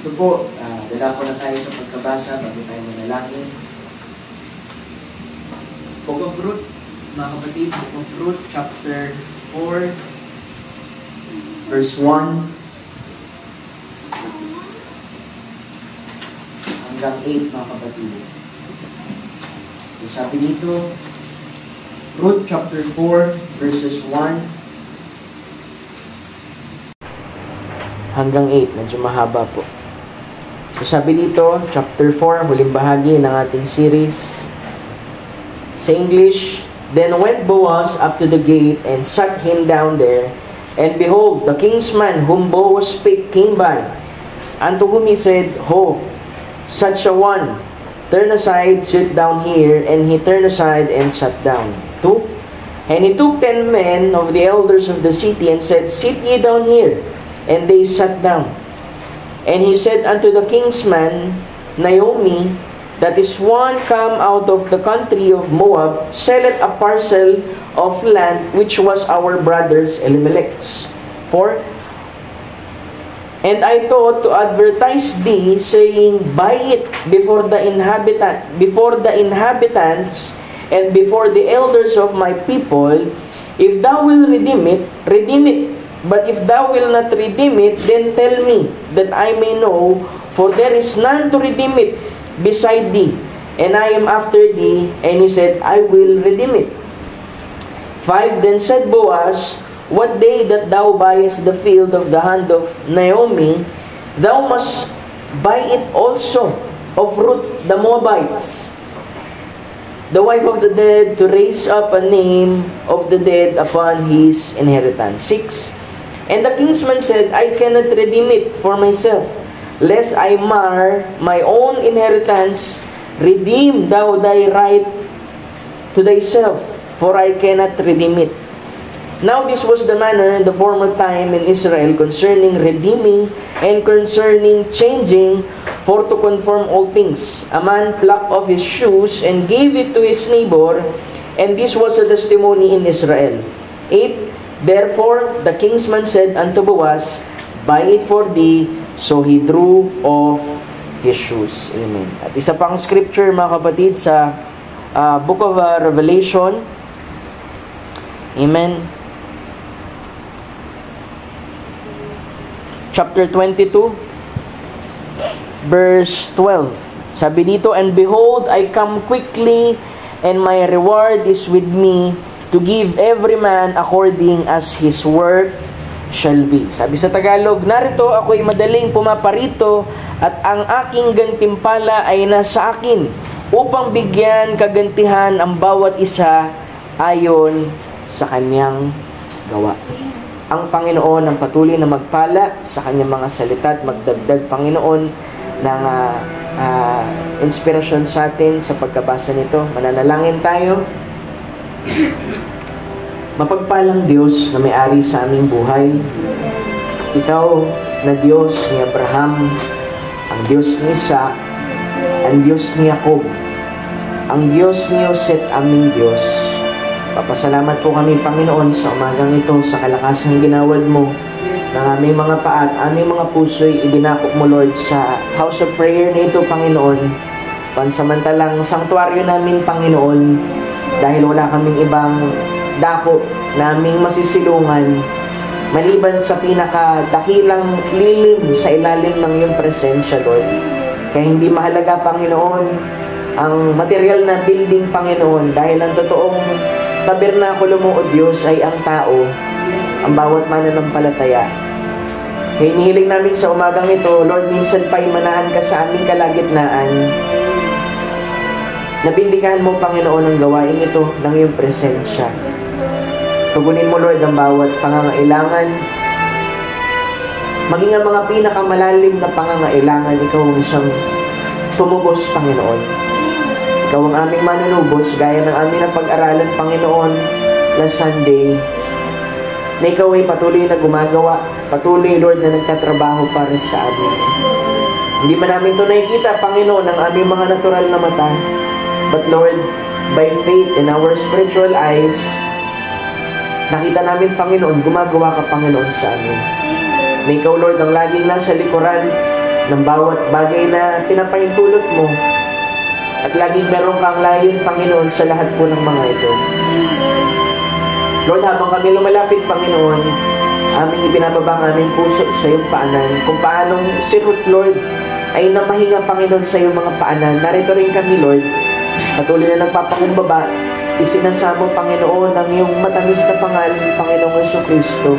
Ito po, dadako na tayo sa pagkabasa bago tayo manalangin. Book of Ruth, mga kapatid, Book of Ruth, chapter 4, verse 1 hanggang 8, mga kapatid. So sabi dito, Ruth chapter 4, verses 1 hanggang 8. Medyo mahaba po. So sabi dito, chapter 4, huling bahagi ng ating series. Sa English, "Then went Boaz up to the gate and sat him down there. And behold, the king's man whom Boaz spake came by. Unto whom he said, Ho, such a one, turn aside, sit down here. And he turned aside and sat down. 2. And he took 10 men of the elders of the city and said, Sit ye down here. And they sat down. And he said unto the king's man, Naomi, that is one come out of the country of Moab, selleth a parcel of land which was our brother's Elimelech's. 4. And I thought to advertise thee, saying, Buy it before the inhabitants, and before the elders of my people. If thou wilt redeem it, redeem it. But if thou wilt not redeem it, then tell me, that I may know, for there is none to redeem it beside thee, and I am after thee. And he said, I will redeem it. 5. Then said Boaz, What day that thou buyest the field of the hand of Naomi, thou must buy it also of Ruth the Moabites, the wife of the dead, to raise up a name of the dead upon his inheritance. 6. And the kinsman said, I cannot redeem it for myself, lest I mar my own inheritance. Redeem thou thy right to thyself, for I cannot redeem it. Now this was the manner in the former time in Israel concerning redeeming and concerning changing, for to conform all things. A man plucked off his shoes and gave it to his neighbor, and this was a testimony in Israel. 8. Therefore the kinsman said unto Boaz, Buy it for thee. So he drew off his shoes. Amen. At isa pang scripture, mga kapatid, sa Book of Revelation. Amen. Chapter 22, verse 12. Sabi dito, And behold, I come quickly, and my reward is with me, to give every man according as his work shall be. Sabi sa Tagalog, narito ako'y madaling pumaparito, at ang aking gantimpala ay nasa akin, upang bigyan kagantihan ang bawat isa ayon sa kanyang gawa. Ang Panginoon ang patuloy na magpala sa kanyang mga salita at magdagdag, Panginoon, ng inspirasyon sa atin sa pagkabasa nito. Mananalangin tayo. Mapagpalang Diyos na may-ari sa aming buhay, Ikaw na Diyos ni Abraham, ang Diyos ni Isaac, ang Diyos ni Jacob, ang Diyos ni Jose, aming Diyos. Papasalamat po kami, Panginoon, sa umagang ito, sa kalakasang ginawad mo ng aming mga paa at aming mga puso'y idinakop mo, Lord, sa house of prayer na ito, Panginoon. Pansamantalang sanktuaryo namin, Panginoon, dahil wala kaming ibang dako naming masisilungan maliban sa pinakadakilang lilim sa ilalim ng iyong presensya, Lord. Kaya hindi mahalaga, Panginoon, ang material na building, Panginoon, dahil ang totoong tabernakulo mo, O Diyos, ay ang tao, ang bawat mananampalataya. Kaya inihiling namin sa umagang ito, Lord, minsan pa'y manahan ka sa aming kalagitnaan. Nabindigan mo, Panginoon, ang gawain ito ng iyong presensya. Tugunin mo, Lord, ang bawat pangangailangan. Maging ang mga pinakamalalim na pangangailangan, Ikaw ang siyang tumubos, Panginoon. Ikaw ang aming manunubos, gaya ng aming napag-aralan, Panginoon, na Sunday, na Ikaw ay patuloy na gumagawa, patuloy, Lord, na nagtatrabaho para sa amin. Hindi man namin ito nakikita, Panginoon, ang aming mga natural na mata. But Lord, by faith in our spiritual eyes, nakita namin, Panginoon, gumagawa ka, Panginoon, sa amin. Na Ikaw, Lord, ang laging nasa likuran ng bawat bagay na pinapahintulot mo. At laging meron kang layon, Panginoon, sa lahat po ng mga ito. Lord, habang kami lumalapit, Panginoon, aming ibinababa ang aming puso sa iyong paanan. Kung paanong si Ruth, Lord, ay namahinga, Panginoon, sa iyong mga paanan. Narito rin kami, Lord, patuloy na nagpapakumbaba, isinasamo, Panginoon, ang iyong matamis na pangalan, Panginoong Jesucristo,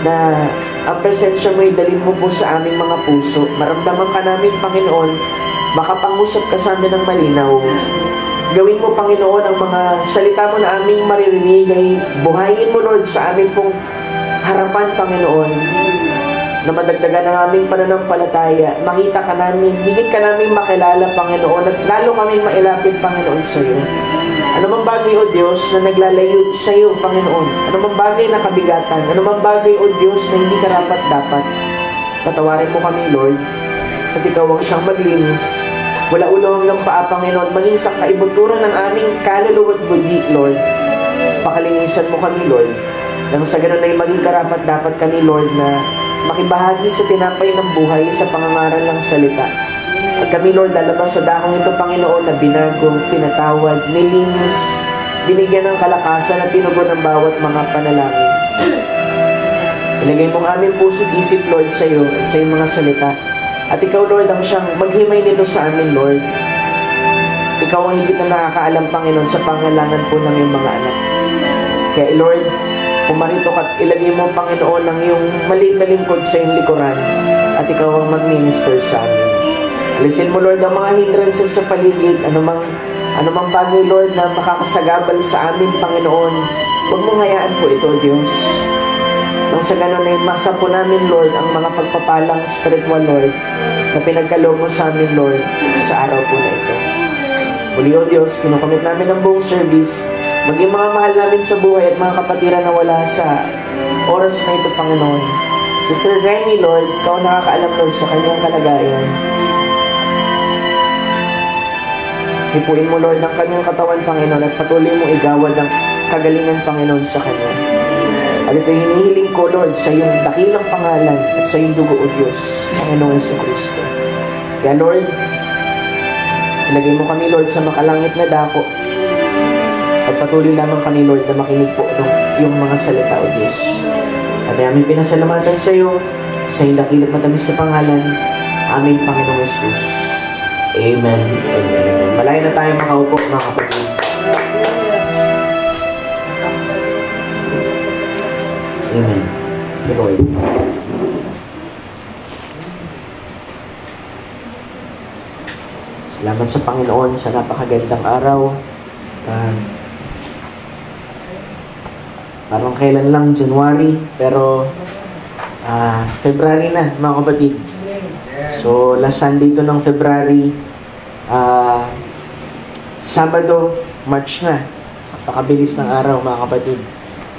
na ang presensya mo'y dalhin mo po sa aming mga puso. Maramdaman ka namin, Panginoon, makapangusap ka sa amin ng malinaw. Gawin mo, Panginoon, ang mga salita mo na aming maririnig ay buhayin mo, Lord, sa amin pong harapan, Panginoon, na madagdagan ang aming pananampalataya. Makita ka namin, higit ka namin makilala, Panginoon, at lalo kami mailapit, Panginoon, sa iyo. Ano mang bagay, O Diyos, na naglalayo sa iyo, Panginoon? Ano mang bagay na kabigatan? Ano mang bagay, O Diyos, na hindi karapat-dapat? Patawarin mo kami, Lord, at ikaw ang siyang maglinis. Wala ulo hanggang paa, Panginoon, maging sa kaibuturan ng aming kaluluwa at budi, Lord. Pakalinisan mo kami, Lord. Nang sa ganun ay maging karapat-dapat kami, Lord, na makibahagi sa tinapay ng buhay sa pangangaral ng salita. At kami, Lord, lalabas sa dakong ito, Panginoon, na binago, tinatawad, nilinis, binigyan ng kalakasan at tinugon ng bawat mga panalangin. Ilagay mo ang aming puso at isip, Lord, sa iyo at sa iyong mga salita. At ikaw, Lord, ang siyang maghimay nito sa amin, Lord. Ikaw ang higit na nakakaalam, Panginoon, sa pangailangan po ng iyong mga anak. Kaya, Lord, pumarito ka at ilagay mo, Panginoon, ang iyong maliit na lingkod sa iyong likuran at ikaw ang mag-minister sa amin. Alisin mo, Lord, ang mga hindrances sa paligid, anumang bagay, Lord, na makakasagabal sa amin, Panginoon. Huwag mong hayaan po ito, Diyos. Nang sa ganun ay masa po namin, Lord, ang mga pagpapalang spiritual, Lord, na pinagkaloob mo sa amin, Lord, sa araw po na ito. Muli, O Diyos, kinukomit namin ang buong service, maging mga mahal namin sa buhay at mga kapatiran na wala sa oras na ito, Panginoon. Sister Remy, Lord, ikaw nakakaalam, Lord, sa kanyang kalagayan. Hipuin mo, Lord, ang kanyang katawan, Panginoon, at patuloy mo igawad ang kagalingan, Panginoon, sa kanya. At ito'y hinihiling ko, Lord, sa iyong dakilang pangalan at sa iyong dugo, O Diyos, Panginoon Jesucristo. Kaya, Lord, ilagay mo kami, Lord, sa makalangit na dako. At patuloy lamang kami, Lord, na makinig po ng iyong mga salita, O Diyos. At aming pinasalamatan sa iyo, sa iyong dakilang matamis na pangalan, aming Panginoong Jesus. Amen. Amen. Malayo na tayo makaupo, mga kapatid. Amen. Lord. Salamat sa Panginoon sa napakagandang araw. Parang kailan lang, January, pero February na, mga kapatid. So, last Sunday to ng February, Sabado, March na. Napakabilis ng araw, mga kapatid.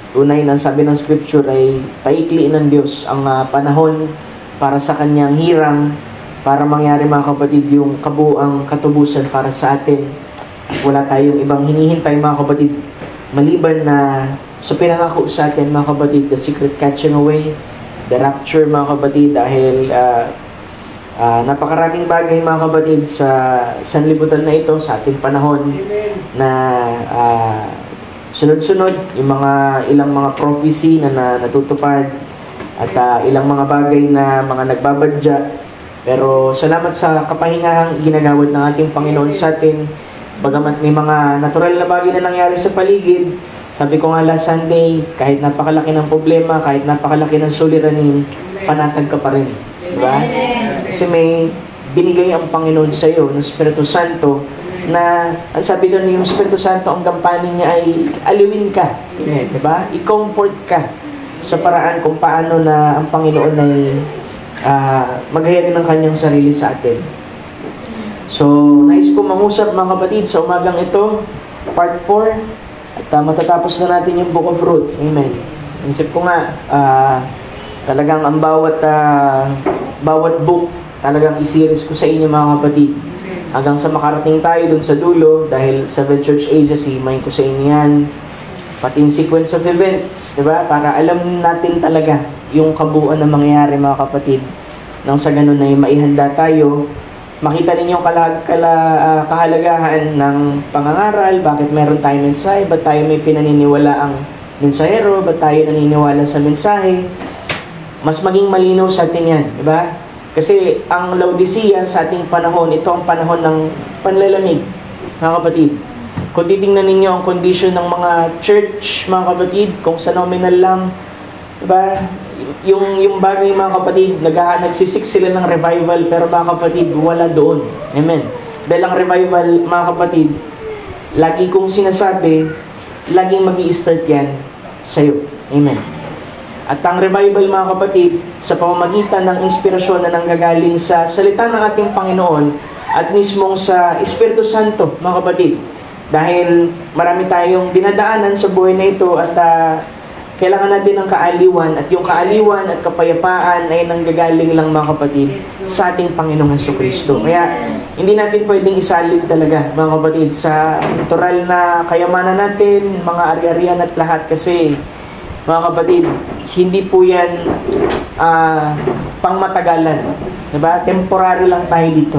Tunay na sabi ng Scripture ay paikliin ng Diyos ang panahon para sa kanyang hirang, para mangyari, mga kapatid, yung kabuang katubusan para sa atin. Wala tayong ibang hinihintay, mga kapatid, maliban na sa pinangako sa atin, mga kapatid, the secret catching away, the rapture, mga kapatid, dahil napakaraming bagay, mga kapatid, sa sanlibutan na ito, sa ating panahon, na sunod-sunod, yung ilang mga prophecy na natutupad, at ilang mga bagay na mga nagbabadya. Pero salamat sa kapahingahang ginagawad ng ating Panginoon sa atin. Bagamat may mga natural na bagay na nangyari sa paligid, sabi ko nga last Sunday, kahit napakalaki ng problema, kahit napakalaki ng suliranin, panatag ka pa rin. Diba? Kasi may binigay ang Panginoon sa iyo ng Espiritu Santo na, ang sabi doon, yung Espiritu Santo, ang gampanin niya ay aliwin ka. Diba? I-comfort ka sa paraan kung paano na ang Panginoon ay maghayag ng kanyang sarili sa atin. So, nais ko mangusap, mga kapatid, sa umagang ito, part 4, at matatapos na natin yung Book of Ruth. Amen. Isip ko nga, talagang ang bawat book, talagang i-series ko sa inyo, mga kapatid. Hanggang sa makarating tayo dun sa dulo, dahil 7 Church Ages, himayin ko sa inyo yan. Pati in sequence of events, diba? Para alam natin talaga yung kabuuan na mangyayari, mga kapatid. nang sa ganun ay maihanda tayo. Makita ninyo kahalagahan ng pangangaral, bakit meron tayong mensahe, ba't tayo may pinaniniwala ang mensahero, ba't tayo naniniwala sa mensahe. Mas maging malinaw sa atin yan, di ba? Kasi ang Laodicea sa ating panahon, ito ang panahon ng panlalamig, mga kapatid. Kung titingnan ninyo ang condition ng mga church, mga kapatid, kung sa nominal lang, diba? Yung bagay, mga kapatid, nagsisik sila ng revival, pero mga kapatid, wala doon. Amen. Dahil ang revival, mga kapatid, lagi kong sinasabi, laging mag-i-start yan sa'yo. Amen. At ang revival, mga kapatid, sa pamamagitan ng inspirasyon na nanggagaling sa salita ng ating Panginoon at mismong sa Espiritu Santo, mga kapatid. Dahil marami tayong dinadaanan sa buhay na ito at kailangan natin ng kaaliwan, at yung kaaliwan at kapayapaan ay nanggagaling lang, mga kapatid, sa ating Panginoong Jesucristo. Kaya hindi natin pwedeng isalib talaga, mga kapatid, sa natural na kayamanan natin, mga ari-arian at lahat, kasi mga kapatid, hindi po yan pangmatagalan, diba? Temporary lang tayo dito.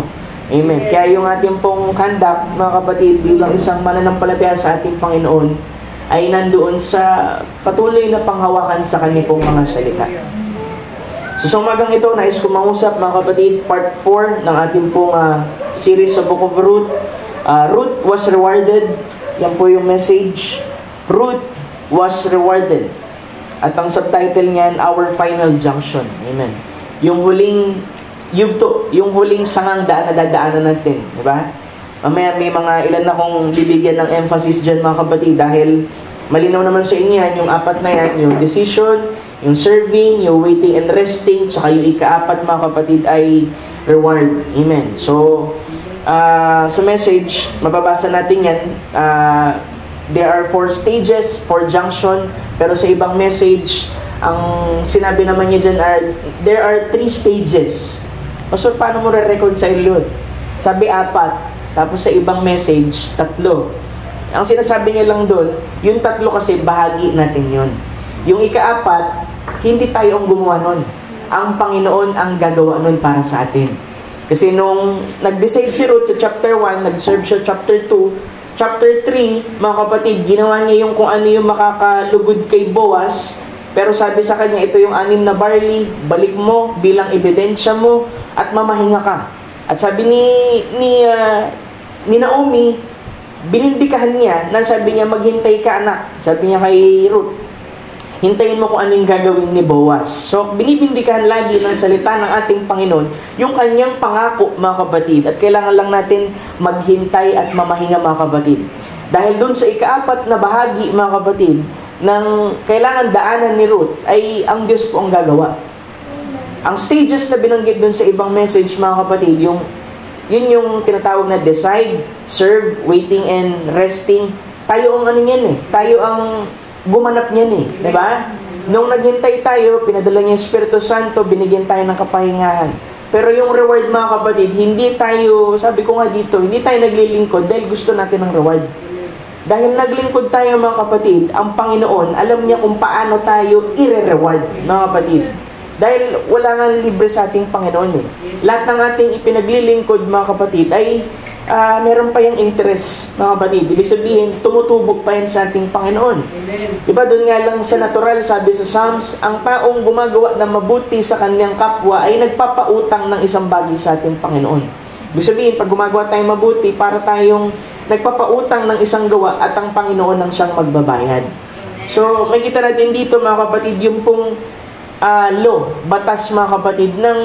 Amen. Kaya yung ating pong conduct, mga kapatid, bilang isang mananampalataya sa ating Panginoon, ay nandoon sa patuloy na panghawakan sa kanyang pong mga salita. So sa umagang ito, nais ko mangusap, mga kapatid, part 4 ng ating pong series sa Book of Ruth. Ruth was rewarded. Yan po yung message. Ruth was rewarded. At ang subtitle niyan, Our Final Junction. Amen. Yung huling yugto, yung huling sangang daan na dadaanan natin, di ba? Mamaya may mga ilan na kong bibigyan ng emphasis dyan, mga kapatid, dahil malinaw naman sa inyo yan, yung apat na yan, yung decision, yung serving, yung waiting and resting, saka yung ika-apat, mga kapatid, ay reward. Amen. So, sa message, mababasa natin yan, there are 4 stages, 4 junction, pero sa ibang message, ang sinabi naman niya dyan there are 3 stages. Pastor, paano mo re-reconcile yun? Sabi 4, tapos sa ibang message, 3. Ang sinasabi niya lang doon, yung 3 kasi bahagi natin yun. Yung ika-4, hindi tayo ang gumawa nun. Ang Panginoon ang gagawa nun para sa atin. Kasi nung nag-decide si Ruth sa chapter 1, nag-serve siya chapter 2, chapter 3, mga kapatid, ginawa niya yung kung ano yung makakalugod kay Boaz. Pero sabi sa kanya, ito yung 6 na barley, balik mo bilang ebidensya mo at mamahinga ka. At sabi ni Naomi, binindikahan niya, na sabi niya, maghintay ka, anak. Sabi niya kay Ruth, hintayin mo kung ano yung gagawin ni Boaz. So, binibindikahan lagi ng salita ng ating Panginoon yung kanyang pangako, mga kapatid. At kailangan lang natin maghintay at mamahinga, mga kapatid. Dahil doon sa ika-4 na bahagi, mga kapatid, ng kailangan daanan ni Ruth, ay ang Diyos po ang gagawa. Ang stages na binanggit doon sa ibang message, mga kapatid, yun yung tinatawag na decide, serve, waiting, and resting. Tayo ang ano yan eh. Tayo ang gumanap niyan eh. Diba? Nung naghintay tayo, pinadala niya yung Espiritu Santo, binigyan tayo ng kapahingahan. Pero yung reward, mga kapatid, hindi tayo, sabi ko nga dito, hindi tayo naglilingkod dahil gusto natin ng reward. Dahil naglingkod tayo, mga kapatid, ang Panginoon, alam niya kung paano tayo i-reward, mga kapatid. Dahil wala nga libre sa ating Panginoon eh. Lahat ng ating ipinaglilingkod, mga kapatid, ay meron pa yung interest, mga kapatid. Ibig sabihin, tumutubog pa yan sa ating Panginoon. Diba, doon nga lang sa natural, sabi sa Psalms, ang taong gumagawa na mabuti sa kanyang kapwa ay nagpapautang ng isang bagay sa ating Panginoon. Ibig sabihin, pag gumagawa tayong mabuti, para tayong nagpapautang ng isang gawa at ang Panginoon ang siyang magbabayad. So, makita natin dito, mga kapatid, yung pong law, batas, mga kapatid, ng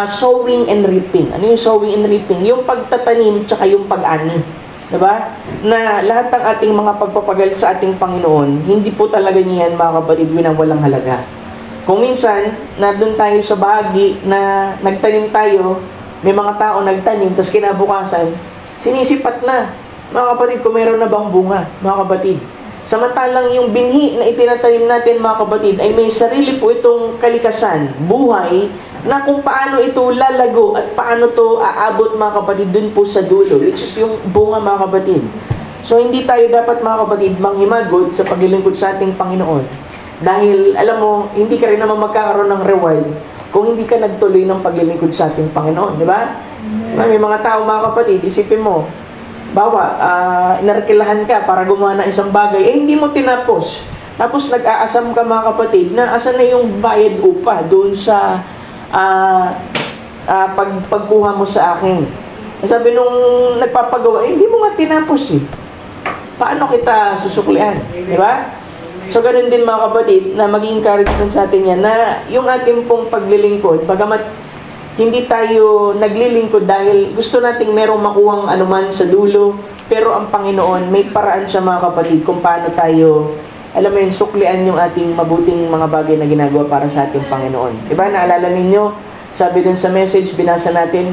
sowing and reaping. Ano yung sowing and reaping? Yung pagtatanim tsaka yung pag-ani. Diba? Na lahat ng ating mga pagpapagal sa ating Panginoon, hindi po talaga niyan, mga kapatid, winawalang halaga. Kung minsan, nandun tayo sa bahagi na nagtanim tayo, may mga tao nagtanim, tapos kinabukasan, sinisipat na. Mga kapatid, kung meron na bang bunga, mga kapatid. Samantalang yung binhi na itinatanim natin, mga kapatid, ay may sarili po itong kalikasan, buhay, na kung paano ito lalago at paano to aabot, mga kapatid, dun po sa dulo, which is yung bunga, mga kapatid. So, hindi tayo dapat, mga kapatid, manghimagod sa paglilingkod sa ating Panginoon. Dahil, alam mo, hindi ka rin naman magkakaroon ng reward kung hindi ka nagtuloy ng paglilingkod sa ating Panginoon, di ba? May mga tao, mga kapatid, isipin mo, bawa, inarkilahan ka para gumawa ng isang bagay, hindi mo tinapos. Tapos nag-aasam ka, mga kapatid, na asan na yung bayad upa doon sa pagkuha mo sa akin. Sabi nung nagpapagawa, hindi mo nga tinapos eh. Paano kita susuklian? Di ba? So, ganun din mga kapatid, na maging encouragement sa atin yan, na yung ating pong paglilingkod, bagamat hindi tayo naglilingkod dahil gusto nating merong makuhang anuman sa dulo, pero ang Panginoon, may paraan siya mga kapatid kung paano tayo, alam mo yun, suklian yung ating mabuting mga bagay na ginagawa para sa ating Panginoon. Diba? Naalala ninyo, sabi dun sa message, binasa natin,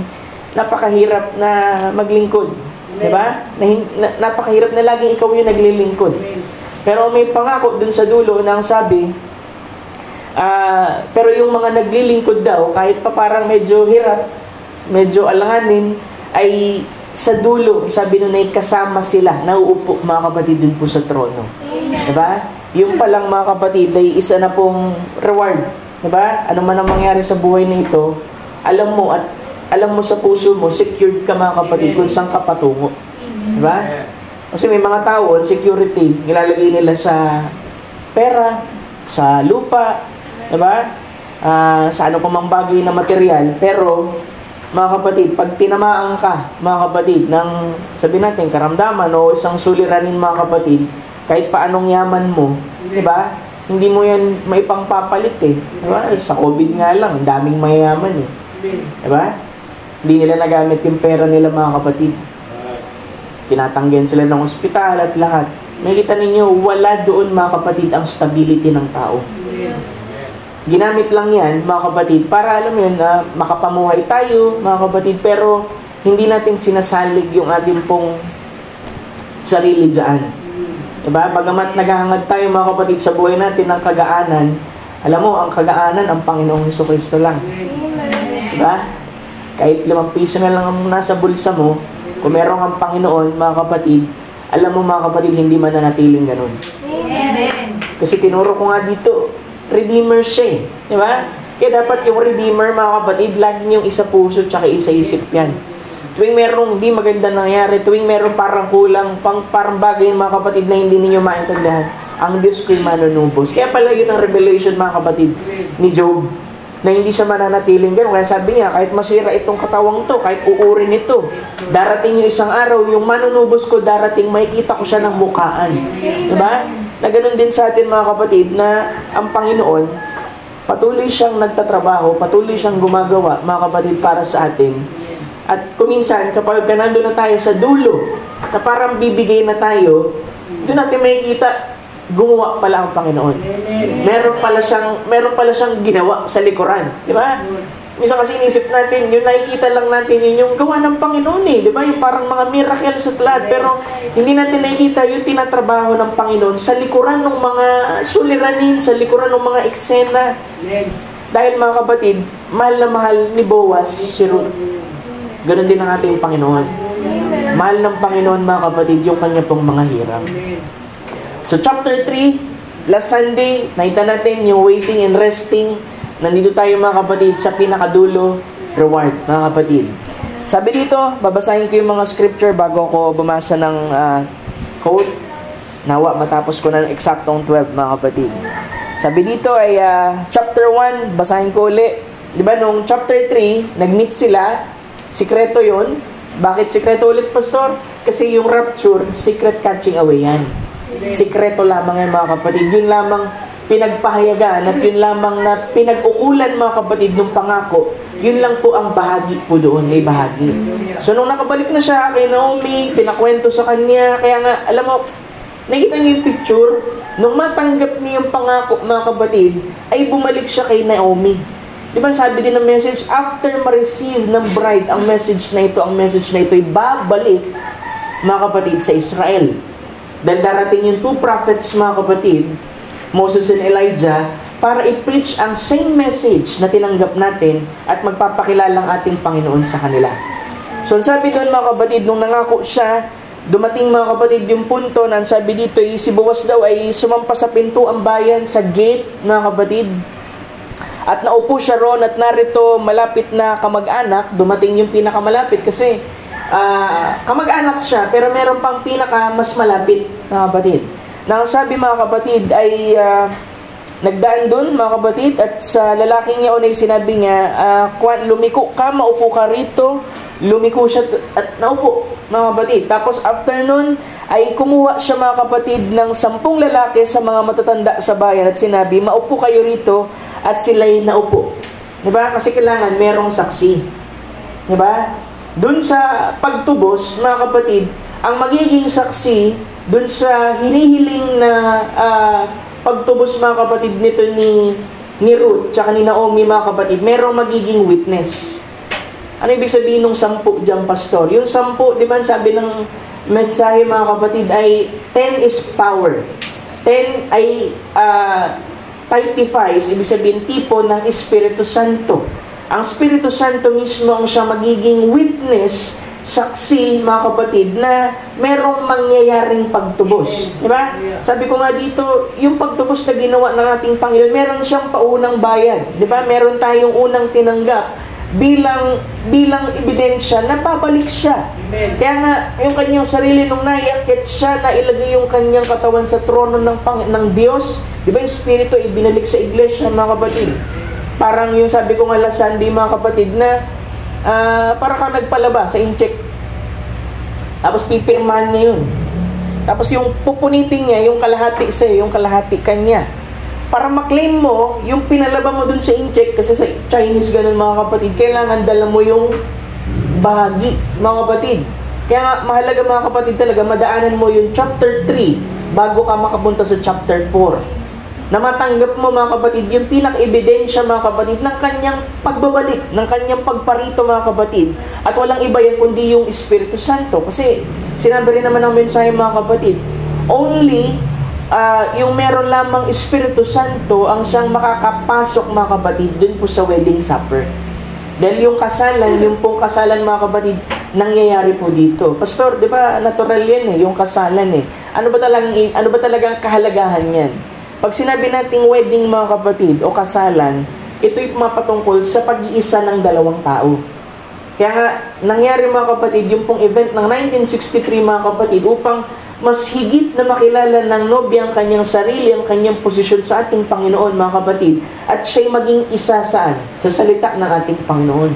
napakahirap na maglingkod. Diba? Napakahirap na laging ikaw yung naglilingkod. Pero may pangako dun sa dulo na ang sabi, pero yung mga naglilingkod daw, kahit pa parang medyo hirap, medyo alanganin, ay sa dulo, sabi nun ay kasama sila, nauupo mga kapatid dun po sa trono. Diba? Yung palang mga kapatid ay isa na pong reward. Diba? Ano man ang mangyari sa buhay na ito, alam mo at alam mo sa puso mo, secured ka mga kapatid kung saan ka patungo. Diba? Kasi may mga tao, security, nilalagay nila sa pera, sa lupa, diba? Sa ano pa mang bagay na material. Pero, mga kapatid, pag tinamaan ka, mga kapatid, ng, sabihin natin, karamdaman o isang suliranin, mga kapatid, kahit paanong yaman mo, diba? Hindi mo yan maipangpapalit eh. Diba? Sa COVID nga lang, daming mayayaman eh. Diba? Hindi nila nagamit yung pera nila, mga kapatid. Tinatanggihan sila ng ospital at lahat. Makikita ninyo, wala doon mga kapatid ang stability ng tao. Ginamit lang yan, mga kapatid, para alam mo yun, makapamuhay tayo, mga kapatid, pero hindi natin sinasalig yung ating pong sarili dyan. Diba? Bagamat naghahangad tayo, mga kapatid, sa buhay natin ng kagaanan, alam mo, ang kagaanan, ang Panginoong Jesucristo lang. Diba? Kahit 5 piso na lang ang nasa bulsa mo, kung meron kang Panginoon, mga kapatid, alam mo mga kapatid, hindi mananatiling ganun. Amen. Kasi tinuro ko nga dito, Redeemer siya eh. Di ba? Kaya dapat yung Redeemer, mga kapatid, lagi yung isa puso tsaka isa isip yan. Tuwing merong hindi maganda nangyari, tuwing merong parang kulang, parang bagay mga kapatid na hindi ninyo maintindihan, ang Diyos ko'y manunubos. Kaya pala yun ang revelation, mga kapatid, ni Job, na hindi siya mananatiling ganun. Kaya sabi niya, kahit masira itong katawang to, kahit uurin ito, darating yung isang araw, yung manunubos ko darating, makikita ko siya ng mukhaan. Diba? Na ganun din sa atin mga kapatid, na ang Panginoon, patuloy siyang nagtatrabaho, patuloy siyang gumagawa, mga kapatid, para sa atin. At kuminsan, kapag nandun na tayo sa dulo, na parang bibigay na tayo, doon natin makikita, gumawa pala ang Panginoon. Meron pala siyang ginawa sa likuran, di ba? Minsan kasi inisip natin, yung nakikita lang natin yung gawa ng Panginoon eh, di ba? Yung parang mga miracle sa lahat, pero hindi natin nakikita yung tinatrabaho ng Panginoon sa likuran ng mga suliranin, sa likuran ng mga eksena. Dahil mga kapatid, mahal na mahal ni Boaz si Ruth. Ganon din ang ating Panginoon. Mahal ng Panginoon, mga kapatid, yung kanya pong mga hirap. So chapter 3, last Sunday, nakita natin yung waiting and resting. Nandito tayo mga kapatid sa pinakadulo, reward, mga kapatid. Sabi dito, babasahin ko yung mga scripture bago ako bumasa ng quote. Nawa, matapos ko na ng eksaktong 12, mga kapatid. Sabi dito ay chapter 1, basahin ko uli. Diba nung chapter 3, nag-meet sila, sikreto yun. Bakit sikreto ulit, Pastor? Kasi yung rapture, secret catching away yan. Sikreto lamang yan, mga kapatid. Yun lamang pinagpahayagan at yun lamang na pinag-ukulan, mga kapatid, ng pangako. Yun lang po ang bahagi po doon, may bahagi. So nung nakabalik na siya kay Naomi, pinakwento sa kanya, kaya nga, alam mo, nakita niyo yung picture, nung matanggap niya yung pangako, mga kapatid, ay bumalik siya kay Naomi. Di ba sabi din ng message, after ma-receive ng bride ang message na ito ay babalik, mga kapatid, sa Israel. Dahil darating yung 2 prophets, mga kapatid, Moses and Elijah, para i-preach ang same message na tinanggap natin at magpapakilala ang ating Panginoon sa kanila. So sabi doon, mga kapatid, nung nangako siya, dumating, mga kapatid, yung punto na sabi dito, si Boaz daw ay sumampa sa pinto ang bayan, sa gate, mga kapatid. At naupo siya roon at narito malapit na kamag-anak. Dumating yung pinakamalapit kasi kamag-anak siya, pero meron pang pinaka mas malapit, mga kapatid. Na ang sabi, mga kapatid, ay nagdaan dun, mga kapatid, at sa lalaking niya ay sinabi niya, lumiko ka, maupo ka rito. Lumiko siya at naupo, mga kapatid. Tapos after nun, ay kumuha siya, mga kapatid, ng 10 lalaki sa mga matatanda sa bayan at sinabi, maupo kayo rito, at sila'y naupo. Diba? Kasi kailangan merong saksi. Diba? Doon sa pagtubos, mga kapatid, ang magiging saksi doon sa hinihiling na pagtubos, mga kapatid, nito ni Ruth tsaka ni Naomi, mga kapatid, merong magiging witness. Ano ibig sabihin ng 10 diyang, pastor? Yung 10, di ba sabi ng mensahe, mga kapatid, ay 10 is power. 10 ay typifies, ibig sabihin tipo ng Espiritu Santo. Ang Espiritu Santo mismo ang siya magiging witness, saksi, mga kapatid, na merong mangyayaring pagtubos. Di ba? Sabi ko nga dito, yung pagtubos na ginawa ng ating Panginoon, meron siyang paunang bayad. Di ba? Meron tayong unang tinanggap bilang ebidensya na babalik siya. Amen. Kaya nga, yung kanyang sarili nung naiakit siya, na ilagay yung kanyang katawan sa trono ng Diyos. Di ba? Yung Espiritu ibinalik sa iglesia, mga kapatid. Parang yung sabi ko nga last Sunday, mga kapatid, na para ka nagpalaba sa incheck. Tapos pipirmahan niya yun. Tapos yung pupunitin niya, yung kalahati sa'yo, yung kalahati kanya. Para maklaim mo, yung pinalaba mo dun sa incheck, kasi sa Chinese ganun, mga kapatid, kailangan dala mo yung bahagi, mga kapatid. Kaya nga, mahalaga, mga kapatid, talaga, madaanan mo yung chapter 3 bago ka makapunta sa chapter 4. Na matanggap mo, mga kapatid, yung pinaka-ebidensya, mga kapatid, ng kanyang pagbabalik, ng kanyang pagparito, mga kapatid. At walang iba yan kundi yung Espiritu Santo. Kasi sinabi rin naman ng mensahe, mga kapatid, only yung meron lamang Espiritu Santo ang siyang makakapasok, mga kapatid, dun po sa wedding supper. Dahil yung kasalan, yung pong kasalan, mga kapatid, nangyayari po dito. Pastor, di ba natural yan yung kasalan Ano ba talagang kahalagahan yan? Pag sinabi nating wedding, mga kapatid, o kasalan, ito'y mapatungkol sa pag-iisa ng dalawang tao. Kaya nga, nangyari, mga kapatid, yung pong event ng 1963, mga kapatid, upang mas higit na makilala ng nobya ang kanyang sarili, ang kanyang posisyon sa ating Panginoon, mga kapatid, at siya'y maging isa saan? Sa salita ng ating Panginoon.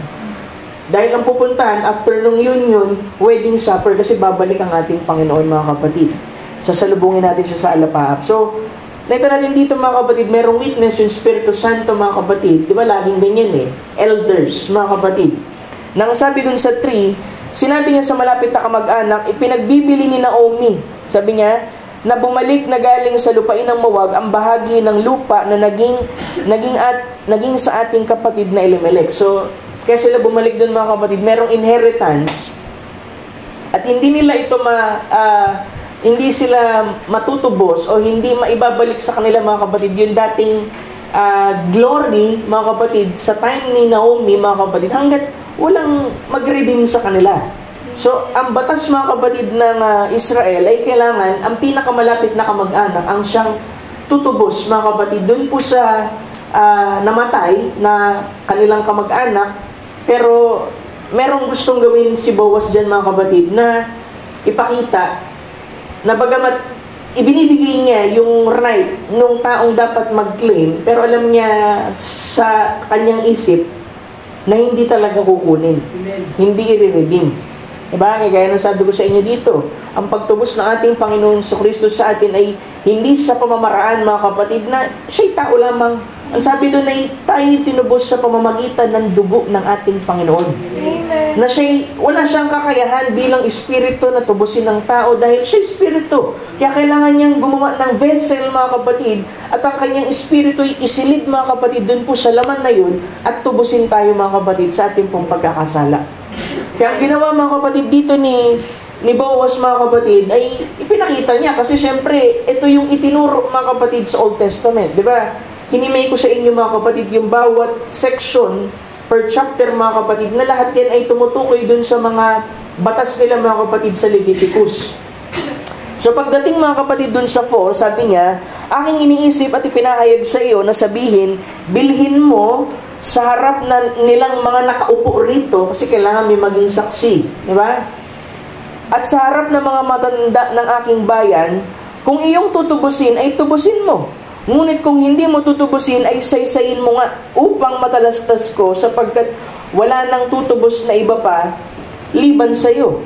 Dahil ang pupuntahan, after nung union, wedding supper, kasi babalik ang ating Panginoon, mga kapatid. Sasalubungin natin siya sa alapaap. So, nakita natin dito, mga kapatid, merong witness yung Espiritu Santo, mga kapatid. Di ba laging ganyan Elders, mga kapatid. Nang sabi dun sa 3, sinabi niya sa malapit na kamag-anak, ipinagbibili ni Naomi. Sabi niya, na bumalik na galing sa lupain ng Moab ang bahagi ng lupa na naging sa ating kapatid na Elimelech. So, kaya sila bumalik dun, mga kapatid, merong inheritance. At hindi nila ito hindi sila matutubos o hindi maibabalik sa kanila, mga kapatid, yung dating glory, mga kapatid, sa time ni Naomi, mga kapatid, hanggat walang mag-redeem sa kanila. So, ang batas, mga kapatid, ng Israel ay kailangan, ang pinakamalapit na kamag-anak, ang siyang tutubos, mga kapatid, dun po sa namatay na kanilang kamag-anak. Pero, merong gustong gawin si Boaz dyan, mga kapatid, na ipakita na bagamat ibinibigay niya yung right nung taong dapat mag-claim, pero alam niya sa kanyang isip na hindi talaga kukunin. Amen. Hindi i-redeem. Diba? Kaya ng sabi ko sa inyo dito, ang pagtubos ng ating Panginoon Kristo sa atin ay hindi sa pamamaraan, mga kapatid, na siya'y tao lamang. Ang sabi doon ay tayo tinubos sa pamamagitan ng dugo ng ating Panginoon. Amen. Na wala siyang kakayahan bilang espiritu na tubusin ng tao dahil siya espiritu. Kaya kailangan niyang gumawa ng vessel, mga kapatid, at ang kanyang espiritu ay isilid, mga kapatid, doon po sa laman na yun at tubusin tayo, mga kapatid, sa ating pong pagkakasala. Kaya ang ginawa, mga kapatid, dito ni Boaz, mga kapatid, ay ipinakita niya kasi syempre, ito yung itinuro, mga kapatid, sa Old Testament. Di ba? Hinimay ko sa inyo, mga kapatid, yung bawat section per chapter, mga kapatid, na lahat yan ay tumutukoy dun sa mga batas nila, mga kapatid, sa Leviticus. So pagdating mga kapatid dun sa 4, sabi niya, aking iniisip at ipinahayag sa iyo na sabihin, bilhin mo sa harap na nilang mga nakaupo rito, kasi kailangan may maging saksi, di ba? At sa harap ng mga matanda ng aking bayan, kung iyong tutubusin ay tubusin mo. Ngunit kung hindi mo tutubusin ay saysayin mo nga upang matalastas ko, sapagkat wala nang tutubos na iba pa liban sa iyo.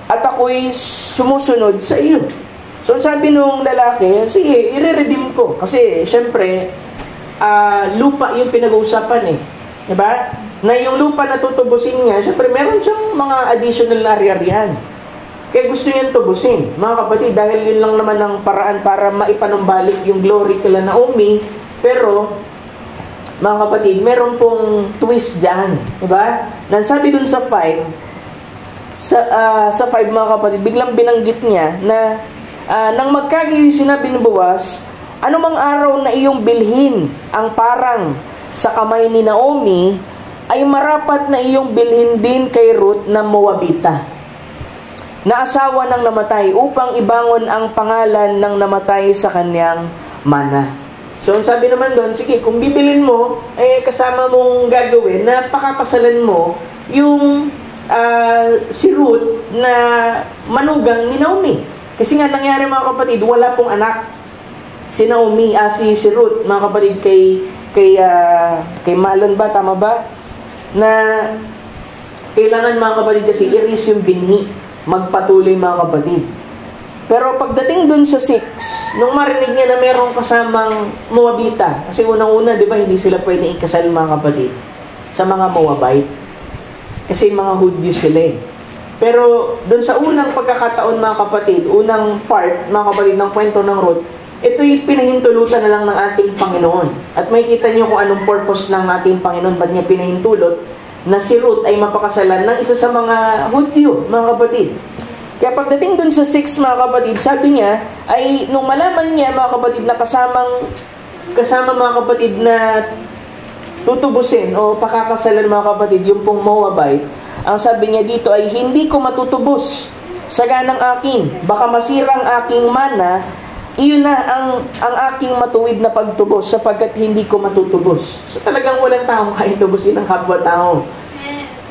At ako'y sumusunod sa iyo. So sabi nung lalaki, sige, i-redeem ko. Kasi syempre, lupa yung pinag-uusapan eh. Diba? Na yung lupa na tutubusin niya, syempre meron siyang mga additional na ari-arian. Kaya gusto niyang tubusin. Mga kapatid, dahil yun lang naman ang paraan para maipanumbalik yung glory kila Naomi. Pero, mga kapatid, meron pong twist dyan. Diba? Sabi dun sa 5, sa 5 mga kapatid, biglang binanggit niya na nang magkagayoy sinabi ni Boaz, anumang araw na iyong bilhin ang parang sa kamay ni Naomi, ay marapat na iyong bilhin din kay Ruth na Moabita, na asawa ng namatay, upang ibangon ang pangalan ng namatay sa kanyang mana. So sabi naman doon, sige, kung bibilin mo, kasama mong gagawin na pakakasalan mo yung si Ruth na manugang ni Naomi. Kasi nga nangyari mga kapatid, wala pong anak si Naomi, si Ruth, mga kapatid, kay Malon ba, tama ba? Na kailangan mga kapatid kasi i-raise yung binhi, magpatuloy mga kapatid. Pero pagdating dun sa 6, nung marinig niya na merong kasamang Moabita, kasi unang-una, di ba, hindi sila pwede ikasal mga kapatid sa mga Moabite. Kasi mga Hudyo sila eh. Pero doon sa unang pagkakataon mga kapatid, unang part mga kapatid ng kwento ng Ruth, ito'y pinahintulutan na lang ng ating Panginoon. At makikita niyo kung anong purpose ng ating Panginoon, ba't niya pinahintulot na si Ruth ay mapakasalan ng isa sa mga Hudyo, mga kapatid. Kaya pagdating doon sa 6 mga kapatid, sabi niya, ay nung malaman niya mga kapatid na kasama mga kapatid na tutubusin o pakakasalan mga kapatid, yung pong Moabite, ang sabi niya dito ay, hindi ko matutubos sa ganang akin, baka masirang aking mana, iyon na ang aking matuwid na pagtubos, sapagkat hindi ko matutubos. So talagang walang taong kaya tubusin ng kapwa-tao.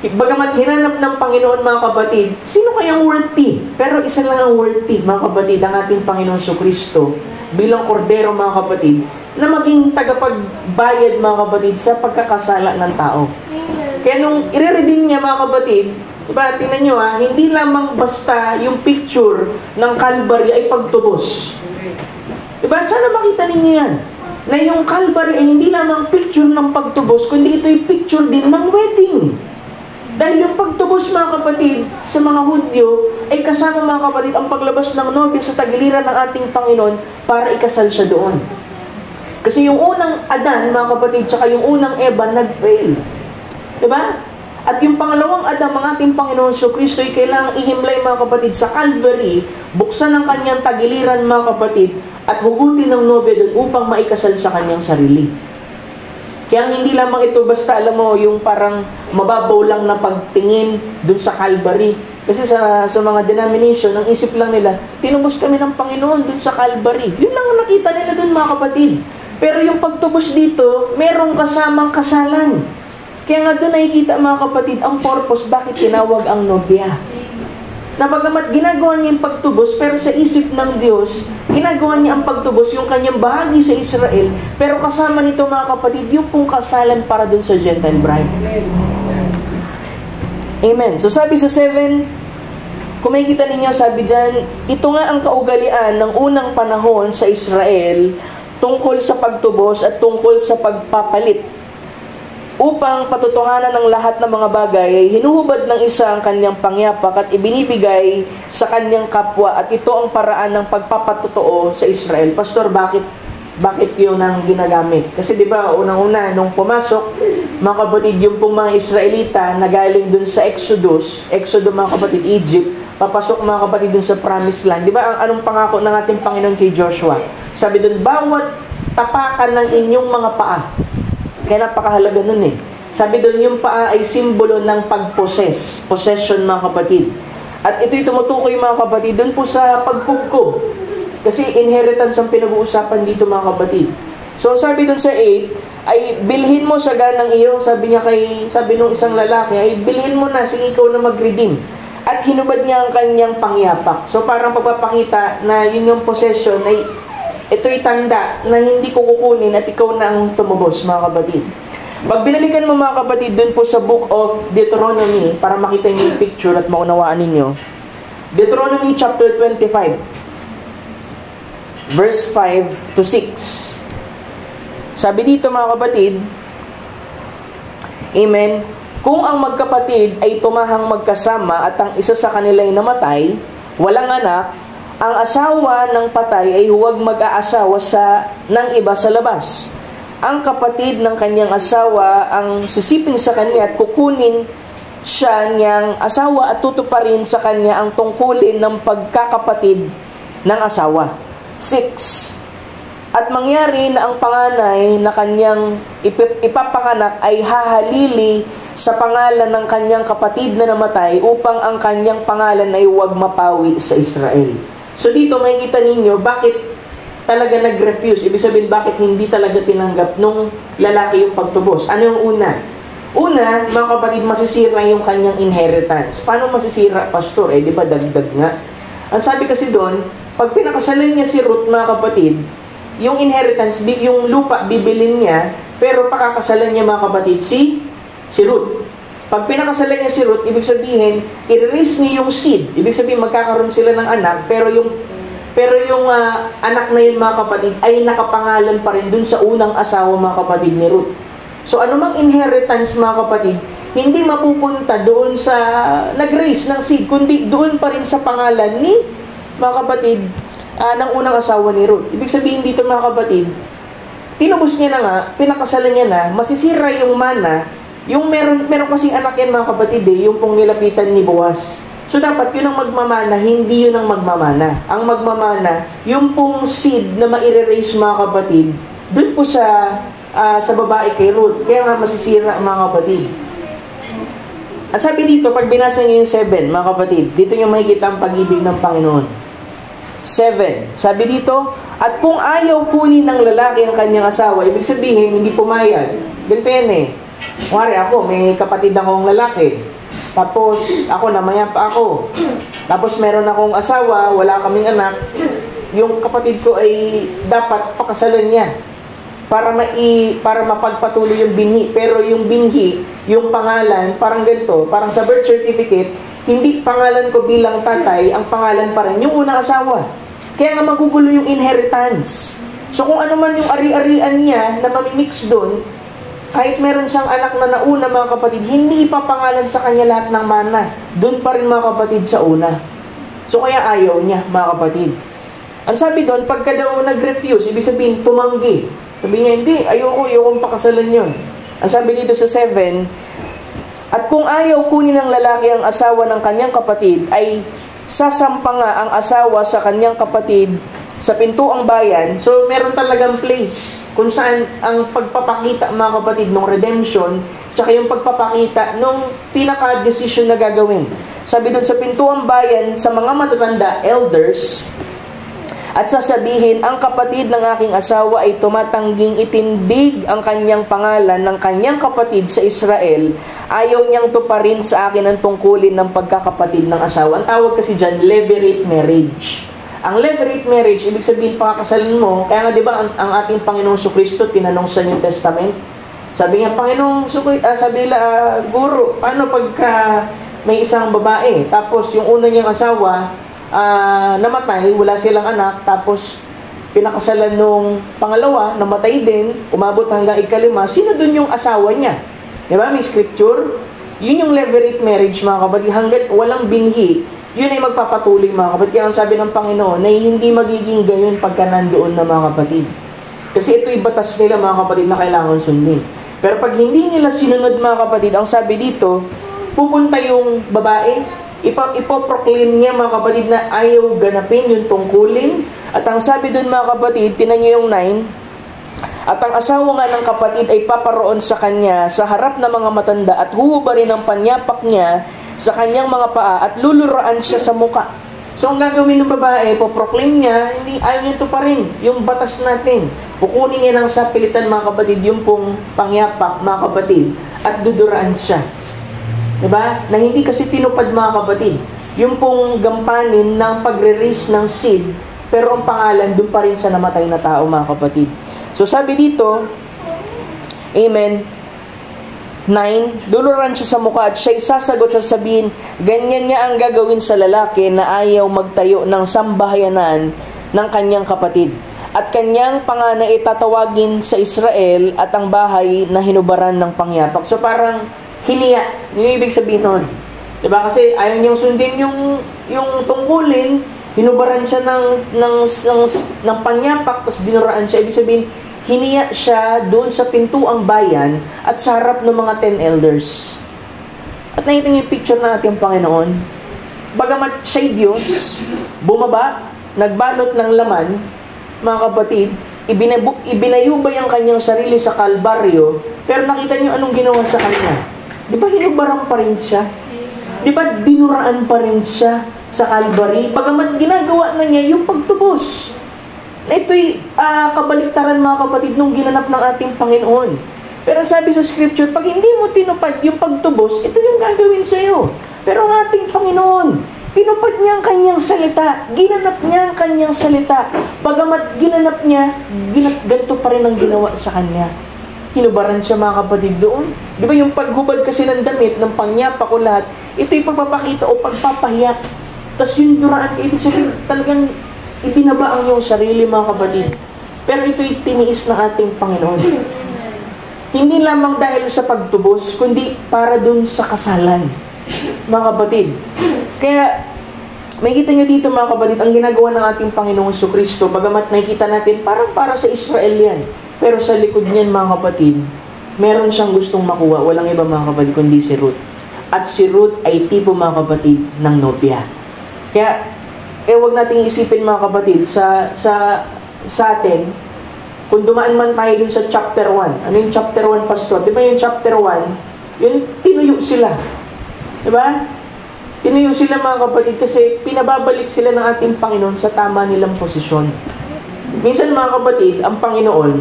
Bagamat hinanap ng Panginoon mga kapatid, sino kayang worthy? Pero isa lang ang worthy mga kapatid, ang ating Panginoon Jesucristo bilang kordero mga kapatid, na maging tagapagbayad mga kapatid sa pagkakasala ng tao. Kaya nung i-redeem niya mga kapatid, diba, tingnan nyo hindi lamang basta yung picture ng Calvary ay pagtubos. Diba, sana makita ninyo yan. Na yung Calvary ay hindi lamang picture ng pagtubos, kundi ito'y picture din ng wedding. Dahil yung pagtubos mga kapatid sa mga Hudyo ay kasama mga kapatid ang paglabas ng nobya sa tagiliran ng ating Panginoon para ikasal siya doon. Kasi yung unang Adan mga kapatid tsaka yung unang Eva nag-fail. Diba? At yung pangalawang Adam, ang ating Panginoon Jesucristo ay kailangang ihimlay mga kapatid sa Calvary, buksan ang kanyang tagiliran mga kapatid at hugutin ng nobya doon upang maikasal sa kanyang sarili. Kaya hindi lamang ito basta, alam mo, yung parang mababaw lang na pagtingin dun sa Calvary. Kasi sa mga denomination, ang isip lang nila, tinubos kami ng Panginoon dun sa Calvary. Yun lang ang nakita nila dun mga kapatid. Pero yung pagtubos dito, merong kasamang kasalan. Kaya nga dun nakikita mga kapatid, ang purpose, bakit tinawag ang nobya. Na bagamat ginagawa niya yung pagtubos, pero sa isip ng Diyos, ginagawa niya ang pagtubos, yung kanyang bahagi sa Israel, pero kasama nito mga kapatid, yung pong kasalan para dun sa Gentile bride. Amen. So sabi sa 7, kung makikita ninyo, sabi dyan, ito nga ang kaugalian ng unang panahon sa Israel tungkol sa pagtubos at tungkol sa pagpapalit. Upang patutuhanan ng lahat ng mga bagay, ay hinuhubad ng isa ang kanyang pangyapak at ibinibigay sa kanyang kapwa, at ito ang paraan ng pagpapatotoo sa Israel. Pastor, bakit yun ang ginagamit? Kasi di ba unang-una, nung pumasok, mga kapatid, yung pong mga Israelita na galing dun sa Exodo mga kapatid, Egypt, papasok mga kapatid dun sa Promised Land. Di ba anong pangako ng ating Panginoon kay Joshua? Sabi dun, bawat tapakan ng inyong mga paa. Kaya napakahalaga nun eh. Sabi doon, yung paa ay simbolo ng possession mga kapatid. At ito'y tumutukoy mga kapatid doon po sa pagkubkob. Kasi inheritance ang pinag-uusapan dito mga kapatid. So sabi doon sa 8, ay bilhin mo sa ganang iyo, sabi nung isang lalaki, ay bilhin mo na, sige ikaw na mag-redeem. At hinubad niya ang kanyang pangyapak. So parang pagpapakita na yun yung possession, ay ito'y tanda na hindi ko kukunin at ikaw na ang tumubos mga kapatid. Pag binalikan mo mga kapatid dun po sa book of Deuteronomy, para makita niyo yung picture at maunawaan ninyo, Deuteronomy chapter 25, verse 5 to 6. Sabi dito mga kapatid, Amen, kung ang magkapatid ay tumahang magkasama at ang isa sa kanila ay namatay, walang anak, ang asawa ng patay ay huwag mag-aasawa ng iba sa labas. Ang kapatid ng kanyang asawa ang sisiping sa kanya at kukunin siya niyang asawa at tutuparin sa kanya ang tungkulin ng pagkakapatid ng asawa. 6. At mangyari na ang panganay na kanyang ipapanganak ay hahalili sa pangalan ng kanyang kapatid na namatay upang ang kanyang pangalan ay huwag mapawi sa Israel. So dito makikita ninyo bakit talaga nag-refuse. Ibig sabihin, bakit hindi talaga tinanggap nung lalaki yung pagtubos. Ano yung una? Una, mga kapatid, masisira yung kanyang inheritance. Paano masisira, pastor? Di ba dagdag nga? Ang sabi kasi doon, pag pinakasalan niya si Ruth, mga kapatid, yung inheritance, yung lupa, bibilin niya, pero pakakasalan niya, mga kapatid, si Ruth. Pag pinakasalan niya si Ruth, ibig sabihin, i-raise niya yung seed. Ibig sabihin, magkakaroon sila ng anak, pero yung anak na yun mga kapatid ay nakapangalan pa rin dun sa unang asawa mga kapatid ni Ruth. So anumang inheritance mga kapatid, hindi mapupunta doon sa nag-raise ng seed, kundi doon pa rin sa pangalan ni mga kapatid ng unang asawa ni Ruth. Ibig sabihin dito mga kapatid, tinubos niya na nga, pinakasalan niya na, masisira yung mana, yung meron kasing anak yan mga kapatid yung pong nilapitan ni Boaz. So dapat yun ang magmamana, hindi yun ang magmamana. Ang magmamana, yung pong seed na maire-raise mga kapatid, dun po sa babae kay Ruth. Kaya nga masisira mga kapatid. At sabi dito, pag binasa nyo yung 7, mga kapatid, dito nyo makikita ang pag-ibig ng Panginoon. 7, sabi dito, at kung ayaw kunin ng lalaki ang kanyang asawa, ibig sabihin, hindi pumayag. Ganito yan Kuwari ako, may kapatid akong lalaki. Tapos, ako namayap ako. Tapos, meron akong asawa, wala kaming anak. Yung kapatid ko ay dapat pakasalan niya para mapagpatuloy yung binhi. Pero yung binhi, yung pangalan, parang ganito, parang sa birth certificate, hindi pangalan ko bilang tatay, ang pangalan pa rin yung unang asawa. Kaya nga magugulo yung inheritance. So, kung ano man yung ari-arian niya na mamimix doon, kahit meron siyang anak na nauna mga kapatid, hindi ipapangalan sa kanya lahat ng mana. Doon pa rin mga kapatid sa una. So kaya ayaw niya mga kapatid. Ang sabi doon, pagka daw nag-refuse, ibig sabihin tumanggi. Sabi niya, hindi, ayokong pakasalan yun. Ang sabi dito sa 7, at kung ayaw kunin ng lalaki ang asawa ng kanyang kapatid, ay sasampa nga ang asawa sa kanyang kapatid sa pintuang bayan. So meron talagang place kung saan ang pagpapakita mga kapatid ng redemption, tsaka yung pagpapakita ng pinaka-decision na gagawin. Sabi doon sa pintuang bayan, sa mga matatanda, elders, at sasabihin, ang kapatid ng aking asawa ay tumatangging itindig ang kanyang pangalan ng kanyang kapatid sa Israel, ayaw niyang tuparin sa akin ang tungkulin ng pagkakapatid ng asawa. Ang tawag kasi dyan, levirate marriage. Ang levirate marriage, ibig sabihin pakakasalan mo, kaya nga di ba ang ating Panginoong Kristo tinanong sa New Testament? Sabi nga, Guro, paano pagka may isang babae, tapos yung una niyang asawa, namatay, wala silang anak, tapos pinakasalan nung pangalawa, namatay din, umabot hanggang ika-5, sino dun yung asawa niya? Di ba? May scripture. Yun yung levirate marriage mga kapatid, hanggat walang binhi, yun ay magpapatuloy mga kapatid. Kaya ang sabi ng Panginoon na hindi magiging gayon pagka nandoon na mga kapatid. Kasi ito'y batas nila mga kapatid na kailangan sundin. Pero pag hindi nila sinunod mga kapatid, ang sabi dito, pupunta yung babae, ipoproclaim niya mga kapatid na ayaw ganapin yung tungkulin. At ang sabi dun mga kapatid, tinan niyo yung 9, at ang asawa nga ng kapatid ay paparoon sa kanya sa harap ng mga matanda at huhubarin ang panyapak niya sa kanyang mga paa at luluraan siya sa muka. So, ang gagawin ng babae, poproclaim niya, hindi, ayaw niya ito pa rin, yung batas natin. Kukunin niya ng sapilitan, mga kapatid, yung pong pangyapak, mga kapatid, at duduraan siya. Diba? Na hindi kasi tinupad, mga kapatid. Yung pong gampanin ng pagre-raise ng seed, pero ang pangalan, doon pa rin sa namatay na tao, mga kapatid. So, sabi dito, Amen, 9, duluran siya sa mukha at siya'y sasagot sa sabihin, ganyan niya ang gagawin sa lalaki na ayaw magtayo ng sambahayanan ng kanyang kapatid. At kanyang panganay itatawagin sa Israel at ang bahay na hinubaran ng pangyapak. So parang hiniya, yung ibig sabihin nun. Diba? Kasi ayaw niyang sundin yung tungkulin, hinubaran siya ng pangyapak, tapos binuraan siya. Ibig sabihin, hiniya siya doon sa pintuang bayan at sa harap ng mga 10 elders. At nakita niyo yung picture ng ating Panginoon. Bagamat siya'y Diyos, bumaba, nagbalot ng laman, mga kapatid, ibinayubay ang kanyang sarili sa Kalbaryo, pero nakita niyo anong ginawa sa kanya. Di ba hinubaran pa rin siya? Di ba dinuraan pa rin siya sa Calvary? Bagamat ginagawa na niya yung pagtubos. Na ito'y kabaliktaran, mga kapatid, nung ginanap ng ating Panginoon. Pero sabi sa Scripture, pag hindi mo tinupad yung pagtubos, ito yung gagawin sa'yo. Pero ang ating Panginoon, tinupad niya ang kanyang salita. Ginanap niya ang kanyang salita. Bagamat ginanap niya, ganito pa rin ang ginawa sa kanya. Hinubaran siya, mga kapatid, doon. Di ba yung paghubad kasi ng damit, ng pangyapak o lahat, ito'y pagpapakita o pagpapahiyak. Tapos yung duraan, ibig sabihin, talagang ibinaba ang iyong sarili, mga kapatid. Pero ito'y tiniis ng ating Panginoon. Hindi lamang dahil sa pagtubos, kundi para dun sa kasalan, mga kapatid. Kaya, makikita nyo dito, mga kapatid, ang ginagawa ng ating Panginoong Jesucristo, bagamat nakikita natin, parang para sa Israel yan. Pero sa likod niyan, mga kapatid, meron siyang gustong makuha. Walang iba, mga kapatid, kundi si Ruth. At si Ruth ay tipo, mga kapatid, ng nobya. Kaya, huwag nating isipin, mga kapatid, sa atin, kung dumaan man tayo dun sa chapter 1. Ano yung chapter 1, Pastor? Di ba yung chapter 1, yun, tinuyo sila. Di ba? Tinuyo sila, mga kapatid, kasi pinababalik sila ng ating Panginoon sa tama nilang posisyon. Minsan, mga kapatid, ang Panginoon,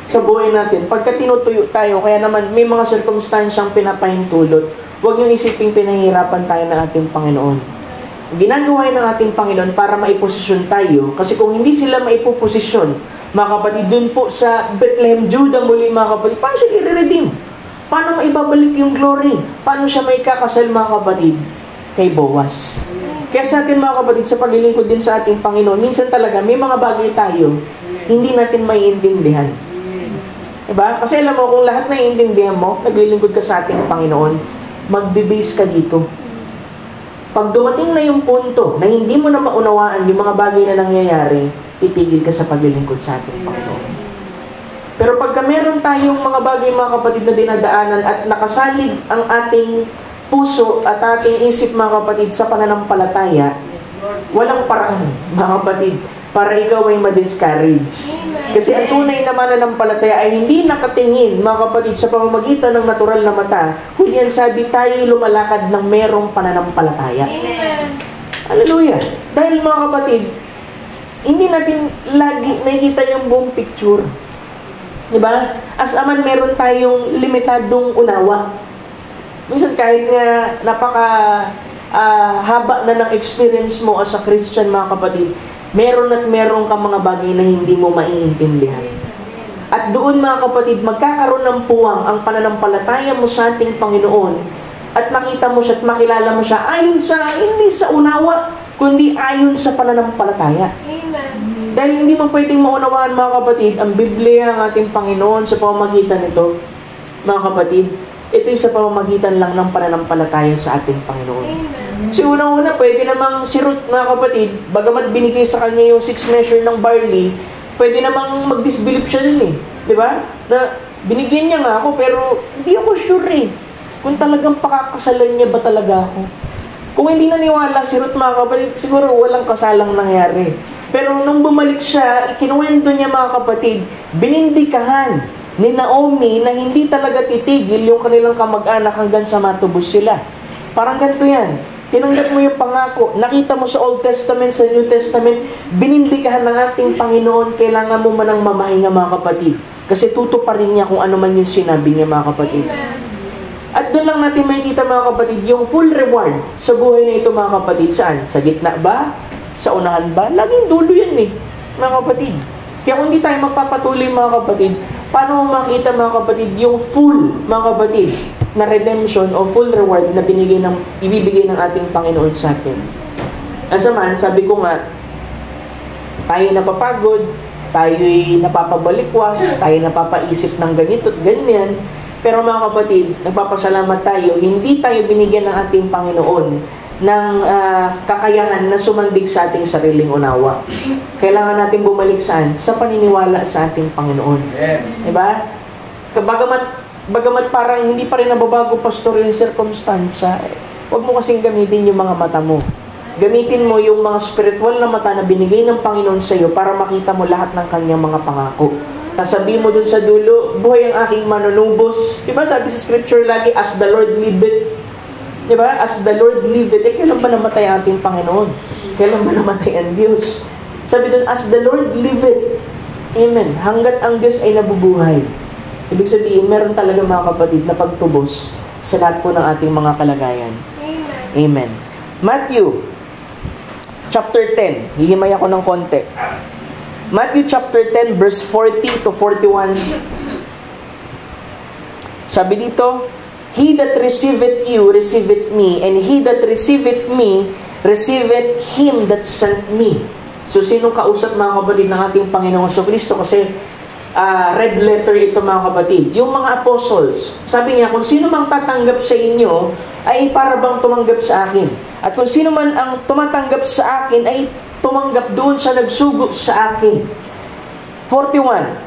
sa buhay natin, pagka tinutuyo tayo, kaya naman may mga sirkumstansyang pinapahintulot, huwag niyong isiping pinahihirapan tayo ng ating Panginoon. Ginagawa ng ating Panginoon para maiposisyon tayo, kasi kung hindi sila maipoposisyon, mga kapatid, dun po sa Bethlehem, Judah muli, mga kapatid, paano siya i-redeem? Paano maibabalik yung glory? Paano siya may kakasal, mga kapatid? Kay Boaz. Kaya sa atin, mga kapatid, sa paglilingkod din sa ating Panginoon, minsan talaga may mga bagay tayo hindi natin maiintindihan. Diba? Kasi alam mo, kung lahat naiintindihan mo, naglilingkod ka sa ating Panginoon, magbe-base ka dito. Pag dumating na yung punto na hindi mo na maunawaan yung mga bagay na nangyayari, titigil ka sa paglilingkod sa ating Panginoon. Pero pagka meron tayong mga bagay, mga kapatid, na dinadaanan at nakasalig ang ating puso at ating isip, mga kapatid, sa pananampalataya, walang paraan, mga kapatid, para ikaw ay ma-discourage. Kasi ang tunay na mananampalataya ay hindi nakatingin, mga kapatid, sa pamamagitan ng natural na mata, kundi ang sabi tayo lumalakad ng merong pananampalataya. Amen. Hallelujah! Dahil, mga kapatid, hindi natin lagi nakikita yung buong picture. Diba? As aman, meron tayong limitadong unawa. Minsan kahit nga napaka haba na ng experience mo as a Christian, mga kapatid, meron at meron kang mga bagay na hindi mo maiintindihan. At doon, mga kapatid, magkakaroon ng puwang ang pananampalataya mo sa ating Panginoon at makita mo siya at makilala mo siya ayon sa, hindi sa unawa, kundi ayon sa pananampalataya. Amen. Dahil hindi mo pwedeng maunawaan, mga kapatid, ang Biblia, ang ating Panginoon sa pamamagitan nito, mga kapatid, ito'y sa pamamagitan lang ng pananampalataya sa ating Panginoon. Amen. So unang-una, pwede namang si Ruth, mga kapatid, bagamat binigay sa kanya yung 6 measure ng barley, pwede namang mag-disbelieve siya din eh. Di ba? Na binigyan niya nga ako, pero hindi ako sure eh. Kung talagang pakakasalan niya ba talaga ako. Kung hindi naniwala si Ruth, mga kapatid, siguro walang kasalang nangyari. Pero nung bumalik siya, ikinuwento niya, mga kapatid, binindikahan ni Naomi na hindi talaga titigil yung kanilang kamag-anak hanggang sa matubos sila. Parang ganito yan. Tinanggap mo yung pangako. Nakita mo sa Old Testament, sa New Testament, binindikahan ng ating Panginoon, kailangan mo manang mamahinga mga kapatid. Kasi tutuparin niya kung ano man yung sinabi niya mga kapatid. At doon lang natin makikita mga kapatid, yung full reward sa buhay na ito mga kapatid. Saan? Sa gitna ba? Sa unahan ba? Laging dulo yan mga kapatid. Kaya kung hindi tayo magpapatuloy mga kapatid, paano mo makita mga kapatid yung full mga kapatid na redemption o full reward na ibibigay ng ating Panginoon sa atin? Asaman, sabi ko nga, tayo napapagod, tayo'y napapabalikwas, tayo napapaisip ng ganito at ganyan. Pero mga kapatid, nagpapasalamat tayo, hindi tayo binigyan ng ating Panginoon ng kakayahan na sumandig sa ating sariling unawa. Kailangan natin bumalik saan? Sa paniniwala sa ating Panginoon. Diba? Bagamat parang hindi pa rin nababago, pastor, yung circumstansya, huwag mo kasing gamitin yung mga mata mo. Gamitin mo yung mga spiritual na mata na binigay ng Panginoon sa iyo para makita mo lahat ng kanyang mga pangako. Sasabihin mo dun sa dulo, buhay ang aking manunubos. Diba sabi sa scripture lagi, as the Lord liveth. Diba? As the Lord liveth. Kailan ba namatay ang ating Panginoon? Kailan ba namatay ang Diyos? Sabi dun, as the Lord liveth. Amen. Hanggat ang Diyos ay nabubuhay. Ibig sabihin, meron talaga mga kapatid na pagtubos sa lahat po ng ating mga kalagayan. Amen. Matthew chapter 10. Hihimay ako ng konti. Matthew chapter 10 verse 40 to 41. Sabi dito, he that receiveth you, receiveth me, and he that receiveth me, receiveth him that sent me. So, sinong kausap mga kapatid ng ating Panginoong Kristo? Kasi, red letter ito mga kapatid. Yung mga apostles, sabi niya, kung sino mang tatanggap sa inyo, ay para bang tumanggap sa akin. At kung sino man ang tumatanggap sa akin, ay tumanggap doon sa nagsugo sa akin. 41.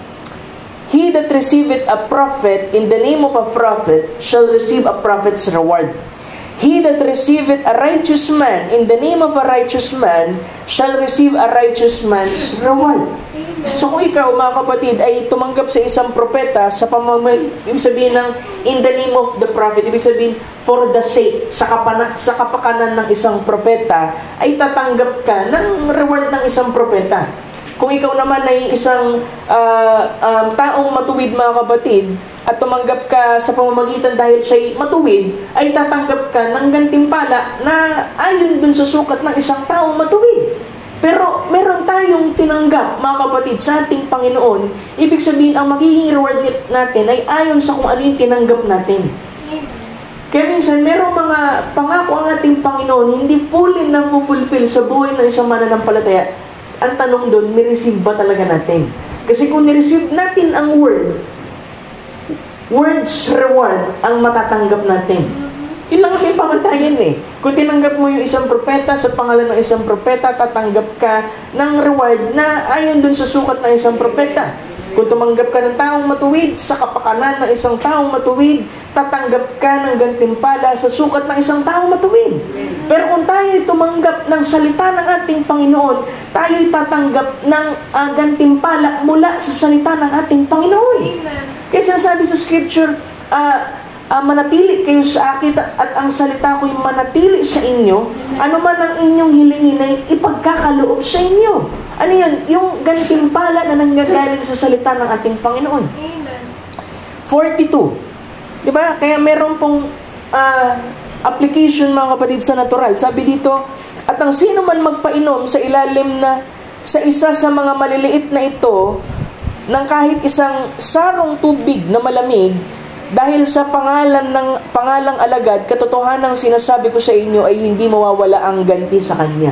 He that receiveth a prophet in the name of a prophet shall receive a prophet's reward. He that receiveth a righteous man in the name of a righteous man shall receive a righteous man's reward. So kung ikaw mga kapatid ay tumanggap sa isang propeta sa ibig sabihin ng in the name of the prophet, ibig sabihin for the sake, sa kapakanan ng isang propeta, ay tatanggap ka ng reward ng isang propeta. Kung ikaw naman ay isang taong matuwid mga kapatid, at tumanggap ka sa pamamagitan dahil siya'y matuwid, ay tatanggap ka ng gantimpala na ayon dun sa sukat ng isang taong matuwid. Pero meron tayong tinanggap mga kapatid sa ating Panginoon, ibig sabihin ang magiging reward natin ay ayon sa kung ano yung tinanggap natin. Kaya minsan merong mga pangako ang ating Panginoon hindi fully na-fulfill sa buhay ng isang mananampalataya. Ang tanong doon, ni-receive ba talaga natin? Kasi kung ni-receive natin ang words reward ang matatanggap natin. Yun lang ang may pamantayan Kung tinanggap mo yung isang propeta sa pangalan ng isang propeta, tatanggap ka ng reward na ayon dun sa sukat ng isang propeta. Kung tumanggap ka ng taong matuwid sa kapakanan ng isang taong matuwid, tatanggap ka ng gantimpala sa sukat ng isang taong matuwid. Pero kung tayo'y tumanggap ng salita ng ating Panginoon, tayo'y tatanggap ng gantimpala mula sa salita ng ating Panginoon. Kaya sinasabi sa scripture, manatili kayo sa akin at ang salita ko'y manatili sa inyo, ano man ang inyong hilingin ay ipagkakaloob sa inyo. Ano yan? Yung gantimpala na nanggagaling sa salita ng ating Panginoon. Amen. 42. Diba? Kaya meron pong application mga kapatid sa natural. Sabi dito, at ang sino man magpainom sa ilalim na sa isa sa mga maliliit na ito ng kahit isang sarong tubig na malamig, dahil sa pangalang alagad, katotohanang sinasabi ko sa inyo ay hindi mawawala ang ganti sa kanya.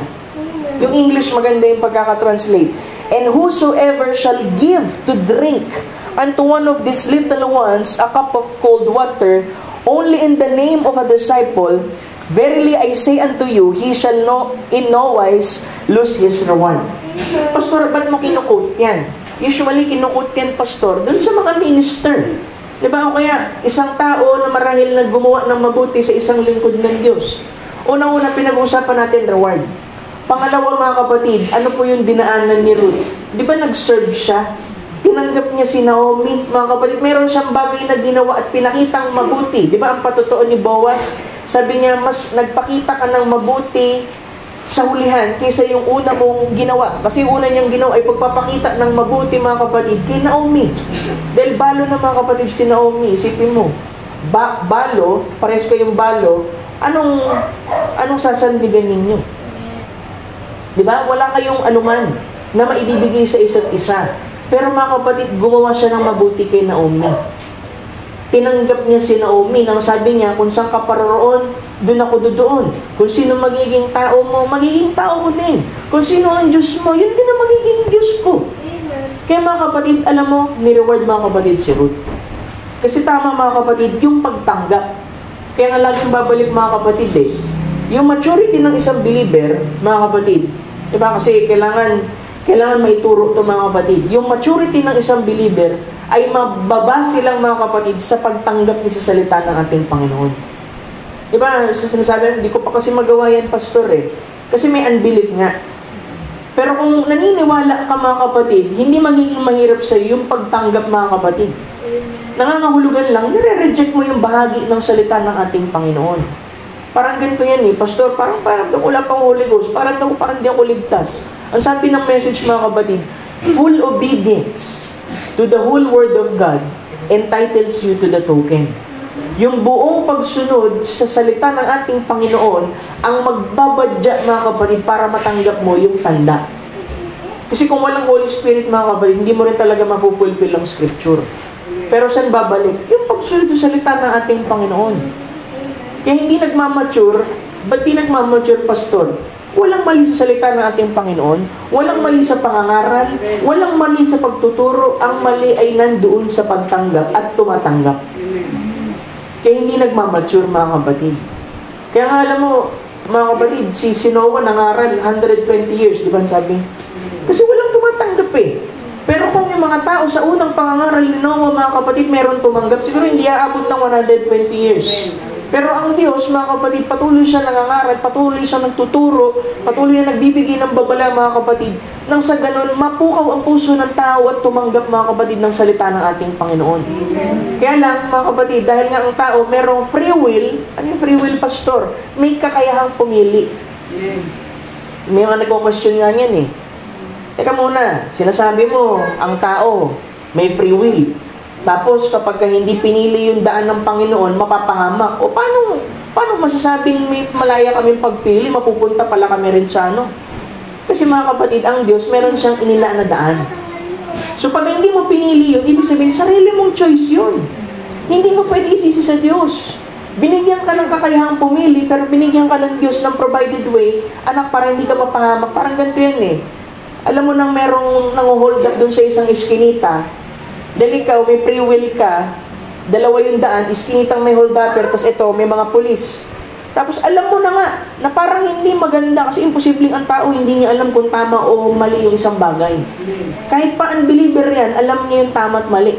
Yung English maganda yung pagkakatranslate. And whosoever shall give to drink unto one of these little ones a cup of cold water, only in the name of a disciple, verily I say unto you, he shall in no wise lose his reward. Pastor, ba't mo kinukot yan? Usually kinukot yan, pastor, dun sa mga minister. Diba? O kaya, isang tao na marahil na gumawa ng mabuti sa isang lingkod ng Diyos. Una-una, pinag-uusapan natin reward. Pangalawa, mga kapatid, ano po yung dinaanan ni Ruth? Di ba nag-serve siya? Tinanggap niya si Naomi. Mga kapatid, meron siyang bagay na ginawa at pinakitang mabuti. Di ba ang patotoo ni Boaz? Sabi niya, mas nagpakita ka ng mabuti sa hulihan kaysa yung una mong ginawa. Kasi yung una niyang ginawa ay pagpapakita ng mabuti, mga kapatid, kay Naomi. Dahil balo na, mga kapatid, si Naomi. Isipin mo, balo, pares kayong balo, anong sasandigan ninyo? Diba? Wala kayong anuman na maibibigay sa isa't isa. Pero mga kapatid, gumawa siya ng mabuti kay Naomi. Tinanggap niya si Naomi nang sabi niya, kung saan ka paroroon, doon ako doon. Kung sino magiging tao mo, magiging tao ko din. Kung sino ang Diyos mo, yun din ang magiging Diyos ko. Amen. Kaya mga kapatid, alam mo, ni-reward mga kapatid si Ruth. Kasi tama mga kapatid, yung pagtanggap. Kaya nga laging babalik mga kapatid yung maturity ng isang believer, mga kapatid, diba? Kasi kailangan maituro ito mga kapatid. Yung maturity ng isang believer ay mababase lang mga kapatid sa pagtanggap niya sa salita ng ating Panginoon. Diba? Sa sinasabi, hindi ko pa kasi magawa yan, pastor Kasi may unbelief nga. Pero kung naniniwala ka mga kapatid, hindi magiging mahirap sa iyo yung pagtanggap mga kapatid. Nangangahulugan lang, nire-reject mo yung bahagi ng salita ng ating Panginoon. Parang ganito yan pastor, parang wala pang Holy Ghost, parang di ako ligtas. Ang sabi ng message mga kapatid, full obedience to the whole word of God entitles you to the token. Yung buong pagsunod sa salita ng ating Panginoon ang magbabadya mga kapatid para matanggap mo yung tanda. Kasi kung walang Holy Spirit mga kapatid, hindi mo rin talaga mapupulfill ang Scripture. Pero saan babalik? Yung pagsunod sa salita ng ating Panginoon. Kaya hindi nagmamature, ba't di nagmamature, pastor? Walang mali sa salita ng ating Panginoon, walang mali sa pangangaral, walang mali sa pagtuturo, ang mali ay nandoon sa pagtanggap at tumatanggap. Kaya hindi nagmamature mga kapatid. Kaya nga alam mo, mga kapatid, si Noah nangaral 120 years, di ba sabi? Kasi walang tumatanggap Pero kung yung mga tao sa unang pangangaral ni Noah, mga kapatid, meron tumanggap, siguro hindi aabot ng 120 years. Pero ang Diyos, mga kapatid, patuloy siya nangangaral, patuloy siya nagtuturo, patuloy na nagbibigay ng babala, mga kapatid, nang sa ganun, mapukaw ang puso ng tao at tumanggap, mga kapatid, ng salita ng ating Panginoon. Kaya lang, mga kapatid, dahil nga ang tao merong free will, ano yung free will, pastor? May kakayahang pumili. May mga nagko-question nga yan Teka muna, sinasabi mo, ang tao, may free will. Tapos kapag hindi pinili yung daan ng Panginoon, mapapahamak. O paano masasabing may malaya kaming pagpili, mapupunta pala kami rin sa Kasi mga kapatid, ang Diyos, meron siyang inilaan na daan. So pag hindi mo pinili yun, ibig sabihin, sarili mong choice yun. Hindi mo pwede isisi sa Diyos. Binigyan ka ng kakayahang pumili, pero binigyan ka ng Diyos ng provided way, anak, para hindi ka mapahamak. Parang ganito yan Alam mo nang merong nanguhold up dun sa isang iskinita, dahil ikaw, may free will ka, dalawa yung daan, iskinitang may hold upper, tapos ito, may mga pulis. Tapos alam mo na nga, na parang hindi maganda, kasi imposibleng ang tao, hindi niya alam kung tama o mali yung isang bagay. Kahit pa unbeliever yan, alam niya yung tama at mali.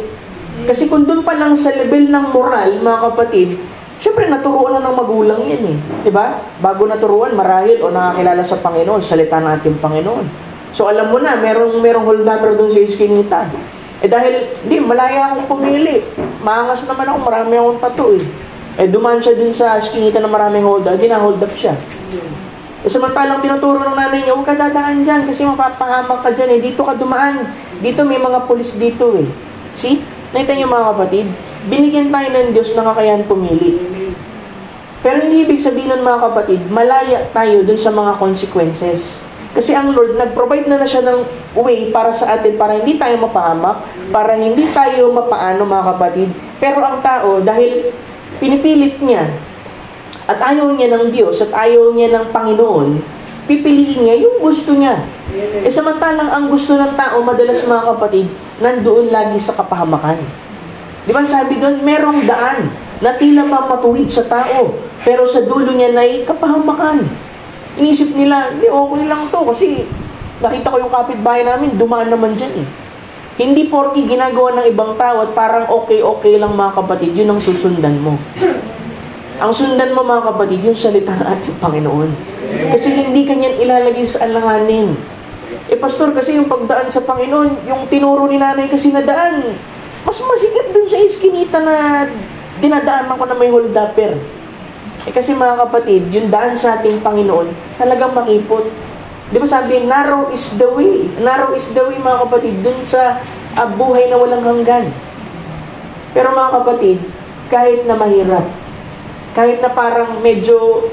Kasi kung doon pa lang sa level ng moral, mga kapatid, syempre naturuan na ng magulang yan Diba? Bago naturuan, marahil o nakakilala sa Panginoon, salita ng ating Panginoon. So alam mo na, merong hold upper doon sa iskinita. Dahil, malaya akong pumili. Maangas naman ako, marami akong tato dumaan siya dun sa skinita na maraming hold up, hold up siya. Samantalang tinuturo ng nanay niya, huwag ka dadaan dyan kasi mapapahamak ka dyan Dito ka dumaan. Dito may mga pulis dito See? Nakita niyo mga kapatid? Binigyan tayo ng Diyos na kakayahan pumili. Pero hindi ibig sabihin nun mga kapatid, malaya tayo dun sa mga consequences. Kasi ang Lord, nag-provide na siya ng way para sa atin, para hindi tayo mapahamak, para hindi tayo mapaano mga kapatid. Pero ang tao, dahil pinipilit niya, at ayaw niya ng Diyos, at ayaw niya ng Panginoon, pipiliin niya yung gusto niya. Samantalang ang gusto ng tao, madalas mga kapatid, nandoon lagi sa kapahamakan. Di ba sabi doon, merong daan na tila pa matuwid sa tao, pero sa dulo niya na kapahamakan. Inisip nila, okay lang to kasi nakita ko yung kapitbahay namin, dumaan naman dyan Hindi porki ginagawa ng ibang tao at parang okay lang mga kapatid, yun ang susundan mo. Ang sundan mo mga kapatid, yung salita ng ating Panginoon. Kasi hindi kanyan ilalagay sa alanganin. Pastor, kasi yung pagdaan sa Panginoon, yung tinuro ni nanay kasi na daan, mas masikip dun sa iskinita na dinadaan ako na may hold upper. Kasi mga kapatid, yung daan sa ating Panginoon, talagang makipot. Di ba sabi, narrow is the way. Narrow is the way, mga kapatid, dun sa buhay na walang hanggan. Pero mga kapatid, kahit na mahirap, kahit na parang medyo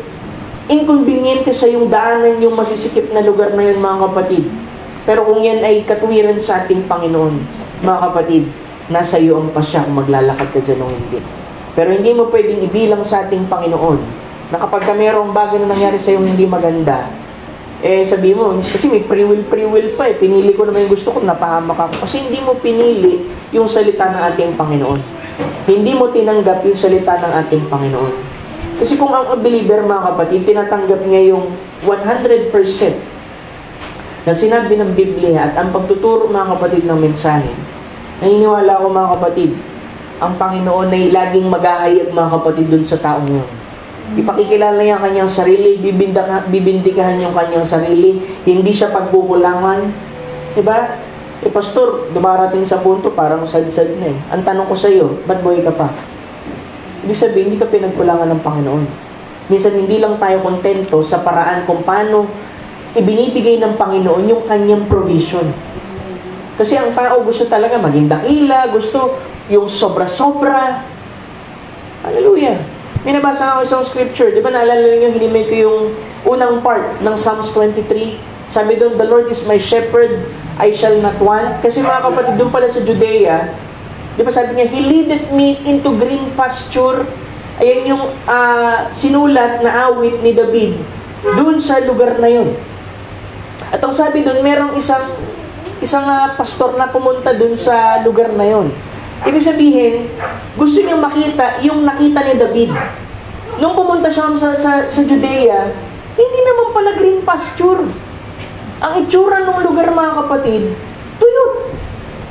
inconveniente sa yung daanan yung masisikip na lugar na yun, mga kapatid. Pero kung yan ay katuwiran sa ating Panginoon, mga kapatid, nasa iyo ang pasya kung maglalakad ka dyan o hindi. Pero hindi mo pwedeng ibilang sa ating Panginoon na kapag mayroong bagay na nangyari sa iyo hindi maganda, sabi mo, kasi may free will pa pinili ko naman yung gusto ko, napahamak ako. Kasi hindi mo pinili yung salita ng ating Panginoon. Hindi mo tinanggap yung salita ng ating Panginoon. Kasi kung ang believer, mga kapatid, tinatanggap niya yung 100% na sinabi ng Biblia at ang pagtuturo, mga kapatid, ng mensahe, naniniwala ko, mga kapatid, ang Panginoon ay laging maghahayag, mga kapatid, dun sa taong yun. Ipakikilala niya ang kanyang sarili, bibindikahan yung kanyang sarili, hindi siya pagbubulangan. Diba? Pastor, dumarating sa punto, parang sad-sad na Ang tanong ko sa iyo, ba't buhay ka pa? Ibig sabihin, hindi ka pinagkulangan ng Panginoon. Minsan, hindi lang tayo kontento sa paraan kung paano ibinibigay ng Panginoon yung kanyang provision. Kasi ang tao gusto talaga maging dakila, gusto yung sobra-sobra. Hallelujah. May nabasa ako isang scripture. Di ba naalala niyo, hinimay ko yung unang part ng Psalms 23. Sabi doon, the Lord is my shepherd, I shall not want. Kasi mga kapatid, doon pala sa Judea, di ba sabi niya, He leadeth me into green pasture. Ayan yung sinulat na awit ni David doon sa lugar na yun. At ang sabi doon, merong isang pastor na pumunta doon sa lugar na yun. Ibig sabihin, gusto niyang makita yung nakita ni David. Nung pumunta siya sa Judea, hindi naman pala green pasture. Ang itsura ng lugar, mga kapatid, tuyot.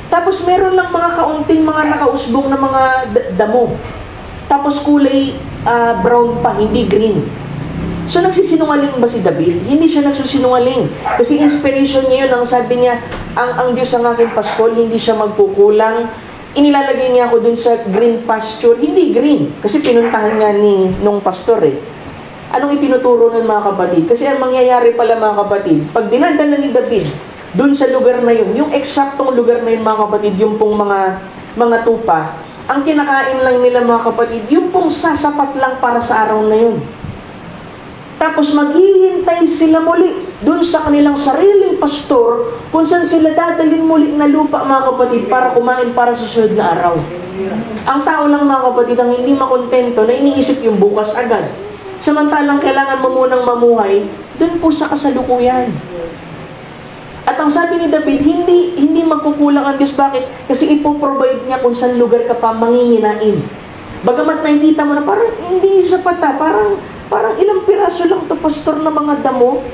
Tapos meron lang mga kaunting mga nakausbong na mga damo. Tapos kulay brown pa, hindi green. So nagsisinungaling ba si David? Hindi siya nagsisinungaling. Kasi inspiration niya yun. Ang sabi niya, ang Diyos ang aking pastol, hindi siya magkukulang. Inilalagay niya ako dun sa green pasture. Hindi green. Kasi pinuntahan nga nung pastor Anong itinuturo ng mga kapatid? Kasi ang mangyayari pala, mga kapatid, pag dinadala ni David dun sa lugar na yun, yung eksaktong lugar na yun, mga kapatid, yung pong mga tupa, ang kinakain lang nila, mga kapatid, yung pong sasapat lang para sa araw na yun. Tapos maghihintay sila muli dun sa kanilang sariling pastor kung saan sila dadalhin muli na lupa, mga kapatid, para kumain para sa susunod na araw. Ang tao lang, mga kapatid, ang hindi makontento na iniisip yung bukas agad. Samantalang kailangan mo munang mamuhay dun po sa kasalukuyan. At ang sabi ni David, hindi magkukulang ang Diyos. Bakit? Kasi ipoprovide niya kung saan lugar ka pa manginginain. Bagamat nakikita mo na parang hindi sapat parang ilang piraso lang to pastor na mga damo.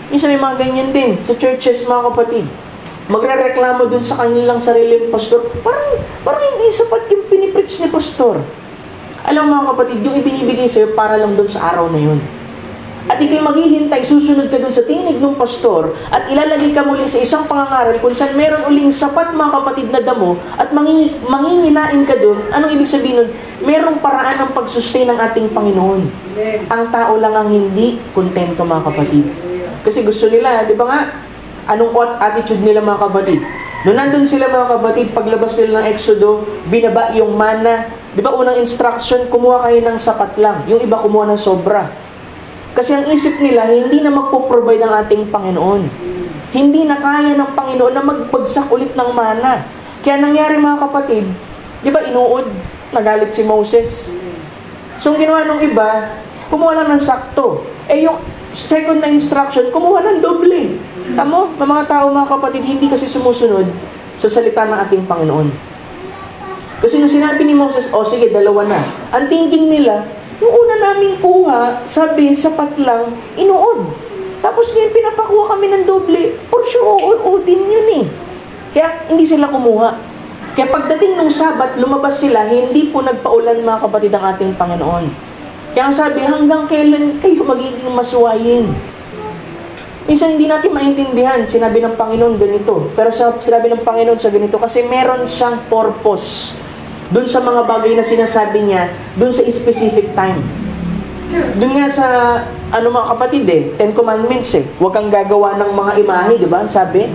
Minsan may mga ganyan din sa churches, mga kapatid. Magrereklamo dun sa kanilang sariling pastor. Parang hindi sapat yung pinipreach ni pastor. Alam mo, mga kapatid, yung ibinibigay sa'yo para lang dun sa araw na yun. At ikay maghihintay, susunod ka dun sa tinig ng pastor at ilalagay ka muli sa isang pangangaral kung saan meron uling sapat, mga kapatid, na damo at manginginain ka dun. Anong ibig sabihin nun? Merong paraan ng pagsustain ng ating Panginoon. Ang tao lang ang hindi kontento, mga kapatid. Kasi gusto nila, di ba nga, anong attitude nila, mga kapatid? Noong nandun sila, mga kapatid, paglabas nila ng Exodo, binaba yung mana. Di ba unang instruction, kumuha kayo ng sapat lang. Yung iba kumuha ng sobra. Kasi ang isip nila, hindi na magpo-provide ang ating Panginoon. Hindi na kaya ng Panginoon na magbagsak ulit ng mana. Kaya nangyari, mga kapatid, di ba inuod, nagalit si Moses. So ang ginawa ng iba, kumuha lang ng sakto. Yung second na instruction, kumuha ng doble. Tamo, ng mga tao, mga kapatid, hindi kasi sumusunod sa salita ng ating Panginoon. Kasi nung sinabi ni Moses, sige, dalawa na. Ang thinking nila, yung una namin kuha, sabi, sapat lang, inuod. Tapos ngayon, pinapakuha kami ng doble. For sure, uudin yun Kaya, hindi sila kumuha. Kaya pagdating nung Sabat, lumabas sila, hindi po nagpaulan, mga kapatid, ang ating Panginoon. Kaya ang sabi, hanggang kailan kayo magiging masuwayin? Minsan hindi natin maintindihan, sinabi ng Panginoon ganito. Pero sinabi ng Panginoon sa ganito, kasi meron siyang purpose doon sa mga bagay na sinasabi niya, doon sa specific time. Doon nga sa, mga kapatid Ten Commandments huwag kang gagawa ng mga imahe, di ba? Sabi.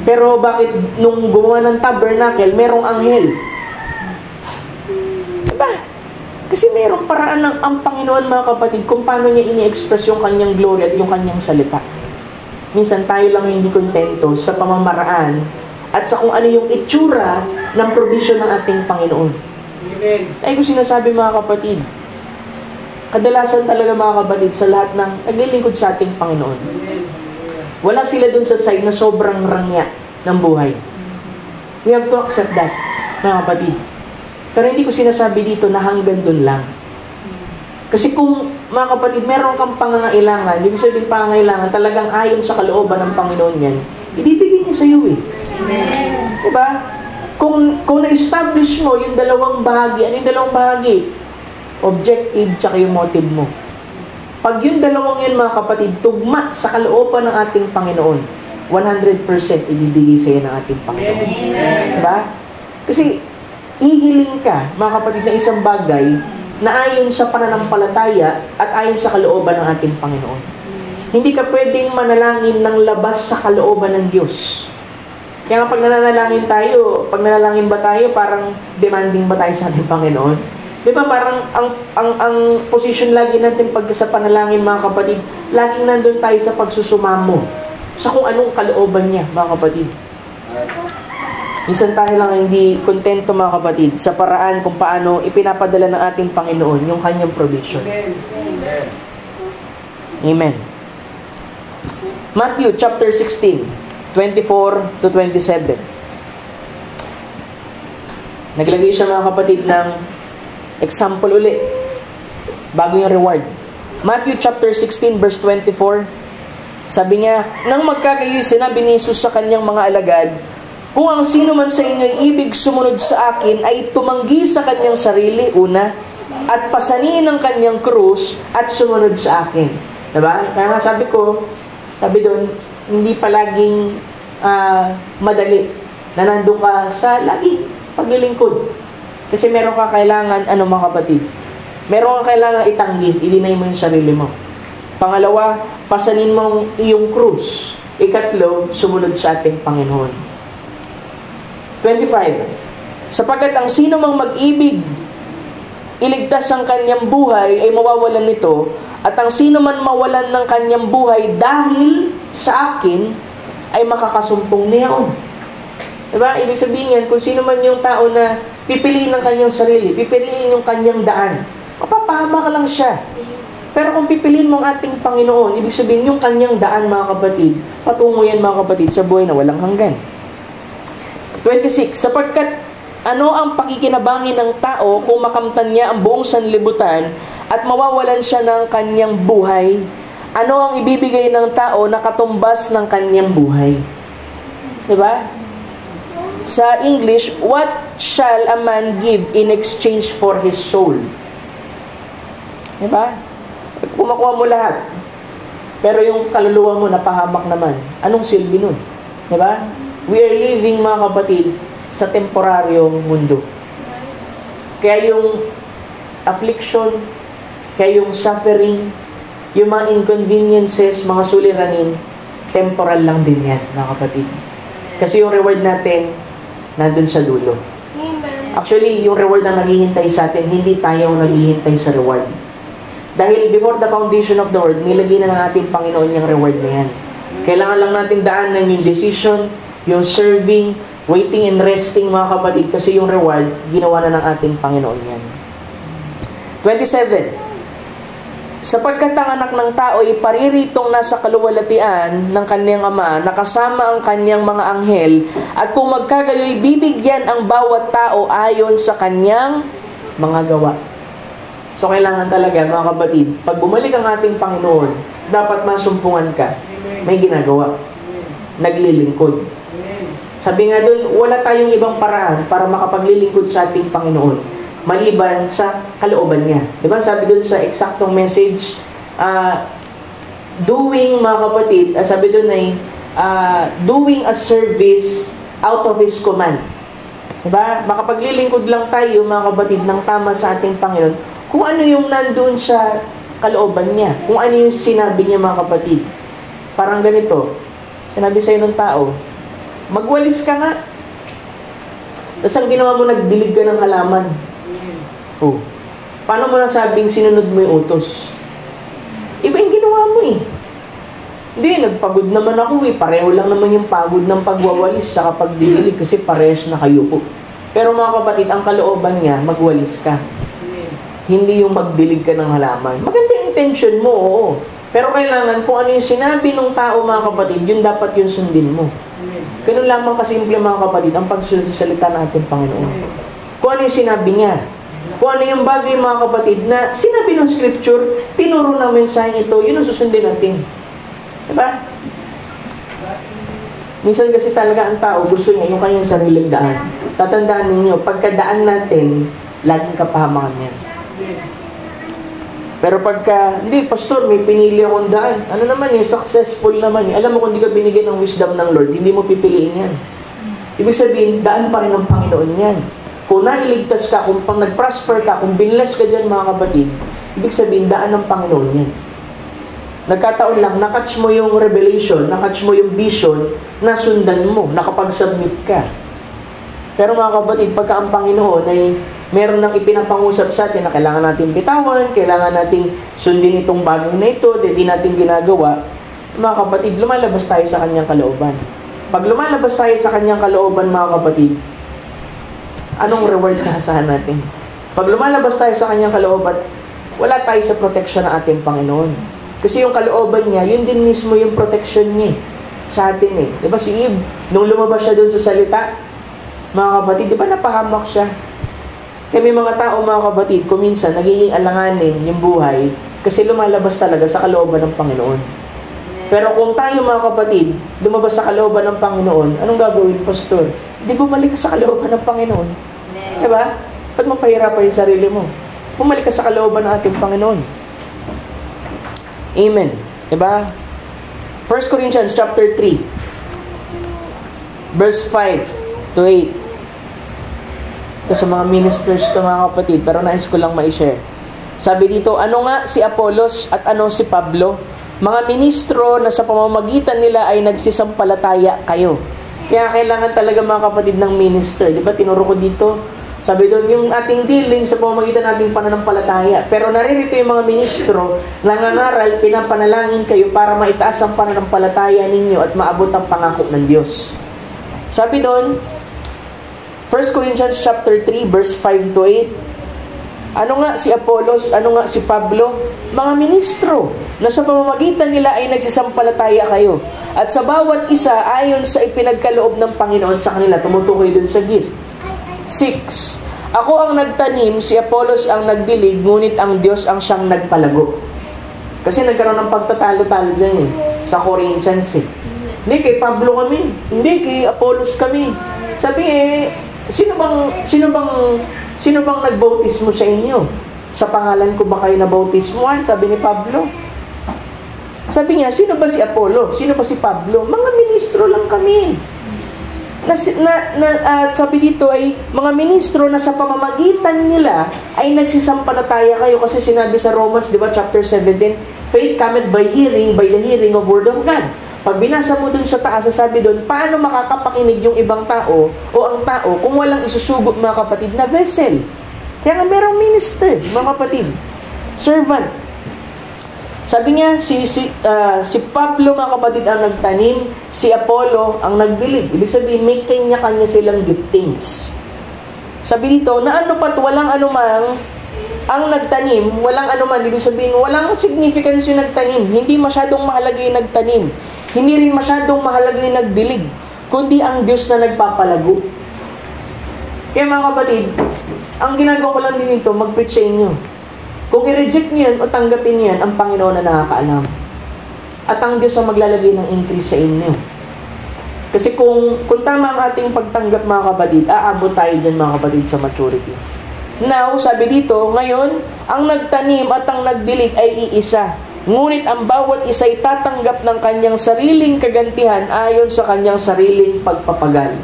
Pero bakit nung gumawa ng tabernacle, merong anghel? Diba? Kasi merong paraan ng ang Panginoon, mga kapatid, kung paano niya ini-express yung kanyang glory at yung kanyang salita. Minsan tayo lang hindi kontento sa pamamaraan at sa kung ano yung itsura ng provision ng ating Panginoon. Amen. Ay ko sinasabi, mga kapatid, kadalasan talaga, mga kapatid, sa lahat ng naglilingkod sa ating Panginoon, wala sila dun sa side na sobrang rangya ng buhay. We have to accept that, mga kapatid. Pero hindi ko sinasabi dito na hanggang dun lang. Kasi kung, mga kapatid, meron kang pangangailangan, ibig sabihin pangangailangan, talagang ayon sa kalooban ng Panginoon yan, ibibigay niya sa iyo Amen. Diba? Kung na-establish mo yung dalawang bahagi, ano yung dalawang bahagi? Objective tsaka yung motive mo. Pag yung dalawang yun, mga kapatid, tugma sa kalooban ng ating Panginoon, 100% ibibigay sa iyo ng ating Panginoon. Amen. Diba? Kasi hihiling ka, mga kapatid, na isang bagay na ayon sa pananampalataya at ayon sa kalooban ng ating Panginoon. Hindi ka pwedeng manalangin ng labas sa kalooban ng Diyos. Kaya nga pag nananalangin ba tayo, parang demanding ba tayo sa ating Panginoon? Di ba parang ang position lagi natin pag sa panalangin, mga kapatid, laging nandun tayo sa pagsusumamo sa kung anong kalooban niya, mga kapatid. Minsan tayo lang hindi kontento, mga kapatid, sa paraan kung paano ipinapadala ng ating Panginoon yung kanyang provision. Amen. Matthew chapter 16, 24 to 27. Naglagay siya, mga kapatid, ng example uli bago yung reward. Matthew chapter 16 verse 24. Sabi niya, nang magkagayoy, sinabi ni Jesus sa kanyang mga alagad, kung ang sino man sa inyo ay ibig sumunod sa akin, ay tumanggi sa kanyang sarili, una, at pasanin ang kanyang krus, at sumunod sa akin. Diba? Kaya nga sabi doon, hindi palaging madali na nandun ka sa laging paglilingkod. Kasi meron ka kailangan, mga kapatid, meron ka kailangan itanggi, i-deny mo yung sarili mo. Pangalawa, pasanin mo iyong krus. Ikatlo, sumunod sa ating Panginoon. 25. Sapagkat ang sino mang mag-ibig, iligtas ang kanyang buhay, ay mawawalan nito, at ang sino man mawalan ng kanyang buhay dahil sa akin, ay makakasumpong niyaon. Diba? Ibig sabihin yan, kung sino man yung tao na pipiliin ng kanyang sarili, pipiliin yung kanyang daan, mapapahama ka lang siya. Pero kung pipiliin mo ang ating Panginoon, ibig sabihin yung kanyang daan, mga kapatid, patungo yan, mga kapatid, sa buhay na walang hanggan. 26. Sapagkat ano ang pakikinabangin ng tao kung makamtan niya ang buong sanlibutan at mawawalan siya ng kanyang buhay? Ano ang ibibigay ng tao na katumbas ng kanyang buhay? Diba? Sa English, what shall a man give in exchange for his soul? Diba? Kumakuha mo lahat, pero yung kaluluwa mo napahamak naman. Anong silbi nun? Diba? We are living, mga kapatid, sa temporaryong mundo. Kaya yung affliction, kaya yung suffering, yung mga inconveniences, mga suliranin, temporal lang din yan, mga kapatid. Kasi yung reward natin, nandun sa dulo. Actually, yung reward na naghihintay sa atin, hindi tayo naghihintay sa reward. Dahil before the foundation of the world, nilagay na ng ating Panginoon yung reward na yan. Kailangan lang natin daanan yung decision, yung serving, waiting and resting, mga kapatid, kasi yung reward, ginawa na ng ating Panginoon yan. 27. Sapagkat ang anak ng tao ay pariritong nasa kaluwalhatian ng kanyang ama, nakasama ang kanyang mga anghel, at kung magkagayoy, bibigyan ang bawat tao ayon sa kanyang mga gawa. So, kailangan talaga, mga kapatid, pag bumalik ang ating Panginoon, dapat masumpungan ka. May ginagawa. Naglilingkod. Sabi nga doon, wala tayong ibang paraan para makapaglilingkod sa ating Panginoon maliban sa kalooban niya. Diba? Sabi doon sa eksaktong message, doing, mga kapatid, sabi doon ay doing a service out of His command. Diba? Makapaglilingkod lang tayo, mga kapatid, ng tama sa ating Panginoon kung ano yung nandoon sa kalooban niya. Kung ano yung sinabi niya, mga kapatid. Parang ganito, sinabi sa'yo ng tao, magwalis ka nga. Tapos ang ginawa mo, nagdilig ka ng halaman. Oh. Paano mo nasabing sinunod mo yung utos? Iba yung ginawa mo eh. Hindi, nagpagod naman ako eh. Pareho lang naman yung pagod ng pagwawalis sa pagdidilig kasi parehas na kayo po. Pero mga kapatid, ang kalooban niya, magwalis ka. Hindi yung magdilig ka ng halaman. Maganda yung intention mo, oo. Pero kailangan kung ano yung sinabi ng tao, mga kapatid, yun dapat yung sundin mo. Ganun lamang kasimple, mga kapatid, ang pagsunod sa salita ng ating Panginoon. Kung ano yung sinabi niya. Kung ano yung bagay, mga kapatid, na sinabi ng Scripture, tinuro ng mensahe ito, yun ang susundin natin. Diba? Minsan kasi talaga ang tao, gusto niya yung kanyang sariling daan. Tatandaan ninyo, pagkadaan natin, laging kapahamakan yan. Pero pagka, hindi, pastor, may pinili akong daan. Ano naman eh, successful naman eh. Alam mo, kung di ka binigyan ng wisdom ng Lord, hindi mo pipiliin yan. Ibig sabihin, daan pa rin ng Panginoon yan. Kung nailigtas ka, kung pang nag-prosper ka, kung binless ka dyan, mga kapatid, ibig sabihin, daan ng Panginoon yan. Nagkataon lang, nakatch mo yung revelation, nakatch mo yung vision, nasundan mo, nakapag-submit ka. Pero mga kapatid, pagka ang Panginoon ay meron nang ipinapangusap sa atin na kailangan natin bitawan, kailangan natin sundin itong bagay na ito, hindi natin ginagawa, mga kapatid, lumalabas tayo sa kanyang kalooban. Pag lumalabas tayo sa kanyang kalooban, mga kapatid, anong reward kahasahan natin? Pag lumalabas tayo sa kanyang kalooban, wala tayo sa protection ng ating Panginoon. Kasi yung kalooban niya, yun din mismo yung protection niya sa atin eh. Diba si Eve, nung lumabas siya doon sa salita, mga kapatid, di ba napahamak siya? Kaya may mga tao, mga kapatid, kung minsan nagiging alanganin yung buhay kasi lumalabas talaga sa kalooban ng Panginoon. Pero kung tayo, mga kapatid, lumabas sa kalooban ng Panginoon, anong gagawin, pastor? Hindi bumalik ka sa kalooban ng Panginoon. Diba? Ba't mapahirapan yung sarili mo? Bumalik ka sa kalooban ng ating Panginoon. Amen. Diba? 1 Corinthians chapter 3 verse 5 to 8. Ito sa mga ministers to, mga kapatid, pero nais ko lang ma-share. Sabi dito, ano nga si Apollos at ano si Pablo? Mga ministro na sa pamamagitan nila ay nagsisampalataya kayo. Kaya kailangan talaga, mga kapatid, ng minister. Di ba tinuro ko dito? Sabi doon, yung ating dealing sa pamamagitan nating pananampalataya. Pero naririto yung mga ministro, nangangaral, pinapanalangin kayo para maitaas ang pananampalataya ninyo at maabot ang pangako ng Diyos. Sabi doon, 1 Corinthians chapter 3 verse 5 to 8. Ano nga si Apollos, ano nga si Pablo? Mga ministro na sa pamamagitan nila ay nagsisampalataya kayo. At sa bawat isa ayon sa ipinagkaloob ng Panginoon sa kanila, tumutukoy dun sa gift. 6. Ako ang nagtanim, si Apollos ang nagdilig, ngunit ang Diyos ang siyang nagpalago. Kasi nagkaroon ng pagtatalo-talo dyan eh, sa Corinthians eh. Hindi kay Pablo kami, hindi kay Apollos kami. Sabi sino bang nagbautismo sa inyo? Sa pangalan ko ba kayo nabautismuhan? Sabi ni Pablo. Sabi niya, sino ba si Apollo? Sino ba si Pablo? Mga ministro lang kami. Sabi dito ay mga ministro na sa pamamagitan nila ay nagsisampalataya kayo kasi sinabi sa Romans, di ba, chapter 17, faith cometh by the hearing of word of God. Pag binasa mo dun sa taas, sasabi dun, paano makakapakinig yung ibang tao o ang tao kung walang isusugot, mga kapatid, na vessel? Kaya nga merong minister, mga kapatid, servant. Sabi niya, si Pablo, mga kapatid, ang nagtanim, si Apollo ang nagdilig. Ibig sabihin, may kanya-kanya silang giftings. Sabi dito, na ano pat walang anumang ang nagtanim, walang anuman, ibig sabihin, walang significance yung nagtanim. Hindi masyadong mahalaga yung nagtanim. Hindi rin masyadong mahalaga yung nagdilig, kundi ang Diyos na nagpapalago. Kaya mga kapatid, ang ginagawa ko lang din dito, mag-preach sa inyo. Kung i-reject niyo yan o tanggapin niyo yan, ang Panginoon na nakakaalam. At ang Diyos ang maglalagay ng increase sa inyo. Kasi kung tama ang ating pagtanggap, mga kapatid, aabot tayo dyan, mga kapatid, sa maturity. Now, sabi dito, ngayon, ang nagtanim at ang nagdilig ay iisa. Ngunit ang bawat isa ay tatanggap ng kanyang sariling kagantihan ayon sa kanyang sariling pagpapagal.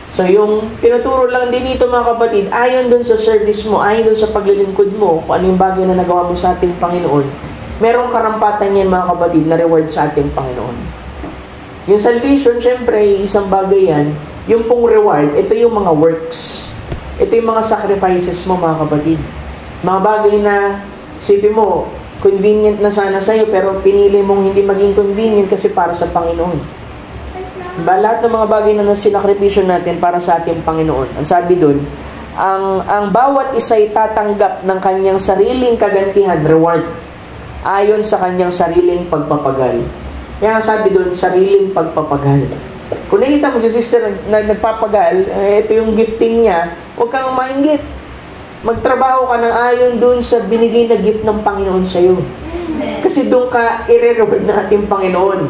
So, yung tinuturo lang din dito mga kapatid, ayon dun sa service mo, ayon dun sa paglilingkod mo, kung ano yung bagay na nagawa mo sa ating Panginoon, merong karampatan yan mga kapatid na reward sa ating Panginoon. Yung salvation, syempre, isang bagay yan. Yung pong reward, ito yung mga works. Ito yung mga sacrifices mo mga kapatid. Mga bagay na, isipin mo, convenient na sana sa'yo, pero pinili mong hindi maging convenient kasi para sa Panginoon. Lahat ng mga bagay na sinakripisyo natin para sa ating Panginoon. Ang sabi doon, ang bawat isa'y tatanggap ng kanyang sariling kagantihan, reward, ayon sa kanyang sariling pagpapagal. Kaya ang sabi doon, sariling pagpapagal. Kung nakita mo si sister na nagpapagal, ito yung gifting niya, huwag kang mainggit. Magtrabaho ka ng ayon doon sa binigay na gift ng Panginoon sa'yo. Kasi doon ka i-reward ng ating Panginoon.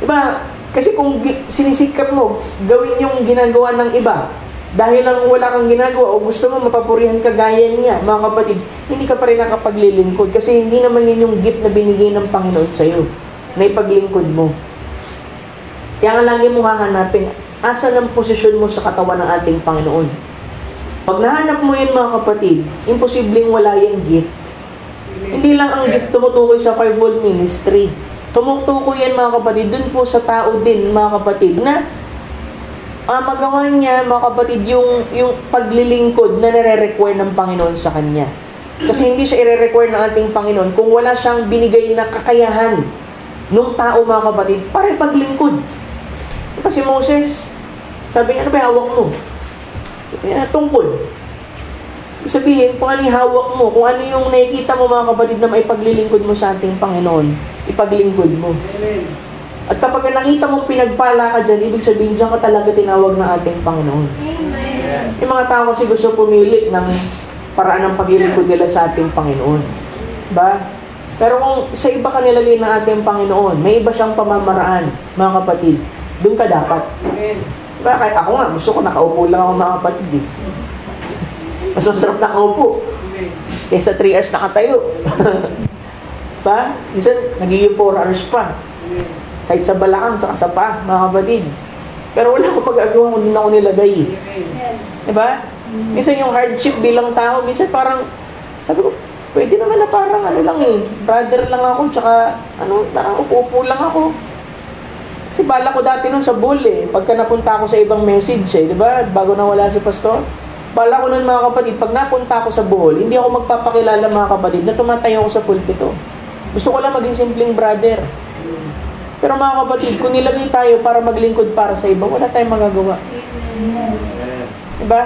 Diba? Kasi kung sinisikap mo, gawin yung ginagawa ng iba, dahil lang wala kang ginagawa o gusto mo mapapurihan ka gaya niya, mga kapatid, hindi ka pa rin nakapaglilingkod kasi hindi naman yun yung gift na binigay ng Panginoon sa'yo, na ipaglingkod mo. Kaya nga lagi mo hahanapin, asan ang posisyon mo sa katawan ng ating Panginoon? Pag nahanap mo yun mga kapatid, imposibleng wala yung gift. Hindi lang ang gift tumutukoy sa fivefold ministry. Tumutukoy yan mga kapatid, dun po sa tao din mga kapatid na magawa niya mga kapatid yung paglilingkod na nire-require ng Panginoon sa kanya. Kasi hindi siya i-require ng ating Panginoon kung wala siyang binigay na kakayahan nung tao mga kapatid para paglingkod. Kasi Moses, sabi niya, ano ba hawak mo? Tungkod. Sabihin, kung ano yung hawak mo, kung ano yung nakikita mo mga kapatid na maipaglilingkod mo sa ating Panginoon, ipaglingkod mo. Amen. At kapag nakita mong pinagpala ka dyan, ibig sabihin dyan ka talaga tinawag ng ating Panginoon. Amen. Yung mga tao kasi gusto pumili ng paraan ng paglilingkod nila sa ating Panginoon. Diba? Pero kung sa iba ka nilalagay ng ating Panginoon, may iba siyang pamamaraan, mga kapatid, doon ka dapat. Amen. Diba? Kahit ako nga, gusto ko nakaupo lang ako mga kapatid eh. Mas masarap nakaupo. Kaysa 3 hours nakatayo. Diba? Minsan, nagiging 4 hours pa. Kahit sa balakang, tsaka sa paa, mga kapatid. Pero wala akong magagawa kung doon ako nilagay. Diba? Minsan yung hardship bilang tao, minsan parang, sabi ko, pwede naman na parang ano lang eh, brother lang ako, tsaka parang upo-upo lang ako. Kasi bala ko dati nun sa bull eh, pagka napunta ako sa ibang message eh, diba? Bago nawala si pastor. Bala ko nun mga kapatid, pag napunta ako sa Bohol, hindi ako magpapakilala mga kapatid na tumatayo ako sa pulpito. Gusto ko lang maging simpleng brother. Pero mga kapatid, kung nilagay tayo para maglingkod para sa iba, wala tayong magagawa. Diba?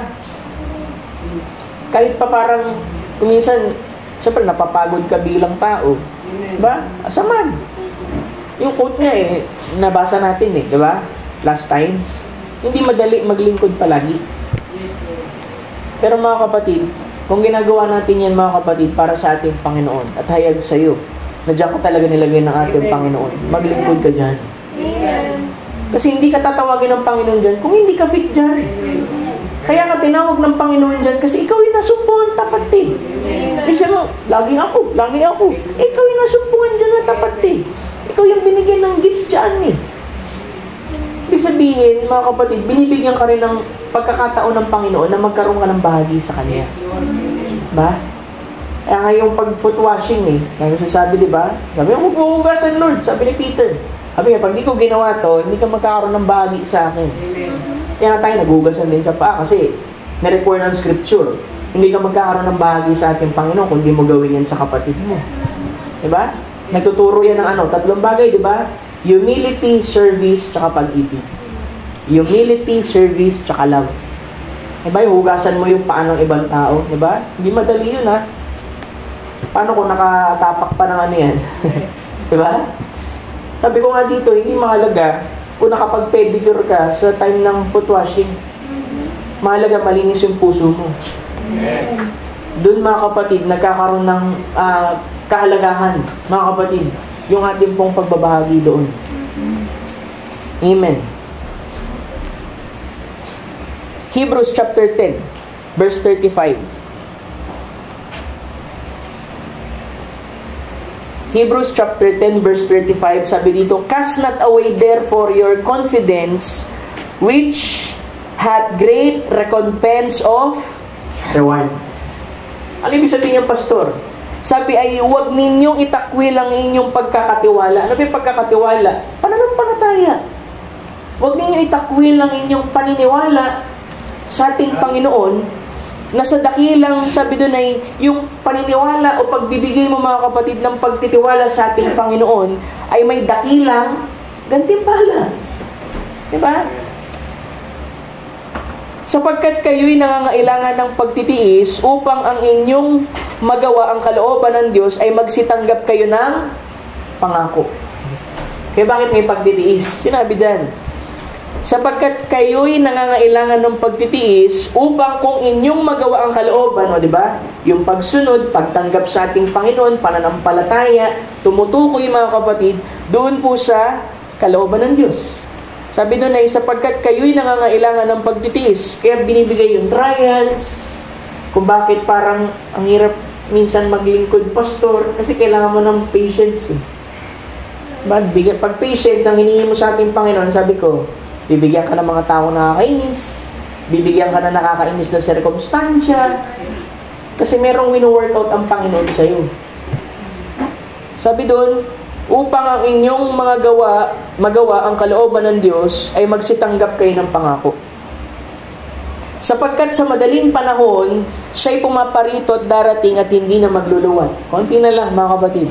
Kahit pa parang, kuminsan, syempre napapagod ka bilang tao. Diba? Asaman. Yung quote niya eh, nabasa natin eh, diba? Last time. Hindi madali maglingkod palagi. Pero mga kapatid, kung ginagawa natin yan mga kapatid para sa ating Panginoon at hayag sa iyo, na diyan ka talaga nilagay ng ating Panginoon, maglingkod ka dyan. Kasi hindi ka tatawagin ng Panginoon dyan kung hindi ka fit dyan. Kaya ka tinawag ng Panginoon dyan kasi ikaw yung nasumpungan tapat eh. Kasi mo, laging ako. Ikaw yung nasumpungan dyan na tapat eh. Ikaw yung binigyan ng gift dyan eh. Ibig sabihin, mga kapatid, binibigyan ka rin ng pagkakataon ng Panginoon na magkaroon ka ng bahagi sa Kanya. Ba? Kaya nga yung pag-foot washing eh. Kaya sabi, di ba? Sabi, huwag mo hugasan, Lord. Sabi ni Peter. Sabi niya, pag di ko ginawa to, hindi ka magkakaroon ng bahagi sa akin. Kaya nga tayo naghugasan din sa paa kasi na-require ng scripture. Hindi ka magkakaroon ng bahagi sa ating Panginoon kung di mo gawin yan sa kapatid mo. Di ba? Nagtuturo yan ng 3 bagay, di ba? Humility, service, tsaka pag-ibig. Humility, service, tsaka love. Diba, hugasan mo yung paa ng ibang tao, diba? Hindi madali yun, ha? Paano kung nakatapak pa ng ano yan? Diba? Sabi ko nga dito, hindi mahalaga kung nakapag-pedicure ka sa time ng foot washing. Mahalaga malinis yung puso mo. Doon mga kapatid, nagkakaroon ng kahalagahan, mga kapatid, yung ating pong pagbabahagi doon. Amen. Hebrews chapter 10, verse 35. Hebrews chapter 10, verse 35, sabi dito, cast not away therefore your confidence, which hath great recompense of reward. Ano ibig sabihin ng pastor? Sabi ay, huwag ninyong itakwil ang inyong pagkakatiwala. Ano ba yung pagkakatiwala? Pananampalataya. Huwag ninyong itakwil ang inyong paniniwala sa ating Panginoon na sa dakilang, sabi doon ay, yung paniniwala o pagbibigay mo mga kapatid ng pagtitiwala sa ating Panginoon ay may dakilang gantimpala. Diba? Sapagkat kayo'y nangangailangan ng pagtitiis upang ang inyong magawa ang kalooban ng Diyos ay magsitanggap kayo ng pangako. Kaya bakit may pagtitiis? Sinabi dyan. Sapagkat kayo'y nangangailangan ng pagtitiis upang kung inyong magawa ang kalooban, o diba? Yung pagsunod, pagtanggap sa ating Panginoon, pananampalataya, tumutukoy mga kapatid, doon po sa kalooban ng Diyos. Sabi doon ay, sapagkat kayo'y nangangailangan ng pagtitiis, kaya binibigay yung trials, kung bakit parang ang hirap minsan maglingkod, pastor, kasi kailangan mo ng patience. Pag patience, ang hinihingi mo sa ating Panginoon, sabi ko, bibigyan ka ng mga tao na nakakainis, bibigyan ka na nakakainis na sirkumstansya, kasi merong wino-workout ang Panginoon sa iyo. Sabi doon, upang ang inyong magawa ang kalooban ng Diyos, ay magsitanggap kayo ng pangako. Sapagkat sa madaling panahon, siya'y pumaparito at darating at hindi na magluluwat. Konti na lang mga kapatid.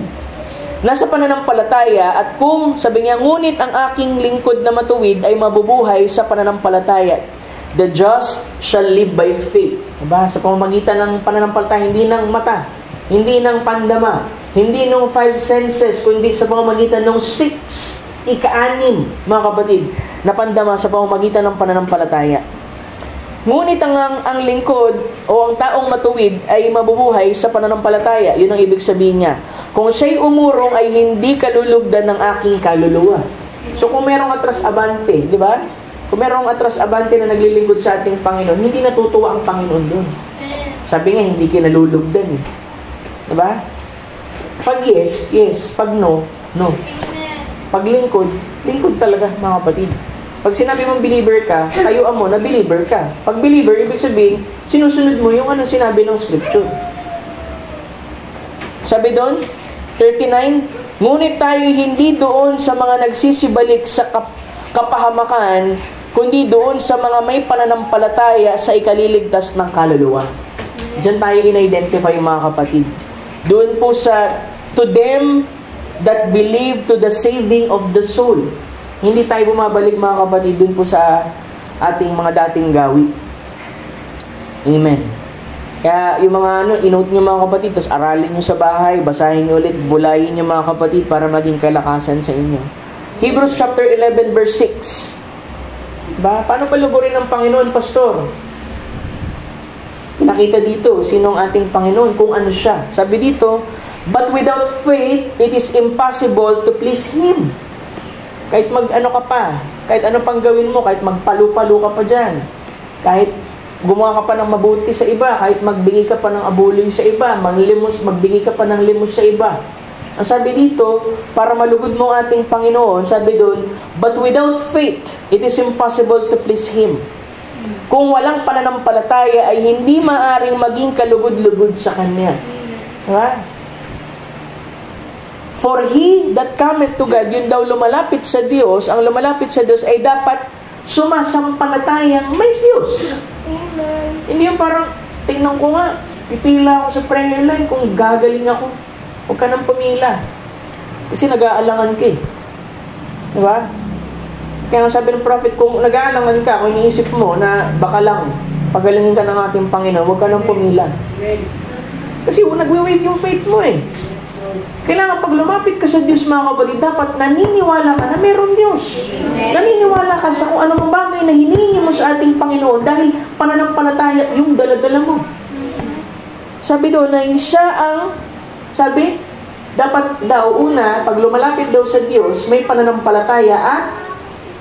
Nasa pananampalataya at kung, sabi niya, ngunit ang aking lingkod na matuwid ay mabubuhay sa pananampalataya. The just shall live by faith. Diba? Sa pamamagitan ng pananampalataya, hindi ng mata, hindi ng pandama, hindi ng 5 senses, kundi sa pamamagitan ng 6, ika-6, mga kapatid, na pandama sa pamamagitan ng pananampalataya. Ngunit ang lingkod o ang taong matuwid ay mabubuhay sa pananampalataya. Yun ang ibig sabihin niya. Kung siya'y umurong ay hindi kalulugdan ng aking kaluluwa. So kung merong atras abante, di ba? Kung merong atras abante na naglilingkod sa ating Panginoon, hindi natutuwa ang Panginoon doon. Sabi nga, hindi kinalulugdan eh. Di ba? Pag yes, yes. Pag no, no. Pag lingkod, lingkod talaga mga kapatid. Pag sinabi mong believer ka, tayuan mo na believer ka. Pag believer, ibig sabihin, sinusunod mo yung ano sinabi ng Scripture. Sabi doon, 39, ngunit tayo hindi doon sa mga nagsisibalik sa kapahamakan, kundi doon sa mga may pananampalataya sa ikaliligtas ng kaluluwa. Diyan tayo in-identify mga kapatid. Doon po sa, to them that believe to the saving of the soul. Hindi tayo bumabalik mga kapatid dun po sa ating mga dating gawi. Amen. Kaya yung mga inote nyo mga kapatid, tapos aralin nyo sa bahay, basahin nyo ulit, bulayin nyo mga kapatid para maging kalakasan sa inyo. Hebrews chapter 11 verse 6. Diba? Paano paluburin ng Panginoon, pastor? Pinakita dito, sinong ating Panginoon, kung ano siya. Sabi dito, but without faith, it is impossible to please Him. Kahit mag-ano ka pa, kahit ano pang gawin mo, kahit magpalu-palu ka pa dyan, kahit gumawa ka pa ng mabuti sa iba, kahit magbigay ka pa ng abuloy sa iba, magbigay ka pa ng limos sa iba. Ang sabi dito, para malugod mo ating Panginoon, sabi doon, but without faith, it is impossible to please Him. Kung walang pananampalataya, ay hindi maaring maging kalugod-lugod sa Kanya. Diba? For he that cometh to God, yun daw lumalapit sa Diyos, ang lumalapit sa Diyos ay dapat sumasampalatayang may Diyos. Amen. Hindi yung parang, tingnan ko nga, pipila ako sa prayer line kung gagaling ako. Huwag ka nang pumila. Kasi nag-aalangan ka eh. Diba? Kaya nga sabi ng prophet, kung nag-aalangan ka, kung iniisip mo na baka lang, pagalingin ka ng ating Panginoon, huwag ka nang pumila. Kasi nagwe-wave yung faith mo eh. Kailangan pag lumapit ka sa Diyos mga kapatid, dapat naniniwala ka na meron Diyos. Naniniwala ka sa kung anong bagay na hinihingi mo sa ating Panginoon dahil pananampalataya yung dala-dala mo. Sabi doon na siya ang, sabi, dapat daw una, pag lumalapit daw sa Diyos, may pananampalataya at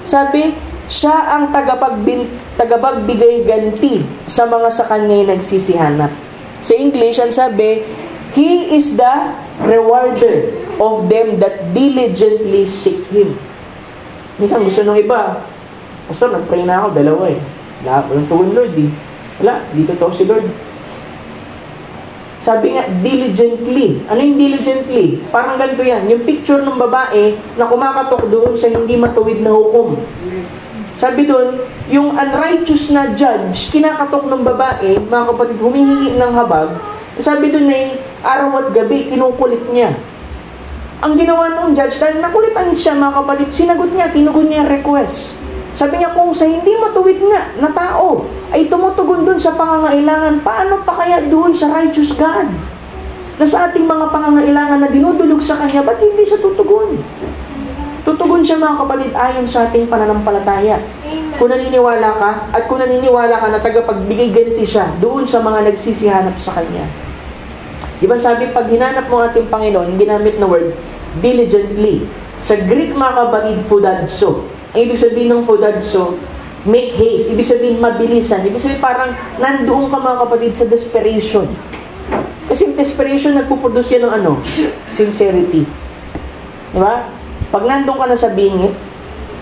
sabi, siya ang tagapagbigay ganti sa mga sa kanya'y nagsisihanap. Sa English, ang sabi, He is the rewarder of them that diligently seek Him. Minsan gusto nung iba, pastor, nag-pray na ako, 2 eh. Walang tugon, Lord, eh. Wala, di totoo si Lord. Sabi nga, diligently. Ano yung diligently? Parang ganito yan. Yung picture ng babae na kumakatok doon sa hindi matuwid na hukom. Sabi doon, yung unrighteous na judge, kinakatok ng babae, mga kapatid, humihingi ng habag. Sabi doon ay, araw at gabi, kinukulit niya. Ang ginawa ng judge, dahil nakulitan siya, mga kapatid, sinagot niya, tinugon niya request. Sabi niya, kung sa hindi matuwid nga na tao ay tumutugon doon sa pangangailangan, paano pa kaya doon sa righteous God? Na sa ating mga pangangailangan na dinudulog sa Kanya, ba't hindi siya tutugon? Tutugon siya, mga kapatid, ayon sa ating pananampalataya. Amen. Kung naniniwala ka, at kung naniniwala ka na tagapagbigay ganti siya doon sa mga nagsisihanap sa Kanya. Diba sabi, pag hinanap mo ating Panginoon, ginamit na word, diligently. Sa Greek, mga kapatid, fudadso. Ang ibig sabihin ng fudadso, make haste. Ibig sabihin mabilisan. Ibig sabihin parang nandoon ka, mga kapatid, sa desperation. Kasi desperation nagpuproduce yan ng ano? Sincerity. Diba? Pag nandoon ka na sa bingit,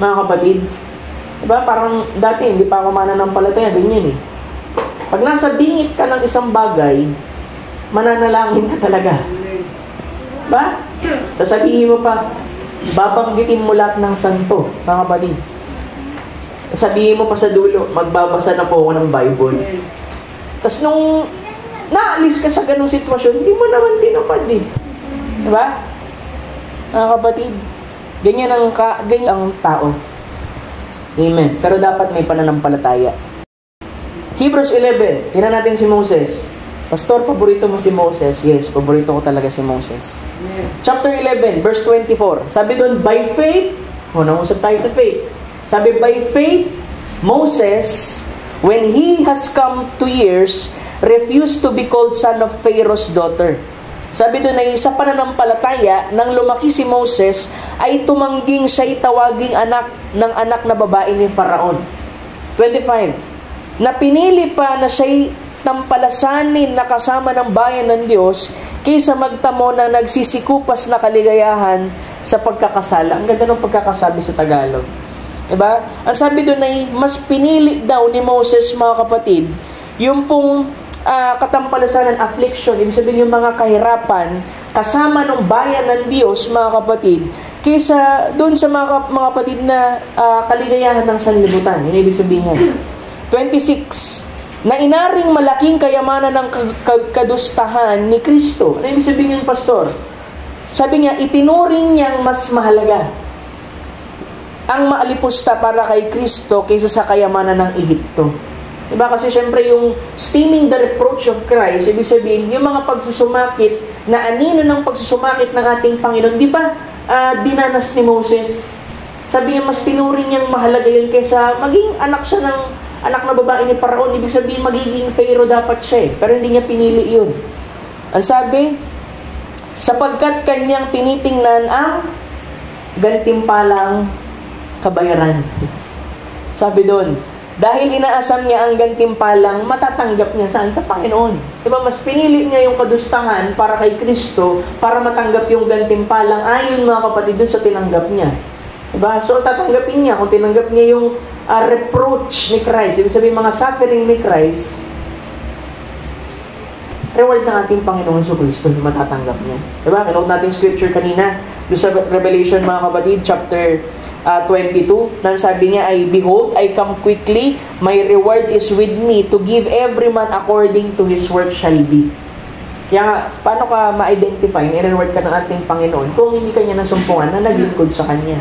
mga kapatid, diba? Parang dati, hindi pa ako mananampalataya, ganyan eh. Pag nasa bingit ka ng isang bagay, mananalangin ka talaga. Diba? Sasabihin mo pa, babanggitin mo lahat ng santo, mga kapatid. Sabihin mo pa sa dulo, magbabasa na po ako ng Bible. Tapos nung naalis ka sa ganung sitwasyon, hindi mo naman tinupad eh. Diba? Mga kapatid, ganyan ang tao. Amen. Pero dapat may pananampalataya. Hebrews 11, tingnan natin si Moses. Pastor, paborito mo si Moses? Yes, paborito ko talaga si Moses. Chapter 11, verse 24. Sabi doon, by faith, nangusap tayo sa faith. Sabi, by faith, Moses, when he has come to years, refused to be called son of Pharaoh's daughter. Sabi doon ay sa pananampalataya, nang lumaki si Moses, ay tumangging siya'y tawaging anak ng anak na babae ni Faraon. 25. Na pinili pa na siya'y tampalasanin na kasama ng bayan ng Diyos kaysa magtamo na nagsisikupas na kaligayahan sa pagkakasala. Ang ganda ng pagkakasabi sa Tagalog. Diba? Ang sabi doon ay mas pinili daw ni Moses, mga kapatid, yung pong katampalasanan, affliction, ibig sabihin yung mga kahirapan kasama ng bayan ng Diyos, mga kapatid, kaysa doon sa mga kapatid na kaligayahan ng sanlibutan. Yun ibig sabihin. 26. Na inaring malaking kayamanan ng kadustahan ni Kristo. Ano ibig sabihin yung pastor? Sabi niya, itinuring niyang mas mahalaga ang maalipusta para kay Kristo kaysa sa kayamanan ng Ehipto. Diba? Kasi syempre yung steaming the reproach of Christ, ibig sabihin, yung mga pagsusumakit na anino ng pagsusumakit ng ating Panginoon, di ba dinanas ni Moses? Sabi niya, mas tinuring niyang mahalaga yun kaysa maging anak siya ng anak na babae ni Paraon. Ibig sabihin, magiging Pharaoh dapat siya eh. Pero hindi niya pinili yun. Ang sabi, sapagkat kanyang tinitingnan ang gantimpalang kabayaran. Sabi doon, dahil inaasam niya ang gantimpalang matatanggap niya saan? Sa Panginoon. Diba? Mas pinili niya yung kadustangan para kay Kristo para matanggap yung gantimpalang ayon, mga kapatid, doon sa tinanggap niya. Diba? So, tatanggapin niya. Kung tinanggap niya yung reproach ni Christ, ibig sabihin mga suffering ni Christ, reward ng ating Panginoon sa Kristo, matatanggap niya. Diba? Kinote natin scripture kanina, doon sa Revelation, mga kapatid, chapter 22, nang sabi niya ay, behold, I come quickly, my reward is with me, to give every man according to his work shall be. Kaya nga, paano ka ma-identify, i-reward ka ng ating Panginoon kung hindi ka niya nasumpungan na naglingkod sa Kanya?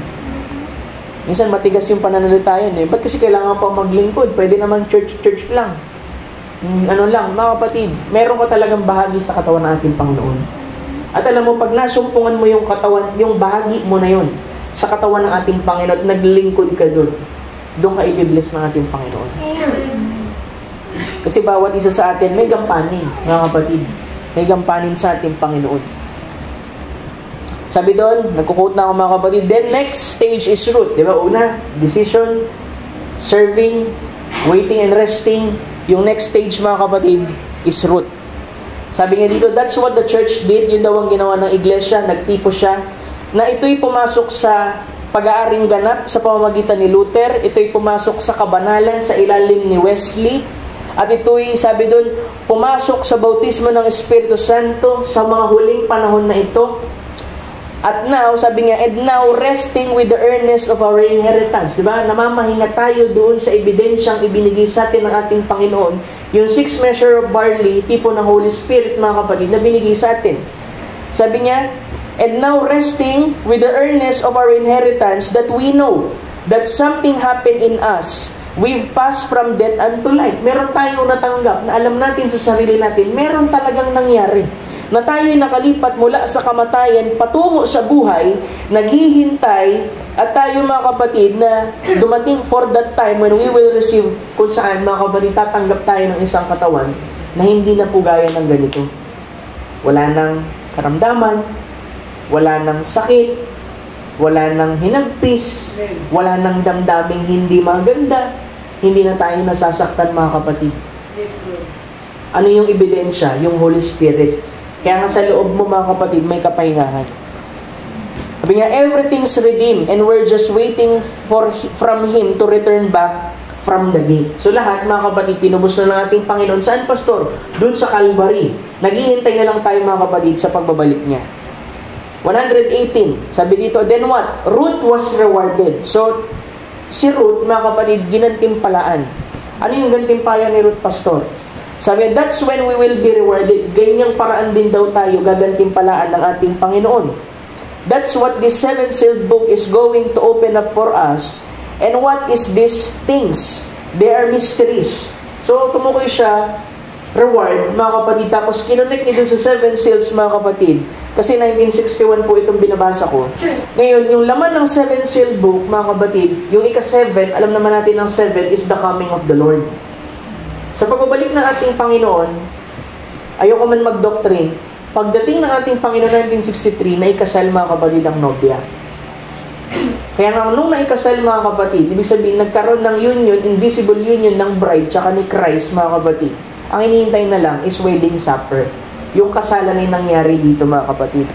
Minsan matigas yung pananalita yun eh. Ba't kasi kailangan pa maglingkod? Pwede naman church lang. Ano lang, mga kapatid, meron ka talagang bahagi sa katawan ng ating Panginoon. At alam mo, pag nasumpungan mo yung katawan, yung bahagi mo na yun, sa katawan ng ating Panginoon, naglingkod ka doon. Doon ka i-bless ng ating Panginoon. Kasi bawat isa sa atin, may gampanin, mga kapatid. May gampanin sa ating Panginoon. Sabi doon, nagkukote na ako, mga kapatid, then next stage is root. Diba? Una, decision, serving, waiting and resting. Yung next stage, mga kapatid, is root. Sabi nga dito, that's what the church did. Yun daw ang ginawa ng iglesia. Nagtipos siya. Na ito'y pumasok sa pag-aaring ganap sa pamamagitan ni Luther. Ito'y pumasok sa kabanalan sa ilalim ni Wesley. At ito'y, sabi doon, pumasok sa bautismo ng Espiritu Santo sa mga huling panahon na ito. At now, sabi niya, and now resting with the earnest of our inheritance. Diba? Namamahinga tayo doon sa ebidensyang ibinigay sa atin ng ating Panginoon. Yung 6 measure of barley, tipo ng Holy Spirit, mga kapatid, na binigay sa atin. Sabi niya, and now resting with the earnest of our inheritance, that we know that something happened in us. We've passed from death unto life. Meron tayong natanggap na alam natin sa sarili natin, meron talagang nangyari. Na tayo'y nakalipat mula sa kamatayan patungo sa buhay, naghihintay, at tayo mga kapatid na dumating for that time when we will receive, kung saan mga kapatid tatanggap tayo ng isang katawan na hindi na po gaya ng ganito. Wala nang karamdaman, wala nang sakit, wala nang hinagpis, wala nang damdaming hindi maganda, hindi na tayo nasasaktan mga kapatid. Ano yung ebidensya? Yung Holy Spirit. Kaya nga sa loob mo mga kapatid, may kapahingahan. Sabi nga, everything's redeemed and we're just waiting from Him to return back from the gate. So lahat mga kapatid, tinubos na ng ating Panginoon. Saan, Pastor? Doon sa Calvary. Naghihintay na lang tayo mga kapatid sa pagbabalik niya. 118, sabi dito, then what? Ruth was rewarded. So, si Ruth, mga kapatid, ginantimpalaan. Ano yung gantimpala ni Ruth, Pastor? Sabi, that's when we will be rewarded. Ganyang paraan din daw tayo gagantimpalaan ng ating Panginoon. That's what this 7-sealed book is going to open up for us. And what is these things? They are mysteries. So, tumukoy siya, reward, mga kapatid. Tapos, kinonect niya dun sa 7 seals, mga kapatid. Kasi 1961 po itong binabasa ko. Ngayon, yung laman ng 7-sealed book, mga kapatid, yung ika-7, alam naman natin ng 7 is the coming of the Lord. Sa pagbabalik ng ating Panginoon, ayoko man mag-doctrine, pagdating ng ating Panginoon 1963, naikasal mga kapatid ang nobya. Kaya nga nung naikasal mga kapatid, ibig sabihin nagkaroon ng union, invisible union ng bride tsaka ni Christ mga kapatid. Ang inihintay na lang is wedding supper. Yung kasalan ay nangyari dito mga kapatid.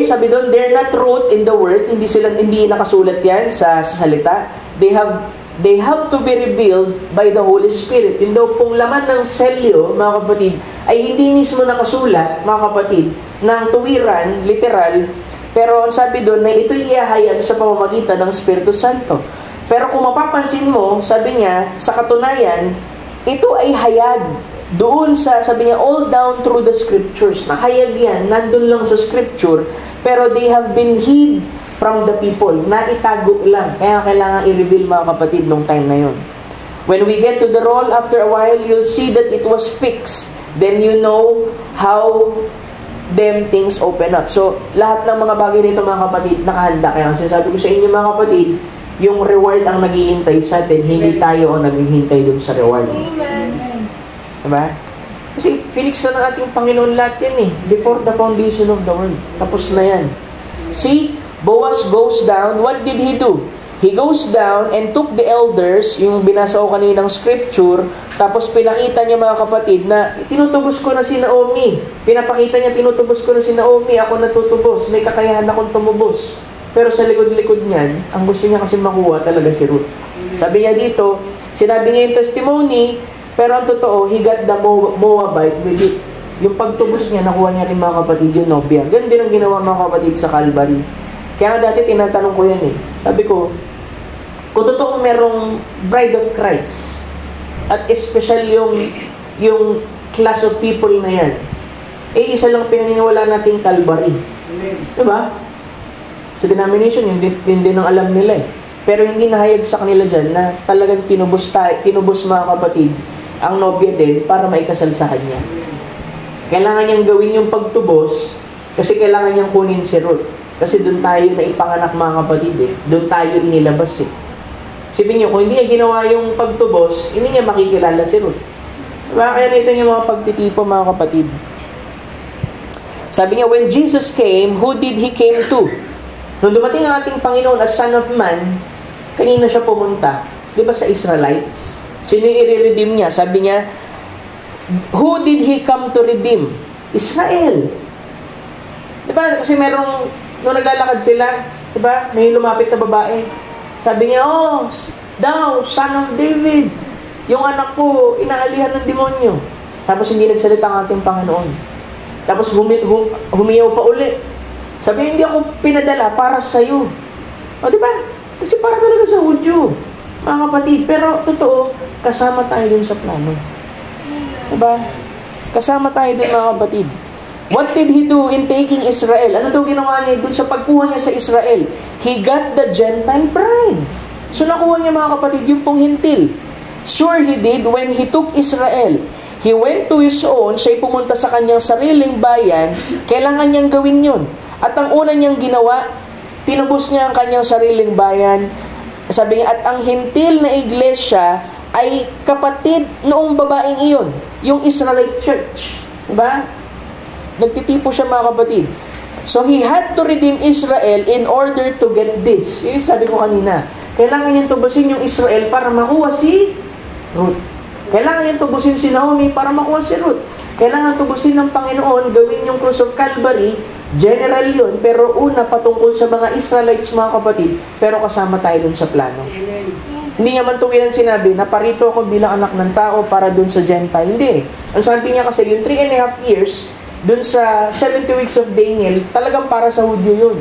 Sabi doon, they're not wrote in the word, hindi nakasulat yan sa salita. They have to be revealed by the Holy Spirit. Yung daw pong laman ng selyo, mga kapatid, ay hindi mismo nakasulat, mga kapatid, ng tuwiran, literal, pero ang sabi doon na ito'y iahayag sa pamamagitan ng Espiritu Santo. Pero kung mapapansin mo, sabi niya, sa katunayan, ito ay hayag doon sa, sabi niya, all down through the Scriptures. Nahayag yan, nandun lang sa Scripture, pero they have been hid from the people, na itago lang. Kaya kailangan i-reveal mga kapatid nung time na yun. When we get to the roll, after a while, you'll see that it was fixed. Then you know how them things open up. So, lahat ng mga bagay nito mga kapatid, nakahanda. Kaya kasi sabi ko sa inyo mga kapatid, yung reward ang naghihintay sa atin, hindi tayo ang naghihintay dun sa reward. Amen. Diba? Kasi Felix na ng ating Panginoon lahat yan before the foundation of the world. Tapos na yan. See, Boaz goes down. What did he do? He goes down and took the elders, yung binasa ko kaninang scripture, tapos pinakita niya mga kapatid na tinutubos ko na si Naomi. Pinapakita niya, tinutubos ko na si Naomi, ako natutubos, may kakayahan akong tumubos. Pero sa likod-likod niyan, ang gusto niya kasi makuha talaga si Ruth. Sabi niya dito, sinabi niya yung testimony, pero ang totoo, he got the Moabite with it. Yung pagtubos niya, nakuha niya rin mga kapatid yung nobya. Ganun din ang ginawa mga kapatid sa Calvary. Kaya dati tinatanong ko yan Sabi ko, kung totoong merong bride of Christ, at especial yung class of people na yan, isa lang pinaniniwala nating Calvary. Diba? Sa denomination, yun din ang alam nila Pero hindi nahayag sa kanila dyan na talagang tinubos mga kapatid, ang nobya din para maikasal sa kanya. Kailangan niyang gawin yung pagtubos kasi kailangan niyang kunin si Ruth. Kasi doon tayo na ipanganak mga kapatid Doon tayo inilabas Sipin niyo, kung hindi niya ginawa yung pagtubos, hindi niya makikilala si Ruth. Diba? Kaya nito yung mga pagtitipo mga kapatid. Sabi niya, when Jesus came, who did He came to? Nung dumating ang ating Panginoon as Son of Man, kanina siya pumunta? Diba sa Israelites? Sino yung i-redeem niya? Sabi niya, who did He come to redeem? Israel. Diba? Kasi merong nung naglalakad sila, diba? May lumapit na babae. Sabi niya, oh, thou, son of David, yung anak ko, inaalihan ng demonyo. Tapos hindi nagsalita ang ating Panginoon. Tapos humiyaw pa uli. Sabi, hindi ako pinadala para sa'yo. O diba? Kasi para talaga sa Hudyo, mga kapatid. Pero totoo, kasama tayo dun sa plano. Diba? Kasama tayo dun, mga kapatid. What did he do in taking Israel? Ano daw ginawa niya dun sa pagkuha niya sa Israel? He got the Gentile bride. So nakuha niya, mga kapatid, yung pong hintil. Sure he did when he took Israel. He went to his own, siya'y pumunta sa kanyang sariling bayan, kailangan niyang gawin yun. At ang una niyang ginawa, tinubos niya ang kanyang sariling bayan. Sabi niya, at ang hintil na iglesia ay kapatid noong babaeng iyon, yung Israelite church. Diba? Nagtitipo siya, mga kapatid. So he had to redeem Israel in order to get this. Yung sabi ko kanina, kailangan niyang tubusin yung Israel para makuha si Ruth. Kailangan niyang tubusin si Naomi para makuha si Ruth. Kailangan tubusin ng Panginoon, gawin yung Cross of Calvary. General yun, pero una patungkol sa mga Israelites, mga kapatid, pero kasama tayo dun sa plano. Amen. Hindi nga man tuwiran sinabi, naparito ako bilang anak ng tao para dun sa Gentile. Hindi. Ang sabi niya kasi, yung 3.5 years, dun sa 70 weeks of Daniel, talagang para sa Hudyo yun.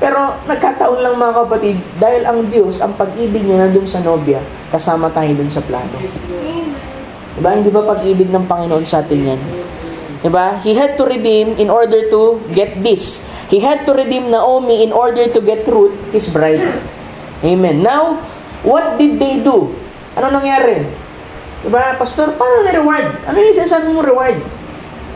Pero nagkataon lang, mga kapatid, dahil ang Diyos, ang pag-ibig niya na dun sa nobya, kasama tayo dun sa plano. Diba? Hindi ba pag-ibig ng Panginoon sa atin yan? Diba? He had to redeem in order to get this. He had to redeem Naomi in order to get Ruth, his bride. Amen. Now, what did they do? Ano nangyari? Diba? Pastor, paano na-reward? Ano yung sinasabi mong reward?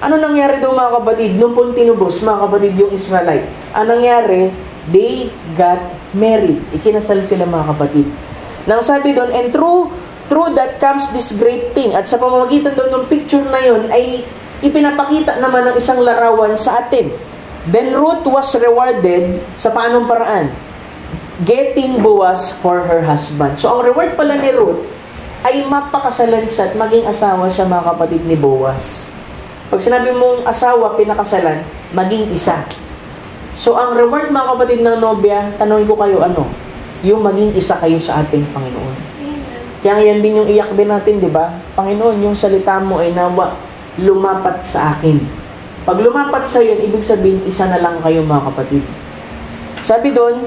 Ano nangyari daw, mga kapatid? Nung pong tinubos, mga kapatid, yung Israelite. Ang nangyari, they got married. Ikinasal sila, mga kapatid. Nang sabi doon, and through that comes this great thing. At sa pamamagitan doon ng picture na yun, ay ipinapakita naman ng isang larawan sa atin. Then Ruth was rewarded sa paanong paraan? Getting Boaz for her husband. So ang reward pala ni Ruth ay mapakasalan siya at maging asawa siya, mga kapatid, ni Boaz. Pag sinabi mong asawa, pinakasalan, maging isa. So ang reward, mga kapatid, ng nobya, tanongin ko kayo, ano? Yung maging isa kayo sa ating Panginoon. Kaya yan din yung iyakbin natin, di ba? Panginoon, yung salita mo ay nawa lumapat sa akin. Pag lumapat sa yun, ibig sabihin, isa na lang kayo, mga kapatid. Sabi doon,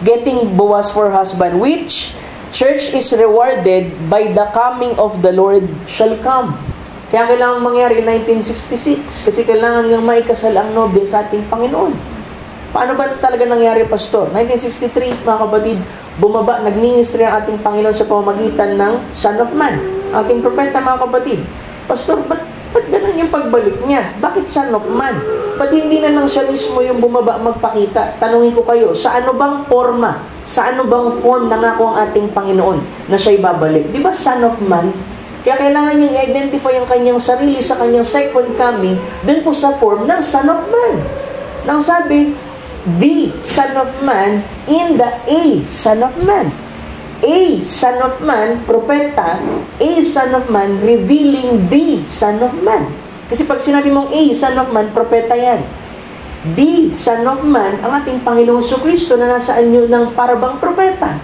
getting Boaz for husband, which church is rewarded by the coming of the Lord shall come. Kaya kailangan mangyari 1966 kasi kailangan niyang maikasal ang nobya sa ating Panginoon. Paano ba talaga nangyari, Pastor? 1963, mga kapatid, bumaba, nag-ministry ang ating Panginoon sa pamamagitan ng Son of Man, ating propeta, mga kapatid. Pastor, ba't ganun yung pagbalik niya? Bakit Son of Man? Ba't hindi na lang siya mismo yung bumaba magpakita? Tanungin ko kayo, sa ano bang forma, sa ano bang form nangako ang ating Panginoon na siya'y babalik? Di ba Son of Man? Kaya kailangan niyang i-identify ang kanyang sarili sa kanyang second coming dun po sa form ng Son of Man. Nang sabi, the Son of Man in the A Son of Man. A Son of Man, propeta, A Son of Man, revealing the Son of Man. Kasi pag sinabi mong A Son of Man, propeta yan. The Son of Man, ang ating Panginoong Jesucristo na nasa anyo ng parabang propeta.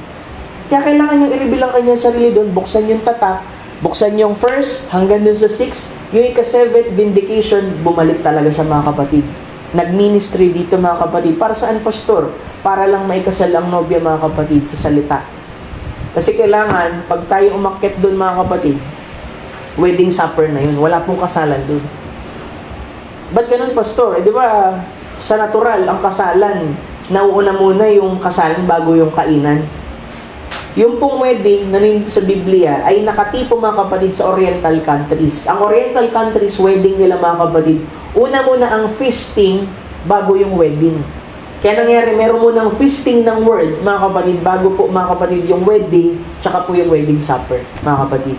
Kaya kailangan niyang i-reveal ang kanyang sarili doon, buksan yung tatak, buksan yung first hanggang dun sa 6, yung ika-7th vindication, bumalik talaga sa, mga kapatid. Nag-ministry dito, mga kapatid. Para saan, Pastor? Para lang maikasal ang nobya, mga kapatid, sa salita. Kasi kailangan, pag tayo umakyat doon, mga kapatid, wedding supper na yun. Wala pong kasalan doon. Ba't ganun, Pastor? Di ba, sa natural, ang kasalan, nauuna muna yung kasalan bago yung kainan. Yung pong wedding na sa Biblia ay nakatipo, mga kapatid, sa Oriental countries. Ang Oriental countries, wedding nila, mga kapatid, una muna ang feasting bago yung wedding. Kaya nangyari, meron munang feasting ng word, mga kapatid, bago po, mga kapatid, yung wedding, tsaka po yung wedding supper, mga kapatid.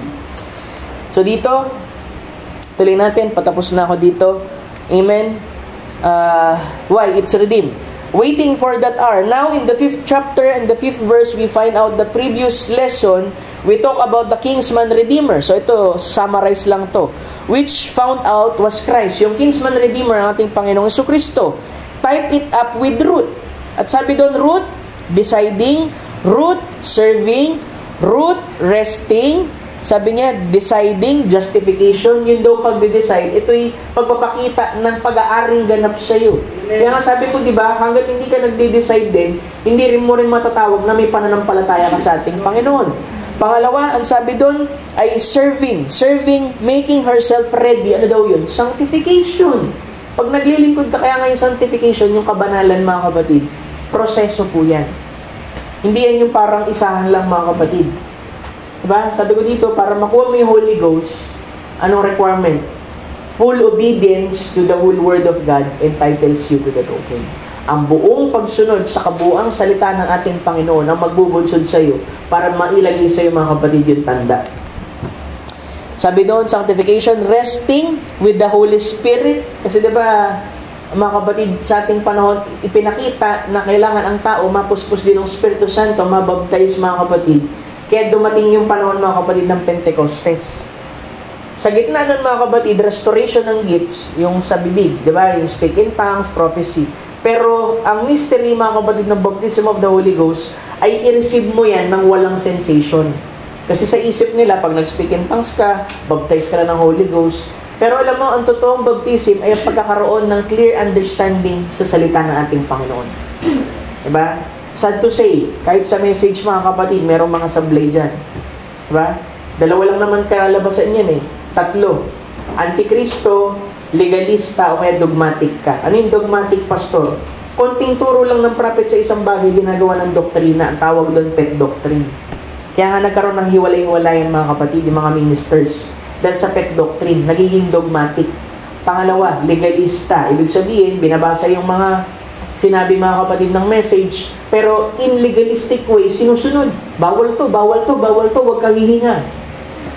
So dito, tuloy natin, patapos na ako dito. Amen. Why? It's redeemed. Waiting for that hour. Now, in the 5th chapter and the 5th verse, we find out the previous lesson. We talk about the kinsman redeemer. So ito, summarize lang to. Which found out was Christ. Yung kinsman redeemer, ang ating Panginoong Jesucristo. type it up with root. At sabi doon, root, deciding, root, serving, root, resting. Sabi niya, deciding, justification. Yun daw pagde-decide. Ito'y pagpapakita ng pag-aaring ganap sa iyo. Kaya nga sabi ko, di ba, hanggat hindi ka nagde-decide din, hindi rin mo rin matatawag na may pananampalataya ka sa ating Panginoon. Pangalawa, ang sabi doon ay serving. Serving, making herself ready. Ano daw yun? Sanctification. Pag naglilingkod ka, kaya nga yung sanctification, yung kabanalan, mga kapatid, proseso po yan. Hindi yan yung parang isahan lang, mga kapatid. Diba? Sabi ko dito, para makuha mo yung Holy Ghost, anong requirement? Full obedience to the whole Word of God entitles you to that open. Ang buong pagsunod sa kabuang salita ng ating Panginoon ang magbubunsod sa iyo para mailagay sa iyo, mga kapatid, yung tanda. Sabi doon, sanctification, resting with the Holy Spirit. Kasi diba, mga kapatid, sa ating panahon, ipinakita na kailangan ang tao mapuspos din ng Espiritu Santo, mabaptize, mga kapatid. Kaya dumating yung panahon, mga kapatid, ng Pentecostes. Sa gitna nun, mga kapatid, restoration ng gifts, yung sa bibig, diba? Yung speak in tongues, prophecy. Pero ang mystery, mga kapatid, ng baptism of the Holy Ghost ay i-receive mo yan ng walang sensation. Kasi sa isip nila, pag nag-speak in tongues ka, baptize ka na ng Holy Ghost. Pero alam mo, ang totoong baptism ay ang pagkakaroon ng clear understanding sa salita ng ating Panginoon. Diba? Sad to say, kahit sa message, mga kapatid, merong mga sablay dyan. Diba? Dalawa lang naman kalabasan yan eh. 3. Antikristo, legalista, o kaya dogmatic ka. Ano yung dogmatic, pastor? Konting turo lang ng prophet sa isang bagay, ginagawa ng doktrina. Ang tawag doon, pet doctrine. Kaya nga nagkaroon ng hiwalay-hiwalayan, mga kapatid, yung mga ministers. Dahil sa pet doctrine, nagiging dogmatic. Pangalawa, legalista. Ibig sabihin, binabasa yung mga sinabi, mga kapatid, ng message, pero in legalistic way, sinusunod. Bawal to, bawal to, bawal to, huwag kang hihinga.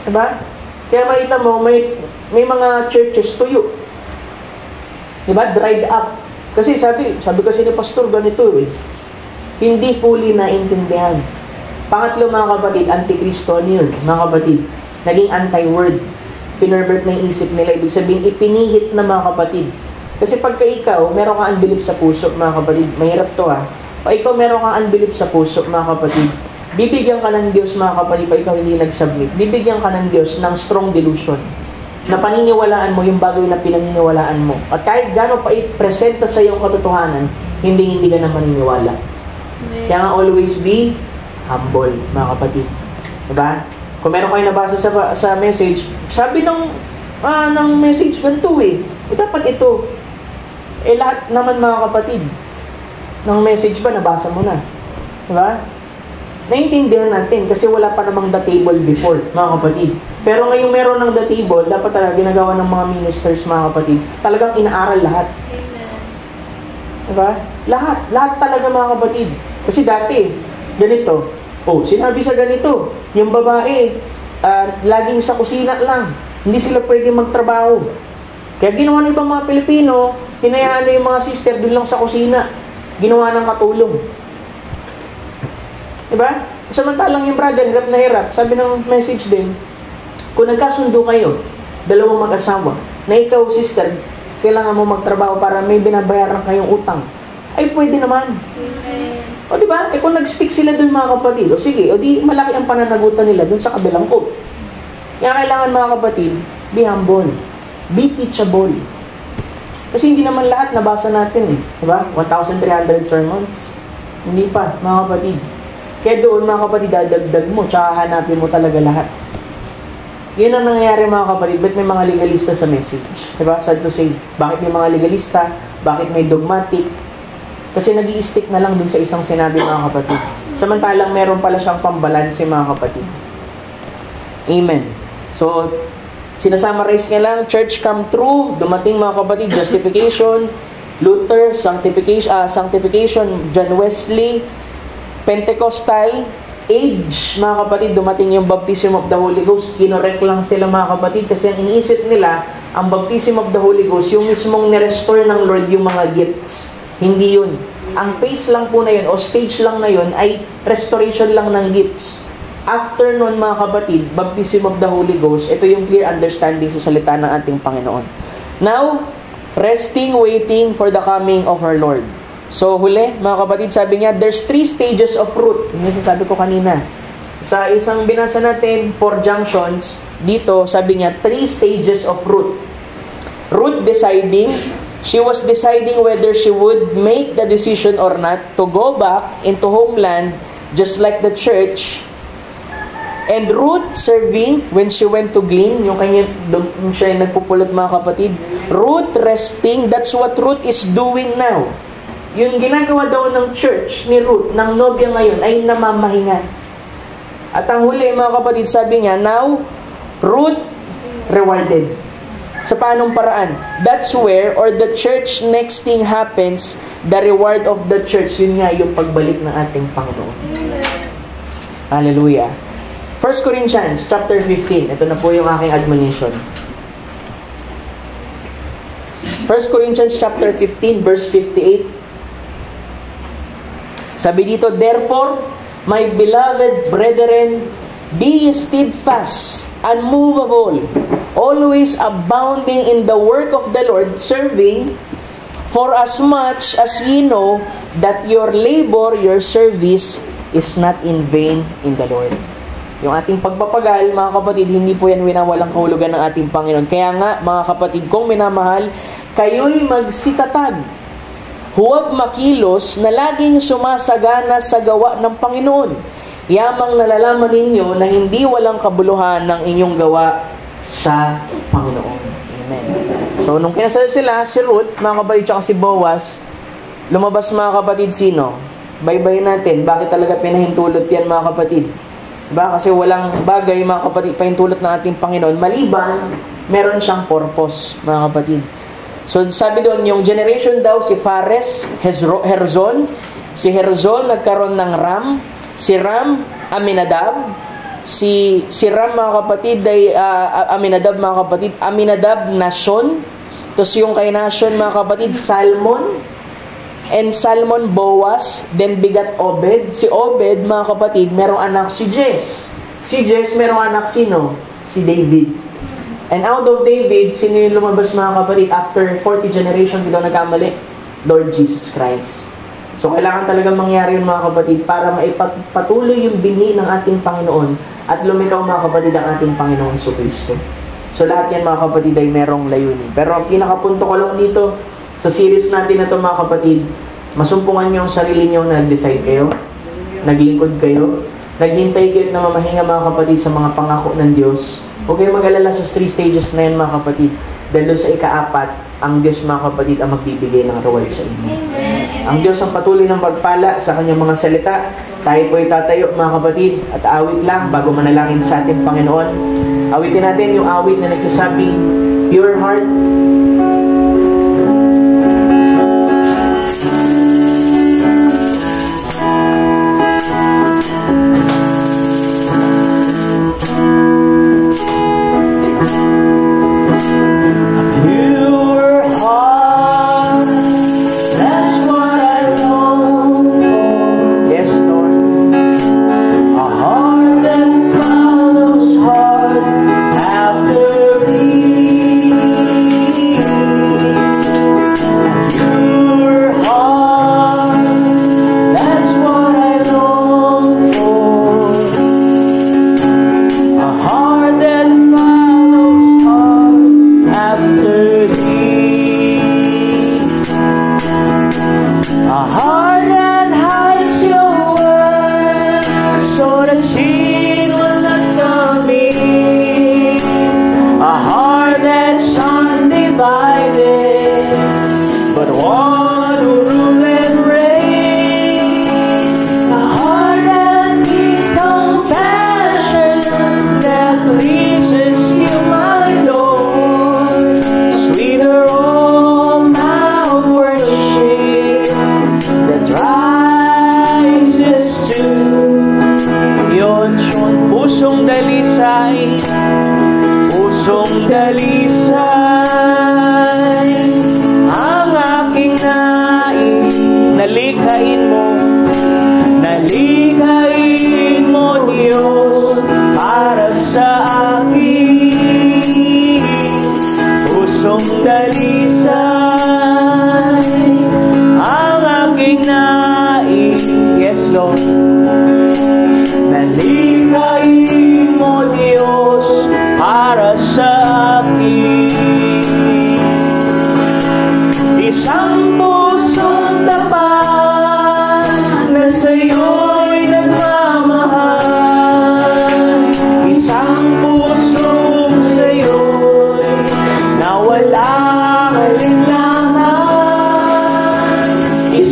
Diba? Kaya makita mo, may mga churches tuyo. Diba? Dried up. Kasi sabi kasi ni pastor, ganito eh. Hindi fully naintindihan. Pangatlo, mga kapatid, antikristo, ano yun? Mga kapatid, naging anti-word. Pinervert na yung isip nila. Ibig sabihin, ipinihit na, mga kapatid. Kasi pagka ikaw, meron kang unbelief sa puso, mga kapatid, mahirap to ha. Pag ikaw meron kang unbelief sa puso, mga kapatid, bibigyan ka ng Diyos, mga kapatid, pag ikaw hindi nag-submit, bibigyan ka ng Diyos ng strong delusion. Na paniniwalaan mo yung bagay na pinaniniwalaan mo. At kahit gano'n pa i-presenta sa iyong katotohanan, hindi ka na maniniwala. Kaya nga always be humble, mga kapatid. Diba? Kung meron kayo nabasa sa message, sabi ng message ganito eh. Dapat ito. Lahat naman, mga kapatid, ng message ba, nabasa mo na. Diba? Naintindihan natin kasi wala pa namang the table before, mga kapatid. Pero ngayong meron ng the table, dapat talaga ginagawa ng mga ministers, mga kapatid, talagang inaaral lahat. Amen. Diba? Lahat talaga, mga kapatid. Kasi dati, ganito. Sinabi sa ganito, yung babae, laging sa kusina lang. Hindi sila pwede magtrabaho. Kaya ginawa ng ibang mga Pilipino, hinayaan na yung mga sister dun lang sa kusina. Ginawa ng katulong. Diba? Samantalang yung brother, hirap na hirap. Sabi ng message din, kung nagkasundo kayo, dalawang mag-asawa, na ikaw, sister, kailangan mo magtrabaho para may binabayaran kayong utang, ay pwede naman. O diba? Kung nag-stick sila dun, mga kapatid, sige, di malaki ang pananagutan nila dun sa kabilang coat. Kaya kailangan, mga kapatid, be humble. Be teachable. Kasi hindi naman lahat nabasa natin eh. Diba? 1,300 sermons. Hindi pa, mga kapatid. Kaya doon, mga kapatid, dadagdag mo, tsaka hanapin mo talaga lahat. Yun ang nangyayari, mga kapatid. Ba't may mga legalista sa message? Diba? Sad to say, bakit may mga legalista? Bakit may dogmatic? Kasi nag-i-stick na lang dun sa isang sinabi, mga kapatid. Samantalang meron pala siyang pambalanse, mga kapatid. Amen. So, sinasummarize nga lang, church come true, dumating, mga kapatid, justification, Luther, sanctification, John Wesley, Pentecostal age, mga kapatid, dumating yung baptism of the Holy Ghost. Kinorek lang sila, mga kapatid, kasi ang iniisip nila, ang baptism of the Holy Ghost, yung mismong nirestore ng Lord yung mga gifts. Hindi yun. Ang phase lang po na yun, o stage lang na yun, ay restoration lang ng gifts. After nun, mga kapatid, baptism of the Holy Ghost, ito yung clear understanding sa salita ng ating Panginoon. Now, resting, waiting for the coming of our Lord. So, huli, mga kapatid, sabi niya, there's 3 stages of root. Yung sasabi ko kanina. Sa isang binasa natin, 4 junctions, dito, sabi niya, 3 stages of root. Root deciding, she was deciding whether she would make the decision or not to go back into homeland, just like the church. And Ruth serving when she went to glean, yung kanya, doon siya nagpupulot, mga kapatid. Ruth resting, that's what Ruth is doing now. Yung ginagawa daw ng church ni Ruth, ng nobya ngayon, ay namamahinga. At ang huli, mga kapatid, sabi niya, now, Ruth rewarded. Sa paanong paraan? That's where, or the church next thing happens, the reward of the church, yun nga yung pagbalik ng ating Panginoon. Hallelujah. 1 Corinthians chapter 15. Ito na po yung aking admonition. 1 Corinthians chapter 15 verse 58. Sabi dito, therefore, my beloved brethren, be steadfast, unmovable, always abounding in the work of the Lord, serving, for as much as ye know that your labor, your service, is not in vain in the Lord. Yung ating pagpapagal, mga kapatid, hindi po yan winawalang kahulugan ng ating Panginoon. Kaya nga, mga kapatid kong minamahal, kayo'y magsitatag. Huwag makilos na laging sumasagana sa gawa ng Panginoon. Yamang nalalaman ninyo na hindi walang kabuluhan ng inyong gawa sa Panginoon. Amen. So, nung kinasal sila, si Ruth, mga kapatid, tsaka si Boaz, lumabas, mga kapatid, sino? Baybay natin. Bakit talaga pinahintulot yan, mga kapatid? Diba? Kasi walang bagay, mga kapatid, pahintulot ng ating Panginoon. Maliban, meron siyang purpose, mga kapatid. So, sabi doon, yung generation daw, si Fares, Herzon. Si Herzon, nagkaroon ng Ram. Si Ram, Aminadab. Si Ram, mga kapatid, ay Aminadab, mga kapatid. Aminadab, Nashon. Tapos yung kay Nashon, mga kapatid, Salmon. And Salmon, Boaz. Then bigat Obed. Si Obed, mga kapatid, merong anak si Jess. Si Jess, merong anak sino? Si David. And out of David, sino yung lumabas, mga kapatid? After 40 generations, hindi daw nagkamali? Lord Jesus Christ. So, kailangan talagang mangyari yun, mga kapatid, para maipatuloy yung binhi ng ating Panginoon at lumitaw, mga kapatid, ang ating Panginoon sa Kristo. So, lahat yan, mga kapatid, ay merong layunin. Pero ang pinakapunto ko lang dito, sa series natin na ito, mga kapatid, masumpungan nyo ang sarili nyo na nag-decide kayo, naglingkod kayo, naghintay kayo na mamahinga, mga kapatid, sa mga pangako ng Diyos. Huwag kayong mag-alala sa 3 stages na yan, mga kapatid. Dahil sa ika-4, ang Diyos, mga kapatid, ang magbibigay ng reward sa inyo. Amen. Ang Diyos ang patuloy ng pagpala sa kanyang mga salita. Tayo po itatayo, mga kapatid, at awit lang bago manalangin sa ating Panginoon. Awitin natin yung awit na nagsasabing, Pure Heart.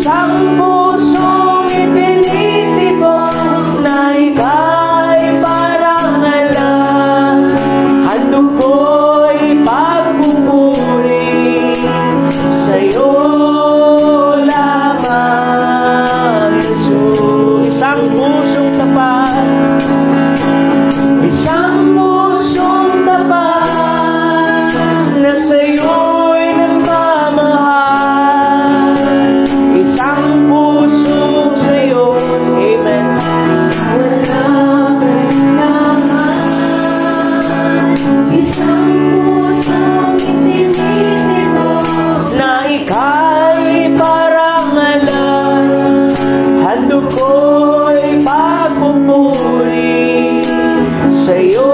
Isang pusong itinitibok na ika'y parang alam. Handog ko'y pagpupuri sa'yo lamang, Jesus. Isang pusong tapat, isang pusong tapat na sa'yo'y nagmamahal. Isang puso sa'yo, amen. Walang kailangan, isang pusong itinitibok Na ika'y parang alam. Handog ko'y pagpupuri sa'yo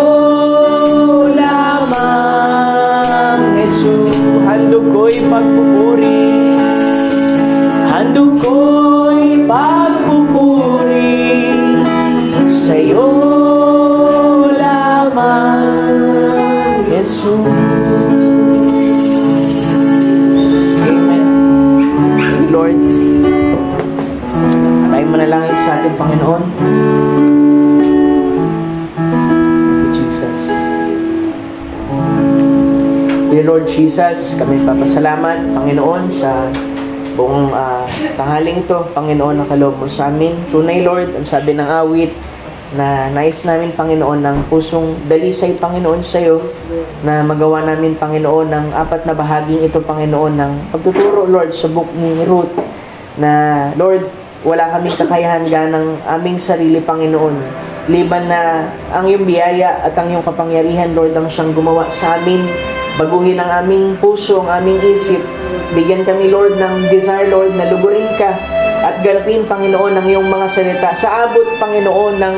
lamang, Jesus. Handog ko'y pagpupuri, handog ko'y pagpupuri sa'yo lamang, Jesus. Amen. Lord, tayo manalangin sa ating Panginoon. Thank you, Jesus. Dear Lord Jesus, kami papasalamat, Panginoon, sa buong tanghaling ito, Panginoon, ang kaloob mo sa amin. Tunay, Lord, ang sabi ng awit, na nais namin, Panginoon, ng pusong dalisay, Panginoon, sa iyo, na magawa namin, Panginoon, ng 4 na bahaging ito, Panginoon, ng pagtuturo, Lord, sa book ni Ruth, na, Lord, wala kaming kakayahan ganang aming sarili, Panginoon, liban na ang iyong biyaya at ang iyong kapangyarihan, Lord, ang siyang gumawa sa amin. Baguhin ang aming puso, ang aming isip. Bigyan kami, Lord, ng desire, Lord, na lugurin ka at ganapin, Panginoon, ang iyong mga salita. Sa abot, Panginoon, ng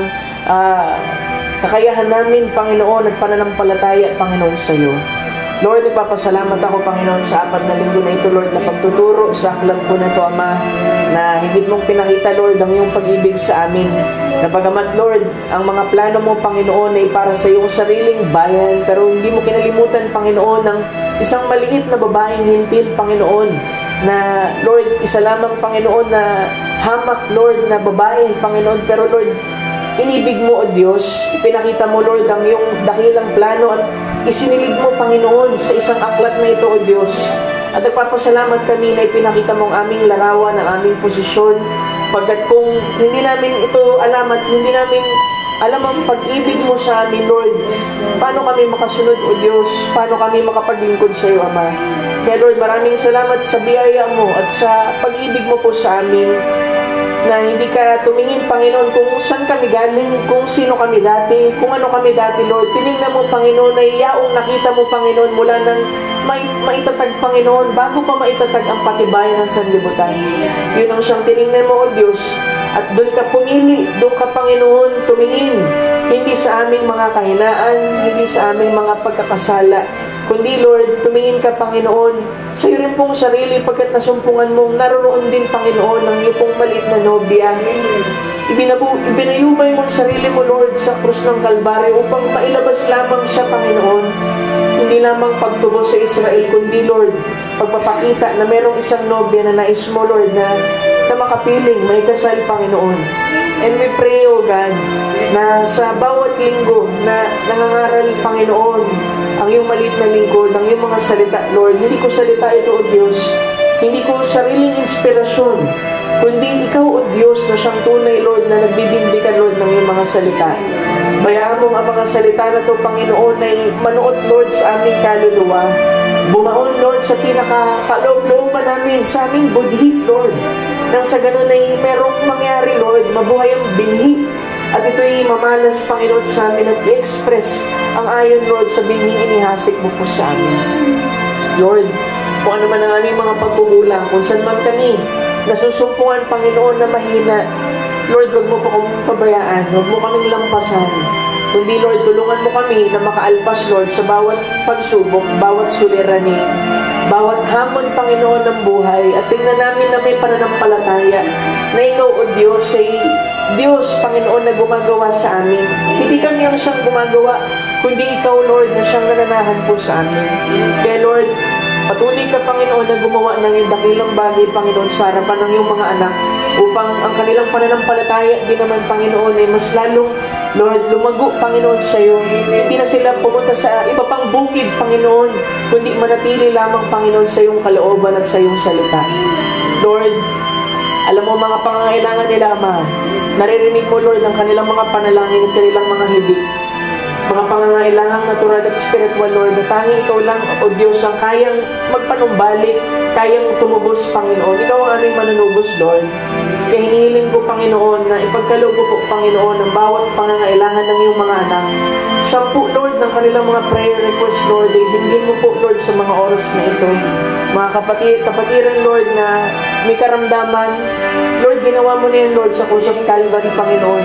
kakayahan namin, Panginoon, at pananampalataya, Panginoon, sa iyo. Lord, nagpapasalamat ako, Panginoon, sa 4 na linggo na ito, Lord, na pagtuturo sa aklat ko na ito, Ama, na higit mong pinakita, Lord, ang iyong pag-ibig sa amin. Na bagamat, Lord, ang mga plano mo, Panginoon, ay para sa iyong sariling bayan, pero hindi mo kinalimutan, Panginoon, ng isang maliit na babaeng hintil, Panginoon, na, Lord, isa lamang, Panginoon, na hamak, Lord, na babae, Panginoon, pero, Lord, inibig mo, O Diyos, ipinakita mo, Lord, ang iyong dakilang plano at isinilid mo, Panginoon, sa isang aklat na ito, O Diyos. At nagpapasalamat kami na ipinakita mo ang aming larawan, ang aming posisyon, pagkat kung hindi namin ito alam at hindi namin alam ang pag-ibig mo sa amin, Lord, paano kami makasunod, O Diyos? Paano kami makapaglingkod sa iyo, Ama? Kaya, Lord, maraming salamat sa biyaya mo at sa pag-ibig mo po sa amin, na hindi ka tumingin, Panginoon, kung saan kami galing, kung sino kami dati, kung ano kami dati, Lord. Tinignan mo, Panginoon, na yaong nakita mo, Panginoon, mula nang maitatag, Panginoon, bago pa maitatag ang patibayan ng sanlibutan. Yun ang siyang tinignan mo, O Diyos. At doon ka pumili, doon ka, Panginoon, tumingin. Hindi sa aming mga kahinaan, hindi sa aming mga pagkakasala, kundi, Lord, tumingin ka, Panginoon, sa iyo rin pong sarili, pagkat nasumpungan mong naroon din, Panginoon, ng iyo pong maliit na nobya. Ibinayubay mo ang sarili mo, Lord, sa krus ng Kalbaryo upang mailabas lamang siya, Panginoon. Hindi lamang pagtubo sa Israel, kundi, Lord, pagpapakita na merong isang nobya na nais mo, Lord, na makapiling, may kasal, Panginoon. And we pray, O God, na sa bawat linggo na nangangaral, Panginoon, ang iyong maliit na lingkod, ang iyong mga salita, Lord, hindi ko salita ito, O Diyos, hindi ko sariling inspirasyon, kundi ikaw, O Diyos, na siyang tunay, Lord, na nagbibindikan, Lord, ng iyong mga salita. Bayaan mong ang mga salita na ito, Panginoon, ay manuot, Lord, sa aming kaluluwa. Bumaon, Lord, sa pinaka-kaloob-looban namin, sa aming budhi, Lord. Nang sa ganun ay merong mangyari, Lord, mabuhay ang binhi. At ito'y mamalas, Panginoon, sa amin at i-express ang ayon, Lord, sa binhi inihasik mo po sa amin. Lord, kung ano man ang aming mga pagkukulang, kung saan man kami nasusumpungan, Panginoon, na mahina, Lord, huwag mo po kaming pabayaan, huwag mo kaming lampasan. Kundi, Lord, tulungan mo kami na makaalpas, Lord, sa bawat pagsubok, bawat suliranin, bawat hamon, Panginoon, ng buhay. At tingnan namin na may pananampalataya na ikaw, O Diyos, ay Diyos, Panginoon, na gumagawa sa amin. Hindi kami ang siyang gumagawa, kundi ikaw, Lord, na siyang nananahan po sa amin. Kaya, Lord, Patuloy ka, Panginoon, na gumawa ng iyong dakilang bagay, Panginoon, sa harapan ng iyong mga anak, upang ang kanilang pananampalataya din naman, Panginoon, ay mas lalong, Lord, lumago, Panginoon, sa iyo. Hindi na sila pumunta sa iba pang bukid, Panginoon, kundi manatili lamang, Panginoon, sa iyong kalooban at sa iyong salita. Lord, alam mo mga pangangailangan nila, Ama. Naririnig mo, Lord, ang kanilang mga panalangin at kanilang mga hibig. Mga pangangailangang natural at spiritual, Lord, na tanging ikaw lang, O Diyos, ang kayang magpanumbalik, kayang tumubos, Panginoon. Ikaw ang aming manunubos, Lord. Kaya hinihiling ko, Panginoon, na ipagkaloob ko, Panginoon, ang bawat pangangailangan ng iyong mga anak. 10, Lord, ng kanilang mga prayer request, Lord, ay dinggin mo po, Lord, sa mga oras na ito. Mga kapatiran, Lord, na may karamdaman, Lord, ginawa mo na yan, Lord, sa Cross of Calvary, Panginoon,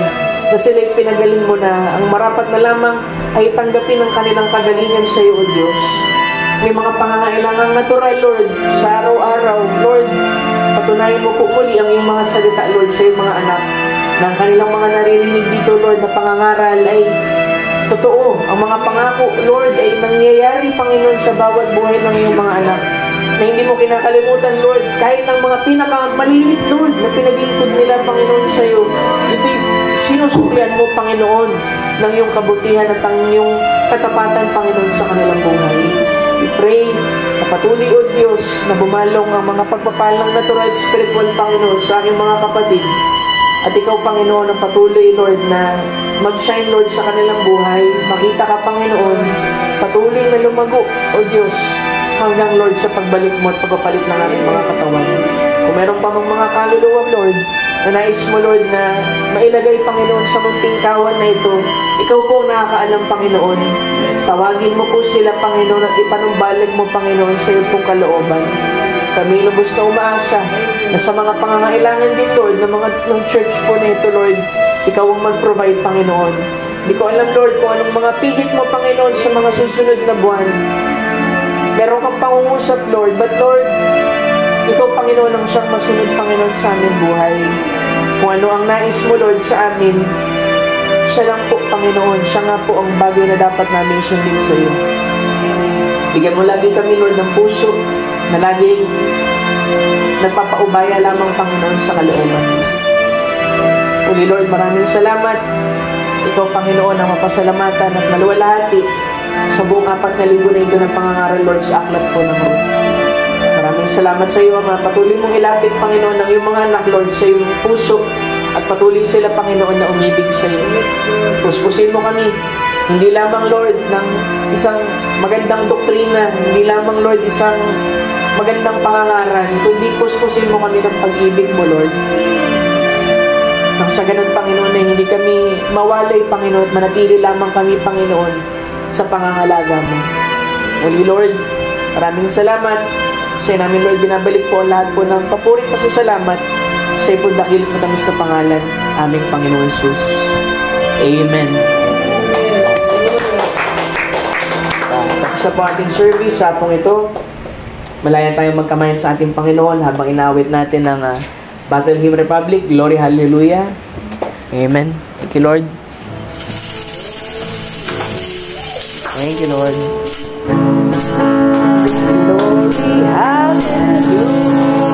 na sila'y pinagaling mo na. Ang marapat na lamang ay tanggapin ang kanilang kagalingan sa iyo, O Diyos. May mga pangangailangang natural, Lord, sa araw-araw, Lord, patunayan mo po muli ang iyong mga salita, Lord, sa iyong mga anak, na ang kanilang mga naririnig dito, Lord, na pangangaral ay totoo. Ang mga pangako, Lord, ay nangyayari, Panginoon, sa bawat buhay ng iyong mga anak, na hindi mo kinakalimutan, Lord, kahit ang mga pinakamaliliit, Lord, na pinaglingkod nila, Panginoon, sa iyo. Ito'y sinusuklian mo, Panginoon, ng iyong kabutihan at ang iyong katapatan, Panginoon, sa kanilang buhay. We pray na patuloy, O Diyos, na bumalong ang mga pagpapalang natural at spiritual, Panginoon, sa aking mga kapatid. At ikaw, Panginoon, ang patuloy, Lord, na mag-shine, Lord, sa kanilang buhay. Makita ka, Panginoon, patuloy na lumago, O Diyos, hanggang, Lord, sa pagbalik mo at pagpapalit ng aming mga katawan. Kung meron pa mga kaluluwa, Lord, na nais mo, Lord, na mailagay, Panginoon, sa munting kawan na ito, ikaw po nakakaalam, Panginoon. Tawagin mo po sila, Panginoon, at ipanumbalik mo, Panginoon, sa iyo pong kalooban. Kami lubos na umaasa na sa mga pangangailangan din, Lord, ng church po na ito, Lord, ikaw ang mag-provide, Panginoon. Hindi ko alam, Lord, kung anong mga pihit mo, Panginoon, sa mga susunod na buwan. Meron kang pangungusap, Lord, but Lord, ikaw, Panginoon, ang siyang masunod, Panginoon, sa aming buhay. Kung ano ang nais mo, Lord, sa amin, siya lang po, Panginoon. Siya nga po ang bagay na dapat namin sundin sa iyo. Bigyan mo lagi kami, Lord, ng puso na lagi nagpapaubaya lamang, Panginoon, sa kalooban. Uli, Lord, maraming salamat. Ikaw, Panginoon, ang mapasalamatan at maluwalhati sa buong 4,000 na ito ng pangangaral, Lord, sa aklat po ng Ruth. Maraming salamat sa iyo, Ama. Patuloy mong ilapit, Panginoon, ng iyong mga anak, Lord, sa iyong puso at patuloy sila, Panginoon, na umibig sa iyo. Puspusin mo kami, hindi lamang, Lord, ng isang magandang doktrina, hindi lamang, Lord, isang magandang pangangaral, kundi puspusin mo kami ng pag-ibig mo, Lord. Nang sa ganun, Panginoon, na hindi kami mawalay, Panginoon, at manatili lamang kami, Panginoon, sa pangangalaga mo. Muli, Lord, maraming salamat. Sa namin, Lord, binabalik po lahat po ng papurit pasasalamat sa ipong dakil at matamis na pangalan, aming Panginoon Jesus. Amen. Tapos sa parting service, sa hapong ito, malaya tayong magkamayan sa ating Panginoon habang inawit natin ang Battle Hymn Republic. Glory, Hallelujah. Amen. Thank you, Lord. Thank you, Lord. Glory, hallelujah.